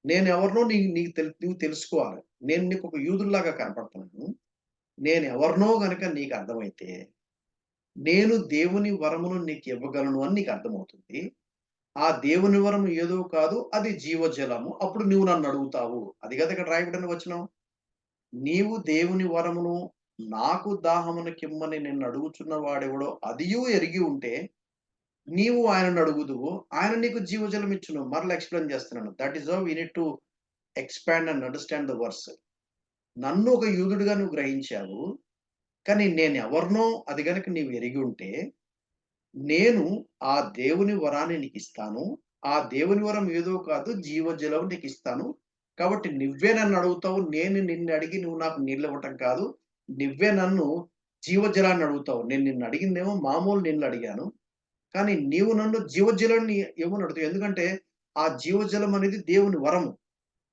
నేనెవరినో నువ్వు తెలుసుకోవాలి. నేను నీకొక యూదుడిలాగా కనపడుతున్నాను. నేనెవరినో గనక నీకు అర్థమైతే, నేను దేవుని వరమును నీకివ్వగలను అని నీకు అర్థమవుతుంది. ఆ దేవుని వరం ఏదో కాదు అది జీవజలము. అప్పుడు నువ్వు నన్నడుగుతావు. అది గదా ఇక్కడ రాయబడిన వచనం. నీవు దేవుని వరమును నాకు దాహమునకిమ్మని నిన్నడుగుచున్న వాడెవడో అదియూ ఎరిగి ఉంటే, నీవు ఆయననడుగుదువు. ఆయన నీకు జీవజలం ఇచ్చును. మరలా ఎక్స్‌ప్లెయిన్ చేస్తున్నాను. That is how we need to expand and understand the verse. నన్ను ఒక యూదుడుగా నువ్వు గ్రహించావు. కానీ నేనెవరినో అది గనక నీవు ఎరిగి ఉంటే, నేను ఆ దేవుని వరాన్ని నీకిస్తాను. ఆ దేవుని వరం ఏదో కాదు జీవజలం నీకిస్తాను. కాబట్టి నువ్వే నన్ను అడుగుతావు. నేను నిన్ను అడిగి నువ్వు నాకు నీళ్ళు ఇవ్వటం కాదు. నువ్వే నన్ను జీవజలాన్ని అడుగుతావు. నేను నిన్ను అడిగిందేమో మామూలు నీళ్ళు అడిగాను. కానీ నీవు నన్ను జీవజలాన్ని ఇవ్వమని అడుగుతావు. ఎందుకంటే ఆ జీవజలం అనేది దేవుని వరము.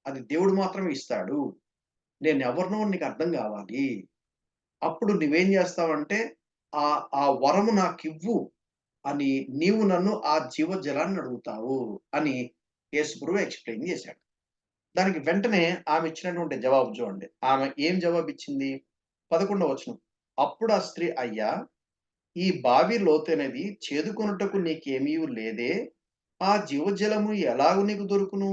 అది దేవుడు మాత్రమే ఇస్తాడు. నేనెవరినో నీకు అర్థం గావాలి. అప్పుడు నువ్వేం జేస్తావంటే ఆ వరము నాకివ్వు అని నీవు నన్ను ఆ జీవజలాన్ని అడుగుతావు అని యేసుప్రభు ఎక్స్‌ప్లెయిన్ జేశాడు. దానికి వెంటనే ఆమె ఇచ్చినటువంటి జవాబు చూడండి. ఆమె ఏం జవాబిచ్చింది? 11వ వచనం. అప్పుడు ఆ స్త్రీ, "అయ్యా! ఈ బావి లోతైనది, చేదుకొనుటకు నీకేమీయు లేదే? ఆ జీవజలము ఎలాగు నీకు దొరుకును?"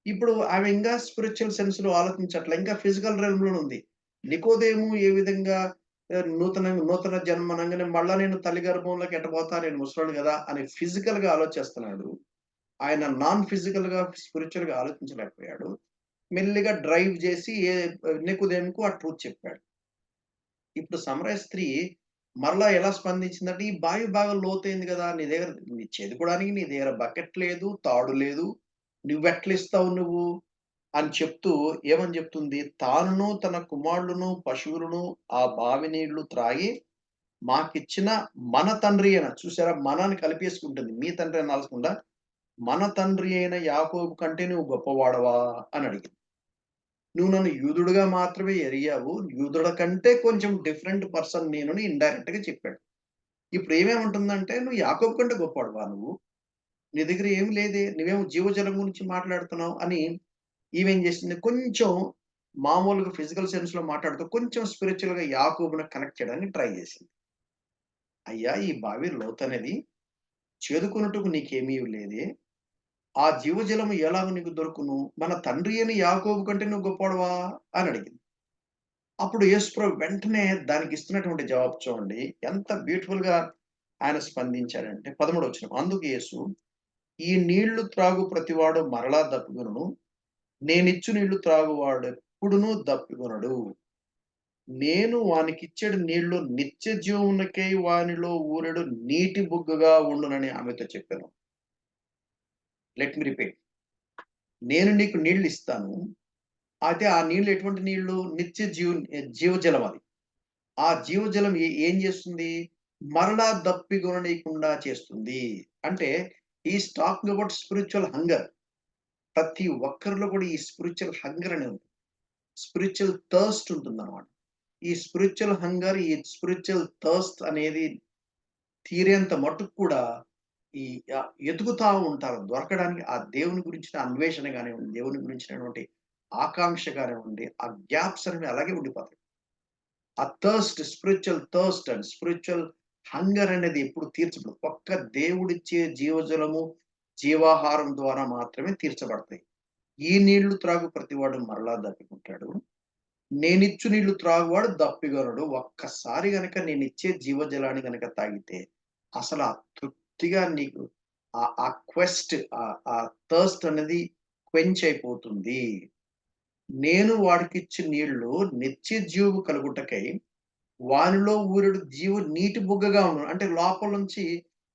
ఇప్పుడు ఆమె ఇంకా స్పిరిచ్యువల్ సెన్స్‌లో ఆలోచించట్ల. ఇంకా ఫిజికల్ రెల్మ్‌లోనే ఉంది. నికోదేము ఏ విధంగా నూతన జన్మ అనంగానే మళ్ళా నేను తల్లి గర్భంలోకి ఎట్ట పోతా? నేను ముసలోడిని గదా! అని ఫిజికల్‌గా ఆలోచిస్తున్నాడు. ఆయన నాన్ ఫిజికల్‌గా, స్పిరిచ్యువల్‌గా ఆలోచించలేకపోయాడు. మెల్లిగా డ్రైవ్ జేసి నికోదేముకు ఆ ట్రూత్ చెప్పాడు. ఇప్పుడు సమరయ స్త్రీ మరలా ఎలా స్పందించిందంటే, "ఈ బావి బాగా లోతైంది గదా! నీ చేదుకోవడానికి నీ దగ్గర బకెట్ లేదు, తాడు లేదు. నువ్వెట్లిస్తావు నువ్వు?" అని చెప్తూ ఏమని చెప్తుంది? తానును, తన కుమారులును, పశువులను ఆ బావి నీళ్లు త్రాగి మాకిచ్చిన మన తండ్రి అయిన చూసారా? మన అని కలిపేసుకుంటుంది. మీ తండ్రి అనాల్సకుండా, మన తండ్రి అయిన యాకోబు కంటే నువ్వు గొప్పవాడవా? అని అడిగింది. నువ్వు నన్ను యూదుడుగా మాత్రమే ఎరిగావు. యూదుల కంటే కొంచెం డిఫరెంట్ పర్సన్ నేను అని ఇండైరెక్ట్‌గా చెప్పాడు. ఇప్పుడు ఏమేమంటుందంటే, "నువ్వు యాకోబు కంటే గొప్పోడివా నువ్వు? నీ దగ్గర ఏమి లేదే. నువ్వేమో జీవజలం గురించి మాట్లాడుతున్నావు" అని ఈమేం చేసింది, కొంచెం మామూలుగా ఫిజికల్ సెన్స్‌లో మాట్లాడుతూ కొంచెం స్పిరిచ్యువల్‌గా యాకోబుని కనెక్ట్ చేయడానికి ట్రై చేసింది. "అయ్యా! ఈ బావి లోతనేది. చేదుకొనుటకు నీకేమీ లేదే. ఆ జీవజలము ఎలాగ నీకు దొరుకును? మన తండ్రి అయిన యాకోబు కంటే నువ్వు గొప్పోడివా?" అని అడిగింది. అప్పుడు యేసుప్రభు వెంటనే దానికిస్తున్నటువంటి జవాబు చూడండి. ఎంత బ్యూటిఫుల్‌గా ఆయన స్పందించాడంటే 13వ వచనం. అందుకు యేసు, "ఈ నీళ్లు త్రాగు ప్రతివాడు మరలా దప్పిగొనును. నేనిచ్చు నీళ్లు త్రాగువాడెప్పుడునూ దప్పిగొనడు. నేను వానికిచ్చెడు నీళ్లు నిత్య జీవమునకై వానిలో ఊరెడు నీటి బుగ్గగా ఉండునని" ఆమెతో చెప్పాను. Let me repeat. నేను నీకు నీళ్లిస్తాను. అయితే ఆ నీళ్లు ఎటువంటి నీళ్లు? జీవజలం అది. ఆ జీవజలం ఏం చేస్తుంది? మరలా దప్పిగొననీయకుండా చేస్తుంది. అంటే he is talking about spiritual hunger. ప్రతి ఒక్కరిలో కూడా ఈ స్పిరిచ్యువల్ హంగర్ అనేది ఉంటుంది. స్పిరిచ్యువల్ థర్స్ట్ ఉంటుందన్నమాట. ఈ స్పిరిచ్యువల్ హంగర్, ఈ స్పిరిచ్యువల్ థర్స్ట్ అనేది తీరేంత మట్టుకు కూడా ఈ ఎతుకుతా ఉంటారు. దొరకడానికి ఆ దేవుని గురించిన అన్వేషణ గానివ్వండి, దేవుని గురించినటువంటి ఆకాంక్ష గానివ్వండి, ఆ గ్యాప్స్ అనేవి అలాగే ఉండిపోతాయి. ఆ spiritual thirst and spiritual hunger అనేది ఎప్పుడు తీర్చబడదు. ఒక్క దేవుడిచ్చే జీవజలము, జీవాహారం ద్వారా మాత్రమే తీర్చబడతాయి. ఈ నీళ్లు త్రాగు ప్రతివాడు మరలా దప్పికుంటాడు. నేనిచ్చు నీళ్లు త్రాగువాడు దప్పిగొనడు. ఒక్కసారి గనక నేనిచ్చే జీవజలాన్ని గనక తాగితే, అసల ఆ తృప్తిగా నీకు ఆ క్వెస్ట్ ఆ థర్స్ట్ అనేది క్వెంచ్ అయిపోతుంది. నేను వాడికిచ్చు నీళ్లు నిత్య జీవము కలుగుటకై వానిలో ఊరెడు నీటి బుగ్గగా ఉండును. అంటే లోపల నుంచి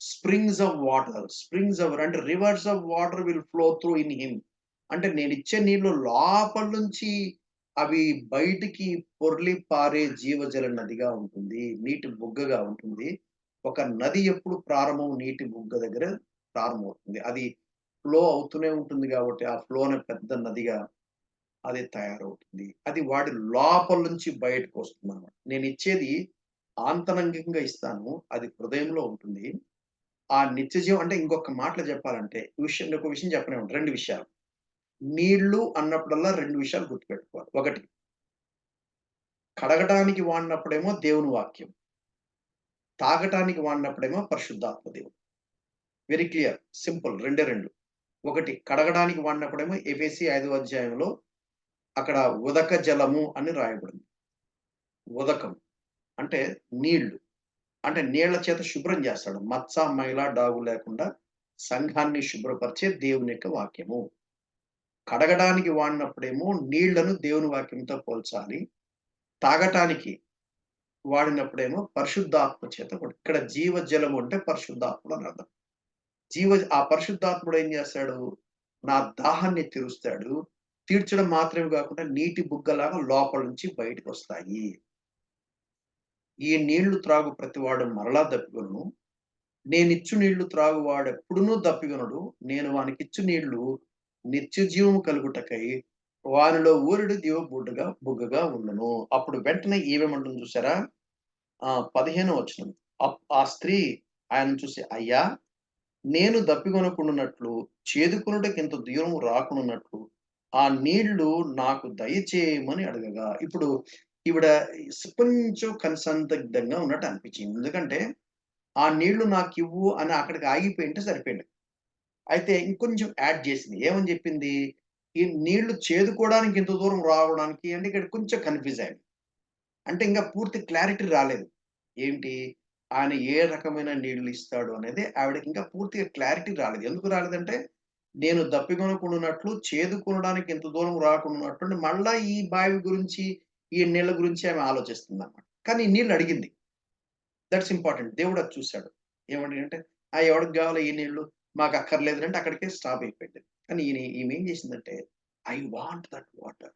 స్ప్రింగ్స్ ఆఫ్ అంటే reverse of water will flow through in him. అంటే నేనిచ్చే నీళ్లు లోపల నుంచి అవి బయటికి పొర్లి పారే జీవజల నదిగా ఉంటుంది. నీటి బుగ్గగా ఉంటుంది. ఒక నది ఎప్పుడు ప్రారంభం నీటి బుగ్గ దగ్గర ప్రారంభమవుతుంది. అది ఫ్లో అవుతూనే ఉంటుంది కాబట్టి, ఆ ఫ్లోనే పెద్ద నదిగా అది తయారవుతుంది. అది వాడి లోపల నుంచి బయటకొస్తుందనమాట. నేనిచ్చేది ఆంతరంగికంగా ఇస్తాను. అది హృదయంలో ఉంటుంది. ఆ నిత్య జీవం అంటే ఇంకొక మాటలో చెప్పాలంటే, ఇంకొక విషయం చెప్పనివ్వండి. 2 విషయాలు. నీళ్ళు అన్నప్పుడల్లా 2 విషయాలు గుర్తుపెట్టుకోవాలి. ఒకటి, కడగటానికి వాడినప్పుడేమో దేవుని వాక్యం. తాగటానికి వాడినప్పుడేమో పరిశుద్ధాత్మ దేవుడు. Very clear. సింపుల్. రెండే 2. ఒకటి కడగడానికి వాడినప్పుడేమో ఎఫెసీ 5వ అధ్యాయంలో అక్కడ ఉదక జలము అని రాయబడింది. ఉదకం అంటే నీళ్ళు. అంటే నీళ్ళ చేత శుభ్రం చేస్తాడు. మచ్చ, మైల, డాగు లేకుండా సంఘాన్ని శుభ్రపరిచే దేవుని యొక్క వాక్యము. కడగడానికి వాడినప్పుడేమో నీళ్లను దేవుని వాక్యంతో పోల్చాలి. తాగటానికి వాడినప్పుడేమో పరిశుద్ధాత్మ చేత ఇక్కడ జీవజలము అంటే పరిశుద్ధాత్ముడు అని అర్థం. ఆ పరిశుద్ధాత్ముడు ఏం చేస్తాడు? నా దాహాన్ని తీరుస్తాడు. తీర్చడం మాత్రమే కాకుండా నీటి బుగ్గలాగా లోపల నుంచి బయటకొస్తాయి. ఈ నీళ్లు త్రాగు ప్రతివాడు మరలా దప్పికొనును. నేనిచ్చు నీళ్లు త్రాగువాడెప్పుడునూ దప్పికొనడు. నేను వానికిచ్చు నీళ్లు నిత్యజీవము కలుగుటకై వానిలో ఊరెడు బుగ్గగా ఉండును. అప్పుడు వెంటనే ఈమెమంటుంది చూసారా? 15వ వచనం. ఆ స్త్రీ ఆయనను చూసి, అయ్యా! నేను దప్పిగొనకుండునట్లు, చేదుకొనుటకింత దూరం రాకుండునట్లు, ఆ నీళ్లు నాకు దయచేయమని అడగగా, ఇప్పుడు ఈవిడ కొంచెం సందిగ్ధంగా ఉన్నట్టు అనిపించింది. ఎందుకంటే, ఆ నీళ్లు నాకివ్వు అని అక్కడికి ఆగిపోయుంటే సరిపోయిండు. అయితే ఇంకొంచెం యాడ్ చేసింది. ఏమని చెప్పింది? ఈ నీళ్లు చేదుకోవడానికి ఇంత దూరం రావడానికి అంటే ఇక్కడ కొంచెం కన్‌ఫ్యూజ్ అయ్యాను. అంటే ఇంకా పూర్తి క్లారిటీ రాలేదు. ఏంటి? ఆయన ఏ రకమైన నీళ్లు ఇస్తాడు అనేది ఆవిడకి ఇంకా పూర్తిగా క్లారిటీ రాలేదు. ఎందుకు రాలేదంటే, నేను దప్పిగొనకుండునట్లు, చేదుకొనడానికి ఇంత దూరం రాకుండునట్లు మళ్ళా ఈ బావి గురించి, ఈ నీళ్ళ గురించి ఆమె ఆలోచిస్తుందన్నమాట. కానీ ఈ నీళ్ళు అడిగింది. That's important. దేవుడు అది చూసాడు. ఏమని అంటే, ఎవడికి గావాలి ఈ నీళ్ళు? మాకు అక్కర్లేదు అంటే అక్కడికే స్టాప్ అయిపోయింది. కానీ ఈమె ఏం చేసిందంటే, ఐ వాంట్ దట్ వాటర్.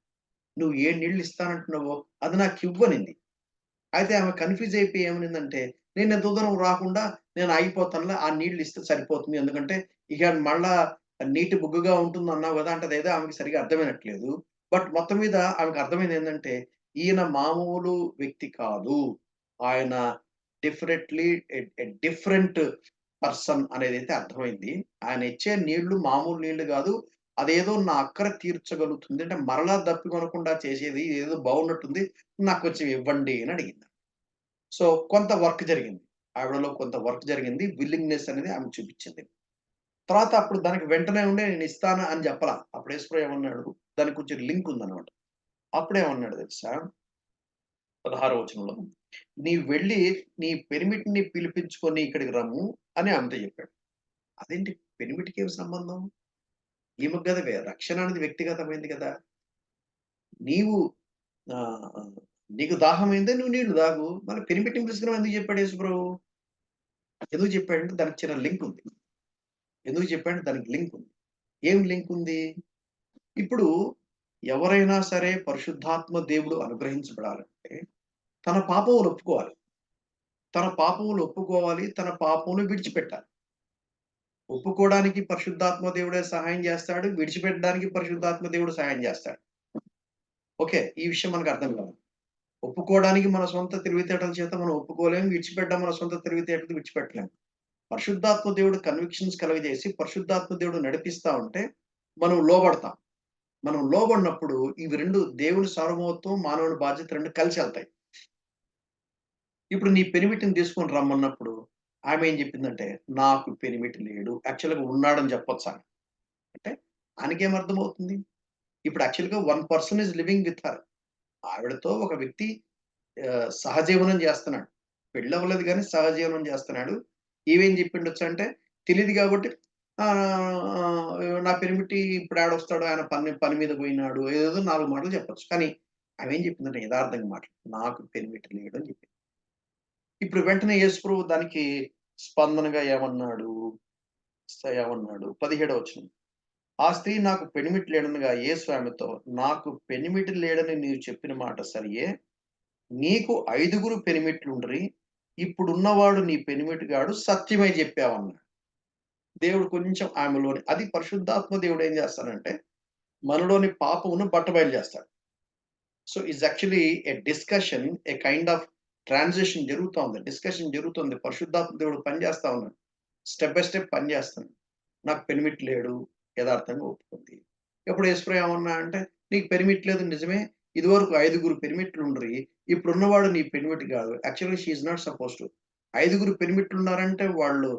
నువ్వు ఏ నీళ్ళు ఇస్తానంటున్నావో అది నాకివ్వనింది. అయితే ఆమె కన్‌ఫ్యూజ్ అయిపోయి ఏమనిందంటే, నేనింత దూరం రాకుండా నేను ఆగిపోతానులే. ఆ నీళ్ళు ఇస్తే సరిపోతుంది. ఎందుకంటే, ఇక మళ్ళా నీటి బుగ్గగా ఉంటుందన్నావు గదా! అంటే అదేదో ఆమెకి సరిగ్గా అర్థమైనట్లేదు. బట్ మొత్తం మీద ఆమెకు అర్థమైందేంటంటే, ఈయన మామూలు వ్యక్తి కాదు. ఆయన డెఫినెట్‌లీ డిఫరెంట్ పర్సన్ అనేదైతే అర్థమైంది. ఆయన ఇచ్చే నీళ్ళు మామూలు నీళ్ళు గాదు. అదేదో నా అక్కర తీర్చగలుగుతుంది. అంటే మరలా దప్పికొనకుండా చేసేది ఏదో బాగున్నట్టుంది. నాకు కొంచెం ఇవ్వండి అని అడిగింది. సో, కొంత వర్క్ జరిగింది. ఆవిడలో కొంత వర్క్ జరిగింది. విల్లింగ్‌నెస్ అనేది ఆమె చూపించింది. తర్వాత అప్పుడు దానికి వెంటనే ఉండి నేనిస్తాను అని చెప్పలా. అప్పుడు యేసుప్రభు ఏమన్నాడు? దానికి కొంచెం లింక్ ఉందన్నమాట. అప్పుడేమన్నాడు తెలుసా? 16వ వచనంలో, "నీవు వెళ్లి నీ పెనిమిటిని పిలిపించుకొని ఇక్కడికి రమ్ము" అని ఆమెతో చెప్పాడు. అదేంటి పెనిమిటికి ఏమి సంబంధం? ఈమెకు గదా! రక్షణ అనేది వ్యక్తిగతమైంది గదా! నీవు ఆహ్, నీకు దాహమైందే నువ్వు నీళ్లు తాగు. మళ్ళీ పెనిమిటిని పిలుచుకురమ్మని ఎందుకు చెప్పాడు యేసుప్రభు? ఎందుకు చెప్పాడంటే దానికి చిన్న లింక్ ఉంది. ఎందుకు చెప్పాడంటే దానికి లింక్ ఉంది. ఏం లింక్ ఉంది? ఇప్పుడు ఎవరైనా సరే పరిశుద్ధాత్మ దేవుడు అనుగ్రహించబడాలంటే తన పాపములు ఒప్పుకోవాలి. తన పాపములు ఒప్పుకోవాలి. తన పాపములు విడిచిపెట్టాలి. ఒప్పుకోవడానికి పరిశుద్ధాత్మ దేవుడే సహాయం చేస్తాడు. విడిచిపెట్టడానికి పరిశుద్ధాత్మ దేవుడు సహాయం చేస్తాడు. ఓకే. ఈ విషయం మనకు అర్థం కావాలి. ఒప్పుకోవడానికి మన సొంత తెలివితేటల చేత మనం ఒప్పుకోలేము. విడిచిపెట్టడం మన సొంత తెలివితేటలతో విడిచిపెట్టలేము. పరిశుద్ధాత్మ దేవుడు కన్విక్షన్స్ కలుగజేసి, పరిశుద్ధాత్మ దేవుడు నడిపిస్తా ఉంటే, మనం లోబడతాం. మనం లోబడినప్పుడు ఇవి 2 దేవుని సార్వభౌమత్వం, మానవుని బాధ్యత 2 కలిసెళ్తాయి. ఇప్పుడు నీ పెనిమిటిని తీసుకొని రమ్మన్నప్పుడు, ఆమె ఏం చెప్పిందంటే, "నాకు పెనిమిటి లేడు." యాక్చువల్‌గా ఉన్నాడని చెప్పొచ్చా? అంటే ఆయనకేం అర్థమవుతుంది? ఇప్పుడు యాక్చువల్‌గా one person is living with her. ఆవిడతో ఒక వ్యక్తి సహజీవనం చేస్తున్నాడు. పెళ్లవ్వలేదు గానీ సహజీవనం చేస్తున్నాడు. ఈమేం చెప్పిండొచ్చంటే తెలీదు గాబట్టి నా పెనిమిటి ఇప్పుడేడొస్తాడు ఆయన పని పని మీద పోయినాడు. ఏదేదో 4 మాటలు చెప్పొచ్చు. కానీ ఆమేం చెప్పిందంటే యదార్థంగా మాటలు. నాకు పెనిమిటి లేడు అని చెప్పింది. ఇప్పుడు వెంటనే యేసుప్రభు దానికి స్పందనగా ఏమన్నాడు? 17వ వచనం. ఆ స్త్రీ నాకు పెనిమిటి లేడనగా యేసు ఆమెతో, నాకు పెనిమిటి లేడని నీవు చెప్పిన మాట సరియే. నీకు 5గురు పెనిమిట్లుండిరి. ఇప్పుడున్నవాడు నీ పెనిమిటిగాడు సత్యమే జెప్పావన్నాడు. దేవుడు కొంచెం ఆమెలోని అది పరిశుద్ధాత్మ దేవుడు ఏం చేస్తాడంటే, మనలోని పాపమును బట్టబయలు చేస్తాడు. So, it's actually discussion, kind of transition జరుగుతా ఉంది. డిస్కషన్ జరుగుతుంది. పరిశుద్ధాత్మ దేవుడు పని చేస్తా ఉన్నాడు. స్టెప్ బై స్టెప్ పని చేస్తున్నాడు. నాకు పెనిమిటి లేడు. యథార్థంగా ఒప్పుకుంది. ఎప్పుడు యేసుప్రభు ఏమన్నా అంటే, "నీకు పెనిమిటి లేదు నిజమే. ఇదివరకు 5గురు పెనిమిట్లుండ్రి. ఇప్పుడున్నవాడు నీ పెనిమిటి గాదు." యాక్చువల్‌గా she is not suppose to. 5గురు పెనిమిట్లున్నారంటే వాళ్ళు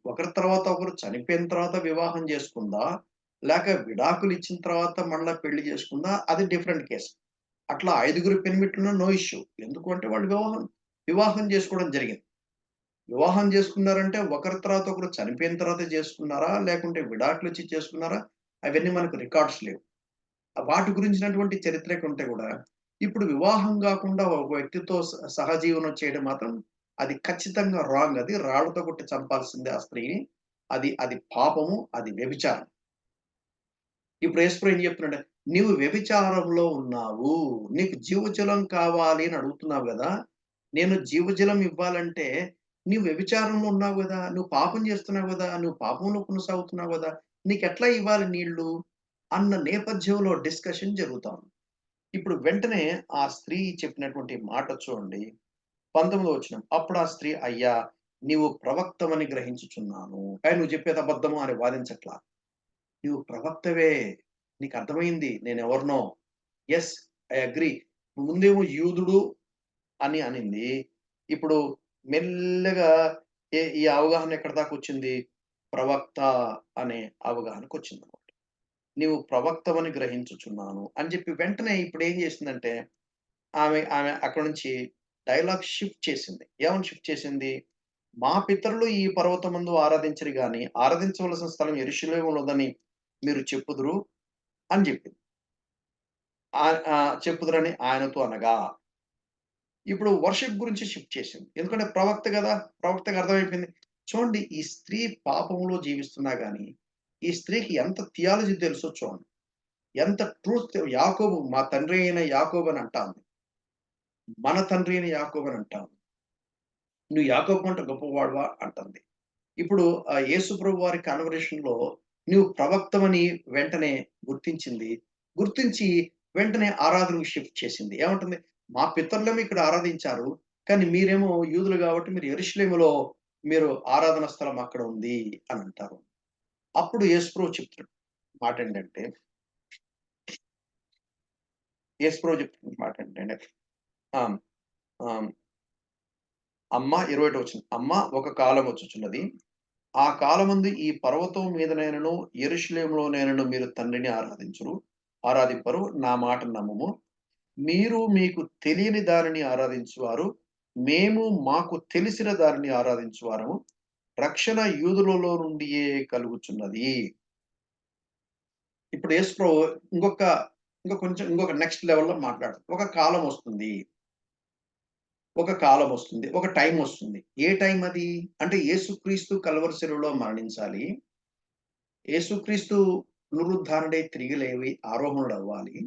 ఒకరి తర్వాత ఒకరు చనిపోయిన తర్వాత వివాహం చేసుకుందా? లేక విడాకులిచ్చిన తర్వాత మళ్ళా పెళ్లి చేసుకుందా? అది డిఫరెంట్ కేస్. అట్లా 5గురు పెనిమిట్లున్నా నో ఇష్యూ. ఎందుకు అంటే వాళ్ళు వివాహం వివాహం చేసుకోవడం జరిగింది. వివాహం చేసుకున్నారంటే ఒకరి తర్వాత ఒకరు చనిపోయిన తర్వాతే చేసుకున్నారా? లేకుంటే విడాకులిచ్చి చేసుకున్నారా? అవన్నీ మనకు రికార్డ్స్ లేవు. వాటి గురించినటువంటి చరిత్రకి ఉంటే గూడా, ఇప్పుడు వివాహం గాకుండా ఒక వ్యక్తితో సహజీవనం చేయడం మాత్రం అది ఖచ్చితంగా రాంగ్ అది. రాళ్ళతో కొట్టి చంపాల్సిందే ఆ స్త్రీని. అది అది పాపము. అది వ్యభిచారం. ఇప్పుడు యేసుప్రభు ఏం చెప్తున్నాడు? "నీవు వ్యభిచారంలో ఉన్నావు. నీకు జీవజలం కావాలి అని అడుగుతున్నావు గదా! నేను జీవజలం ఇవ్వాలంటే నీవు వ్యభిచారంలో ఉన్నావు గదా! నువ్వు పాపం చేస్తున్నావు గదా! నువ్వు పాపంలో కొనసాగుతున్నావు గదా! నీకెట్లా ఇవ్వాలి నీళ్ళు?" అన్న నేపథ్యంలో డిస్కషన్ జరుగుతా ఉంది. ఇప్పుడు వెంటనే ఆ స్త్రీ చెప్పినటువంటి మాట చూడండి. 19వ వచనం. అప్పుడు ఆ స్త్రీ, "అయ్యా! నీవు ప్రవక్తవని గ్రహించుచున్నాను." నువ్వు చెప్పేది అబద్ధము" అని వాదించట్లా. "నువ్వు ప్రవక్తవే. నీకర్థమైంది నేనెవరినో. Yes, I agree." ముందేమో యూదుడు అని అనింది. ఇప్పుడు మెల్లగా ఈ అవగాహన ఎక్కడి దాకొచ్చింది? ప్రవక్త అనే అవగాహనకొచ్చిందనమాట. "నీవు ప్రవక్తవని గ్రహించుచున్నాను" అని చెప్పి వెంటనే ఇప్పుడేం చేసిందంటే, ఆమె అక్కడి నుంచి డైలాగ్ షిఫ్ట్ చేసింది. ఏమని షిఫ్ట్ చేసింది? "మా పితరులు ఈ పర్వతమందు ఆరాధించిరి గాని, ఆరాధించవలసిన స్థలం యెరూషలేములోదని మీరు చెప్పుదురు" అని జెప్పింది. చెప్పుదురని ఆయనతో అనగా, ఇప్పుడు వర్షిప్ గురించి షిఫ్ట్ చేసింది. ఎందుకంటే ప్రవక్త గదా! ప్రవక్తకి అర్థమైపోయింది. చూడండి, ఈ స్త్రీ పాపంలో జీవిస్తున్నా గాని, ఈ స్త్రీకి ఎంత థియాలజీ తెలుసో చూడండి. ఎంత ట్రూత్, యాకోబు మా తండ్రి అయిన యాకోబు అని అంటాంది. మన తండ్రి అయిన యాకోబు అని అంటాంది. "నువ్వు యాకోబు కంటే గొప్పవాడివా" అంటుంది. ఇప్పుడు యేసు ప్రభు వారి కన్వర్జేషన్‌లో నీవు ప్రవక్తవని వెంటనే గుర్తించింది. గుర్తించి వెంటనే ఆరాధనకు షిఫ్ట్ చేసింది. ఏమంటుంది? "మా పితరులేమో ఇక్కడ ఆరాధించారు. కానీ మీరేమో యూదులు కాబట్టి మీరు యెరూషలేములో మీరు ఆరాధన స్థలం అక్కడ ఉంది" అని అంటారు. అప్పుడు యేసు ప్రభు చెప్తాడు మాటేంటంటే, యేసు ప్రభు చెప్తున్న మాటేంటంటే ఆహ్, ఆహ్, అమ్మ 21 వచనం. "అమ్మ, ఒక కాలం వచ్చుచున్నది. ఆ కాలమందు ఈ పర్వతం మీదనైనను, యెరూషలేములోనైనను మీరు తండ్రిని ఆరాధింపరు. నా మాట నమ్ముము. మీరు మీకు తెలియని దానిని ఆరాధించువారు. మేము మాకు తెలిసిన దానిని ఆరాధించువారము. రక్షణ యూదులలో నుండియే కలుగుచున్నది." ఇప్పుడు యేసు ప్రభు ఇంకొక ఇంకొక నెక్స్ట్ లెవెల్‌లో మాట్లాడతారు. ఒక కాలమొస్తుంది. ఒక టైమొస్తుంది. ఏ టైం అది? అంటే యేసుక్రీస్తు కల్వరి శిలువలో మరణించాలి. యేసుక్రీస్తు పునరుద్ధారుడై తిరిగి లేవి ఆరోహణుడవ్వాలి.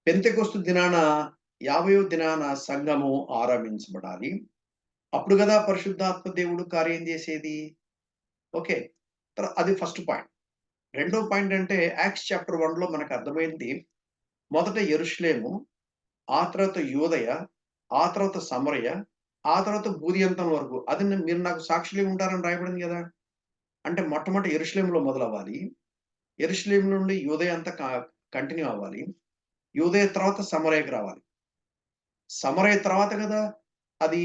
పెంతెకొస్తు దినాన 50వ దినాన సంఘము ఆరంభించబడాలి. అప్పుడు గదా పరిశుద్ధాత్మ దేవుడు కార్యం జేసేది. ఓకే. అది ఫస్ట్ పాయింట్. రెండో పాయింట్ అంటే యాక్ట్స్ చాప్టర్ 1లో మనకర్థమైంది. మొదట యెరూషలేము, ఆ తర్వాత యూదయ, ఆ తర్వాత సమరయ, ఆ తర్వాత భూదిగంతం వరకు. అది మీరు నాకు సాక్షులుగా ఉంటారని రాయబడింది గదా! అంటే మొట్టమొదట యెరూషలేములో మొదలవ్వాలి. యెరూషలేము నుండి యూదయ అంతా కంటిన్యూ అవ్వాలి. యూదయ తర్వాత సమరయకి రావాలి. సమరయ తర్వాత గదా! అది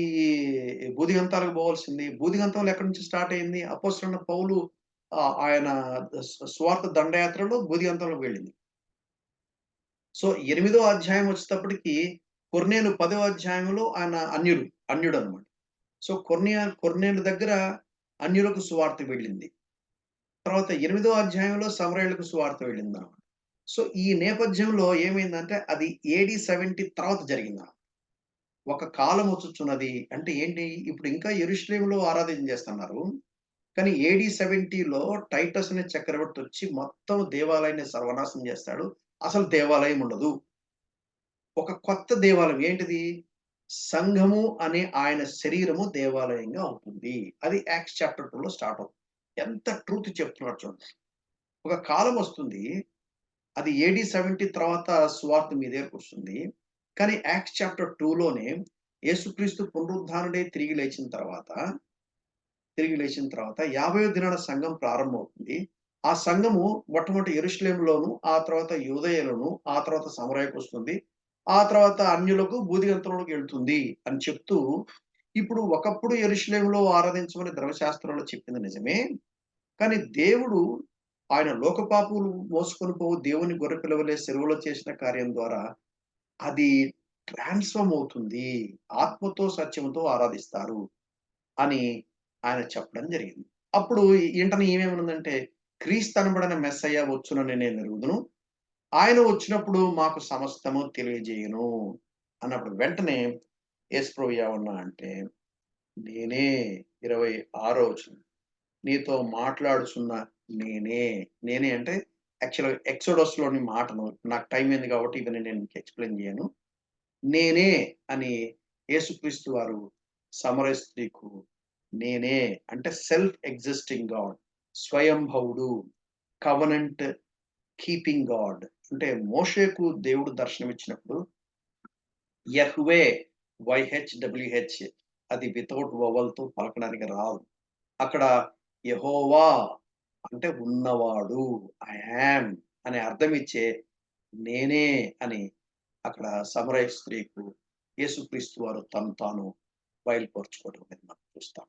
భూదిగంతాలకు పోవాల్సింది. భూదిగంతంలో ఎక్కడి నుంచి స్టార్ట్ అయింది? అపోస్తలుడైన పౌలు ఆయన సువార్త దండయాత్రలో భూదిగంతంలోకి వెళ్ళింది. సో, 8దో అధ్యాయం వచ్చేటప్పటికి కొర్నేలు 10వ అధ్యాయంలో ఆయన అన్యుడనమాట. సో, కొర్నేలు దగ్గర అన్యులకు సువార్త వెళ్ళింది. తర్వాత 8దో అధ్యాయంలో సమరయులకు సువార్త వెళ్ళిందనమాట. సో, ఈ నేపథ్యంలో ఏమైందంటే అది ఏడీ 70 తర్వాత జరిగిందనమాట. ఒక కాలం వచ్చుచున్నది. అంటే ఏంటి? ఇప్పుడు ఇంకా యెరూషలేములో ఆరాధన చేస్తున్నారు. కానీ ఏడీ 70లో టైటస్ అనే చక్రవర్తి వచ్చి మొత్తం దేవాలయాన్ని సర్వనాశనం చేస్తాడు. అసలు దేవాలయం ఉండదు. ఒక కొత్త దేవాలయం ఏంటిది? సంఘము అనే ఆయన శరీరము దేవాలయంగా అవుతుంది. అది యాక్ట్స్ చాప్టర్ 2లో స్టార్ట్ అవుతుంది. ఎంత ట్రూత్ చెప్తున్నాడో చూడండి. ఒక కాలం వస్తుంది. అది ఏడీ 70 తర్వాత సువార్త మీ దగ్గరకొస్తుంది. కానీ యాక్ట్స్ చాప్టర్ 2లోనే యేసుక్రీస్తు పునరుద్ధానుడై తిరిగి లేచిన తర్వాత 50వ దినాన సంఘం ప్రారంభమవుతుంది. ఆ సంఘము మొట్టమొదటి యెరూషలేములోను, ఆ తర్వాత యూదయలోను, ఆ తర్వాత సమరయకొస్తుంది. ఆ తర్వాత అన్యులకు బూదిగంతంలోకి ఎళ్తుంది అని చెప్తూ, ఇప్పుడు ఒకప్పుడు యెరూషలేములో ఆరాధించమని ధర్మశాస్త్రంలో చెప్పింది నిజమే. కానీ దేవుడు ఆయన లోక పాపములు మోసుకొని పోవు దేవుని గొర్రెపిల్ల వలె సిలువలో చేసిన కార్యం ద్వారా అది ట్రాన్స్‌ఫార్మ్ అవుతుంది. ఆత్మతో, సత్యముతో ఆరాధిస్తారు అని ఆయన చెప్పడం జరిగింది. అప్పుడు ఏంటని ఈమెమనుందంటే, క్రీస్తు అనబడిన మెస్సయ్య వచ్చునని నేను ఎరుగుదును. ఆయన వచ్చినప్పుడు మాకు సమస్తము తెలియజేయును అన్నప్పుడు వెంటనే యేసుప్రభు ఏమన్నా అంటే, నేనే 26 వచనం. నీతో మాట్లాడుచున్న నేనే. నేనే అంటే యాక్చువల్‌గా ఎక్సోడస్‌లోని మాటను నాకు టైం అయింది కాబట్టి ఇవన్నీ నేను మీకు ఎక్స్‌ప్లెయిన్ చేయను. నేనే అని యేసుక్రీస్తు వారు సమరయ స్త్రీకు నేనే అంటే సెల్ఫ్ ఎగ్జిస్టింగ్ గాడ్, స్వయంభవుడు, కవెనెంట్ కీపింగ్ గాడ్. అంటే మోషేకు దేవుడు దర్శనమిచ్చినప్పుడు యహ్వే వైహెచ్‌డబ్ల్యూహెచ్ అది వితౌట్ వవెల్‌తో పలకడానికి రాదు. అక్కడ యెహోవా అంటే ఉన్నవాడు. ఐ యామ్ అనే అర్థమిచ్చే నేనే అని అక్కడ సమరయ స్త్రీకు యేసుక్రీస్తు వారు తను తాను బయలుపరుచుకోవడం అనేది మనం చూస్తాం.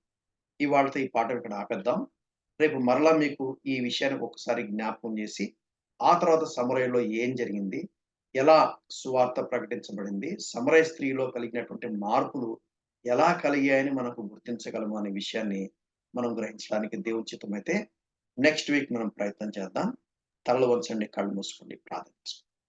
ఇవాళతో ఈ పాఠం ఇక్కడ ఆపేద్దాం. రేపు మరలా మీకు ఈ విషయాన్ని ఒకసారి జ్ఞాపకం చేసి, ఆ తర్వాత సమరయలో ఏం జరిగింది? ఎలా సువార్త ప్రకటించబడింది? సమరయ స్త్రీలో కలిగినటువంటి మార్పులు ఎలా కలిగాయని మనకు గుర్తించగలము అనే విషయాన్ని మనం గ్రహించడానికి దేవుని చిత్తమైతే నెక్స్ట్ వీక్ మనం ప్రయత్నం చేద్దాం. తలలు వంచండి, కళ్ళు మూసుకోండి, ప్రార్థన చేసుకోండి.